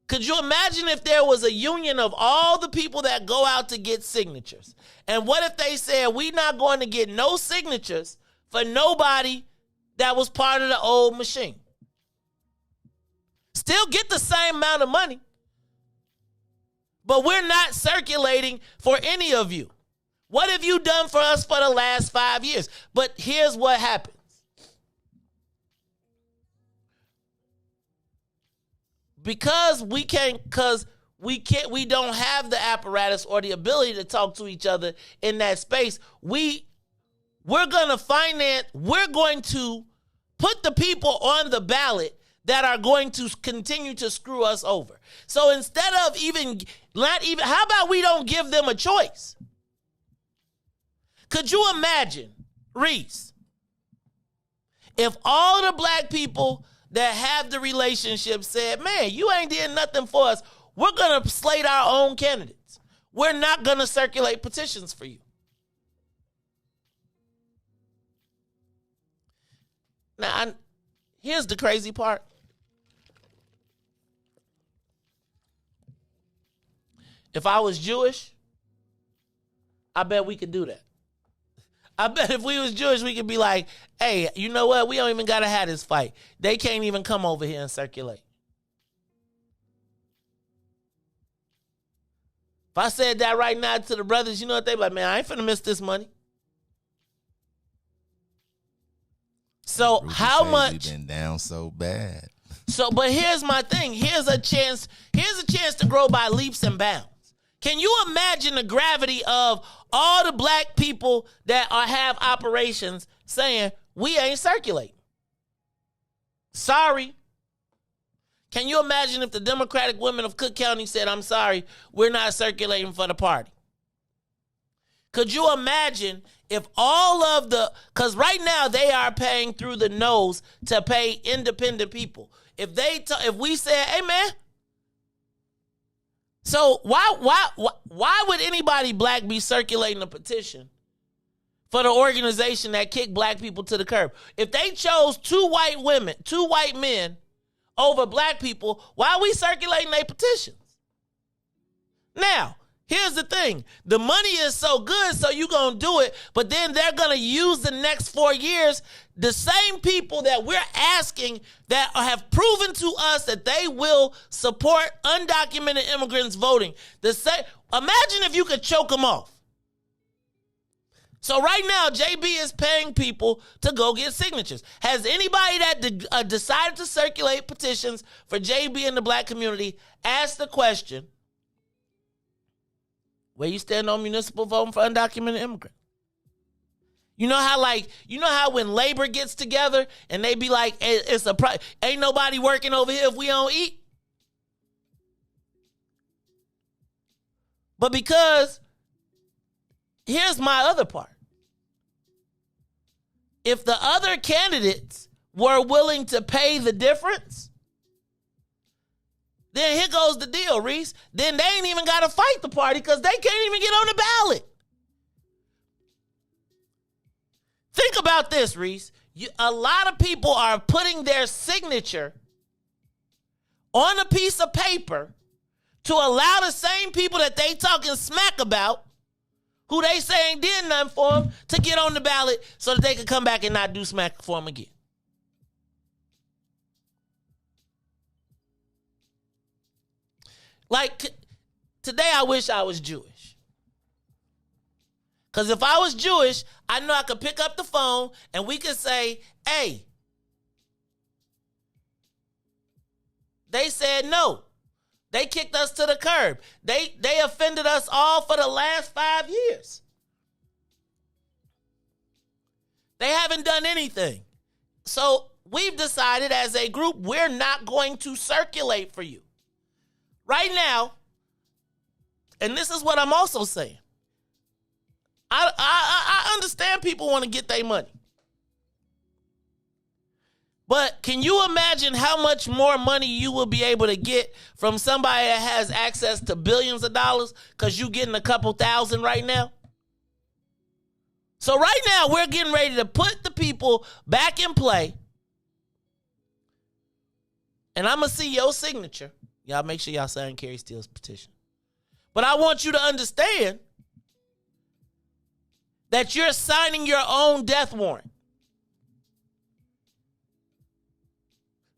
Could you imagine if there was a union of all the people that go out to get signatures? And what if they said, we're not going to get no signatures for nobody that was part of the old machine? Still get the same amount of money, but we're not circulating for any of you. What have you done for us for the last 5 years? But here's what happens. Because we don't have the apparatus or the ability to talk to each other in that space, we're going to put the people on the ballot that are going to continue to screw us over. So instead of how about we don't give them a choice? Could you imagine, Riis, if all the black people that have the relationship said, man, you ain't did nothing for us. We're going to slate our own candidates. We're not going to circulate petitions for you. Now, here's the crazy part. If I was Jewish, I bet we could do that. I bet if we was Jewish, we could be like, hey, you know what? We don't even got to have this fight. They can't even come over here and circulate. If I said that right now to the brothers, you know what they be like, man, I ain't finna miss this money. So Ruthie how said much? We've been down so bad. So, but here's my thing. Here's a chance to grow by leaps and bounds. Can you imagine the gravity of all the black people that have operations saying, we ain't circulating? Sorry. Can you imagine if the Democratic women of Cook County said, I'm sorry, we're not circulating for the party? Could you imagine if because right now they are paying through the nose to pay independent people. If we said, hey man, so why would anybody black be circulating a petition for the organization that kicked black people to the curb? If they chose two white men over black people, why are we circulating their petitions? Now, here's the thing. The money is so good, so you're going to do it, but then they're going to use the next 4 years, the same people that we're asking that have proven to us that they will support undocumented immigrants voting. Imagine if you could choke them off. So right now, JB is paying people to go get signatures. Has anybody that decided to circulate petitions for JB in the black community asked the question, where you stand on municipal voting for undocumented immigrants? You know how when labor gets together and they be like, ain't nobody working over here if we don't eat? But because, here's my other part. If the other candidates were willing to pay the difference, then here goes the deal, Riis. Then they ain't even got to fight the party because they can't even get on the ballot. Think about this, Riis. A lot of people are putting their signature on a piece of paper to allow the same people that they talking smack about, who they say ain't did nothing for them, to get on the ballot so that they can come back and not do smack for them again. Like, today I wish I was Jewish. Because if I was Jewish, I know I could pick up the phone and we could say, hey, they said no. They kicked us to the curb. They offended us all for the last 5 years. They haven't done anything. So we've decided as a group, we're not going to circulate for you. Right now, and this is what I'm also saying, I understand people want to get their money. But can you imagine how much more money you will be able to get from somebody that has access to billions of dollars because you getting a couple thousand right now? So right now, we're getting ready to put the people back in play. And I'm going to see your signature. Y'all make sure y'all sign Carrie Steele's petition. But I want you to understand that you're signing your own death warrant.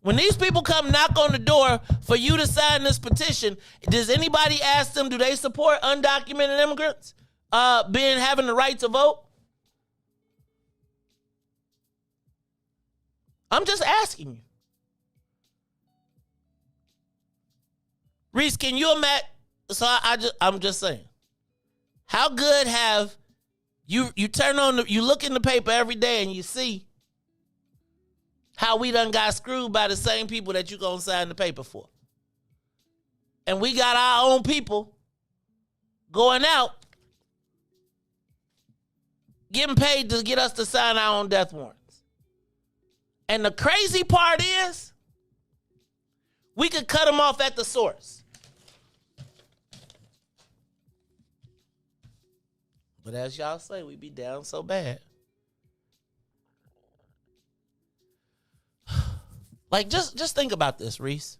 When these people come knock on the door for you to sign this petition, does anybody ask them, do they support undocumented immigrants having the right to vote? I'm just asking you. Riis, can you imagine? So I'm just saying, how good have you turn on you look in the paper every day and you see how we done got screwed by the same people that you gonna sign the paper for. And we got our own people going out getting paid to get us to sign our own death warrants. And the crazy part is we could cut them off at the source. But as y'all say, we be down so bad. Like, just think about this, Riis.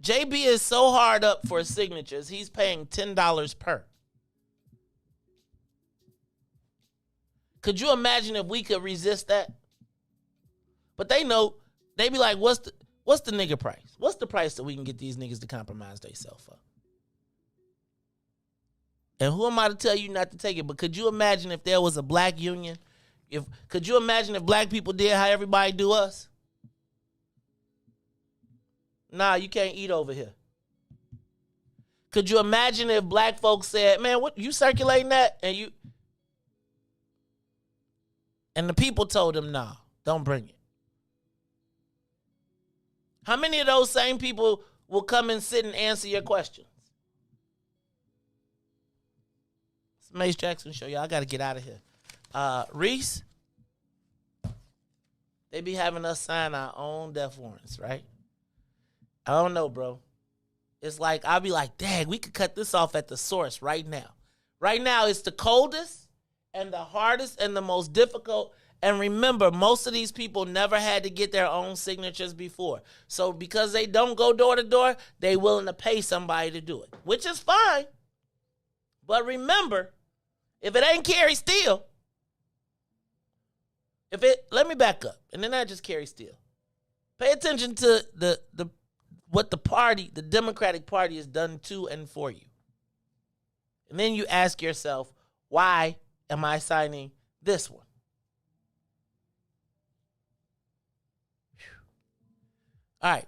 JB is so hard up for signatures, he's paying $10 per. Could you imagine if we could resist that? But they know, they be like, what's the nigga price? What's the price that we can get these niggas to compromise themselves up? And who am I to tell you not to take it? But could you imagine if there was a black union? Could you imagine if black people did how everybody do us? Nah, you can't eat over here. Could you imagine if black folks said, man, what you circulating that? And the people told them, nah, don't bring it. How many of those same people will come and sit and answer your questions? It's the Mace Jackson Show, y'all. I got to get out of here. Riis, they be having us sign our own death warrants, right? I don't know, bro. It's like, I'll be like, dang, we could cut this off at the source right now. Right now, it's the coldest and the hardest and the most difficult. And remember, most of these people never had to get their own signatures before. So because they don't go door to door, they willing to pay somebody to do it, which is fine. But remember, if it ain't Carrie Steele, let me back up, and then I just Carrie Steele. Pay attention to what the Democratic Party has done to and for you. And then you ask yourself, why am I signing this one? All right.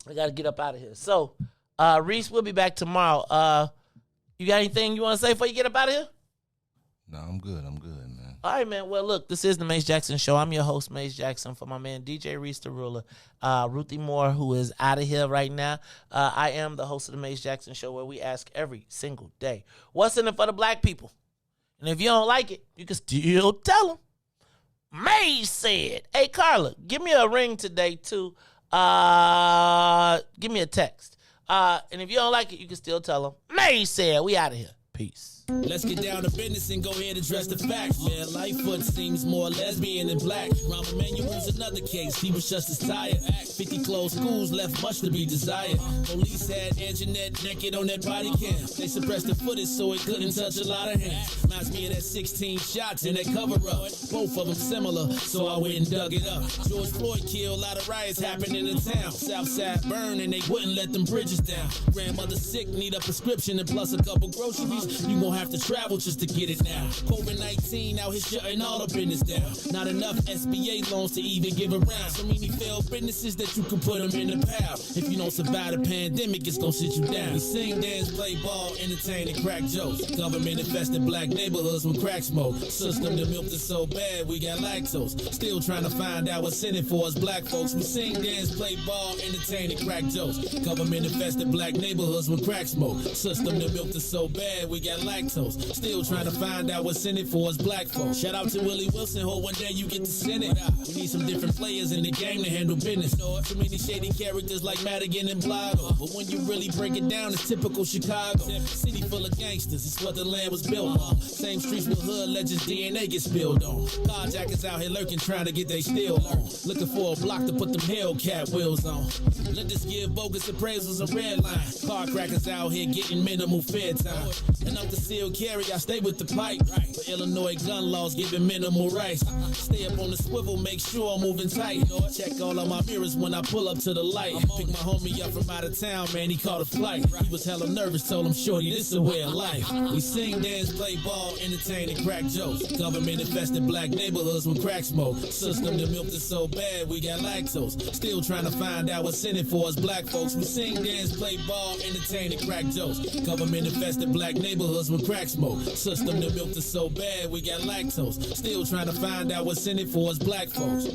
I got to get up out of here. So, Riis, we'll be back tomorrow. You got anything you want to say before you get up out of here? No, I'm good, man. All right, man. Well, look, this is the Mace Jackson Show. I'm your host, Mace Jackson, for my man, DJ Riis the Ruler, Ruthie Moore, who is out of here right now. I am the host of the Mace Jackson Show, where we ask every single day, what's in it for the black people? And if you don't like it, you can still tell them. Mace said, hey, Carla, give me a ring today, too. Give me a text. And if you don't like it, you can still tell them. Mace said, we out of here. Peace. Let's get down to business and go ahead and address the facts, man. Lightfoot seems more lesbian than black. Rahm Emanuel's another case. He was just as tired. 50 closed schools left much to be desired. Police had Anjanette naked on that body cam. They suppressed the footage so it couldn't touch a lot of hands. Reminds me of that 16 shots in that cover-up. Both of them similar, so I went and dug it up. George Floyd killed, a lot of riots happening in town. Southside burned and they wouldn't let them bridges down. Grandmother sick, need a prescription and plus a couple groceries. You gon' have to travel just to get it now. COVID-19 out here shutting all the business down. Not enough SBA loans to even give around. So many failed businesses that you can put them in the pile. If you don't survive the pandemic, it's gon' sit you down. We sing, dance, play ball, entertain, and crack jokes. Government infested black neighborhoods with crack smoke. System that milked us so bad, we got lactose. Still trying to find out what's in it for us black folks. We sing, dance, play ball, entertain, and crack jokes. Government infested black neighborhoods with crack smoke. System that milked us so bad, we got lactose. Still trying to find out what's in it for us black folks. Shout out to Willie Wilson, hope one day you get to send it. We need some different players in the game to handle business. Too many shady characters like Madigan and Blotto. But when you really break it down, it's typical Chicago. City full of gangsters, it's what the land was built on. Same streets with hood legends, DNA get spilled on. Carjackers out here lurking, trying to get they steal on. Looking for a block to put them Hellcat wheels on. Let us give bogus appraisals a red line. Car crackers out here getting minimal fair time. And I'm the seal carry, I stay with the pipe. But Illinois gun laws giving minimal rights. Stay up on the swivel, make sure I'm moving tight. Check all of my mirrors when I pull up to the light. Pick my homie up from out of town, man, he caught a flight. He was hella nervous, told him, shorty, this is a way of life. We sing, dance, play ball, entertain, and crack jokes. Government infested black neighborhoods with crack smoke. System that milked us so bad, we got lactose. Still trying to find out what's in it for us black folks. We sing, dance, play ball, entertain, and crack jokes. Government infested black neighborhoods with crack smoke. System that milked us so bad, we got lactose. Still trying to find out what's in it for us black folks.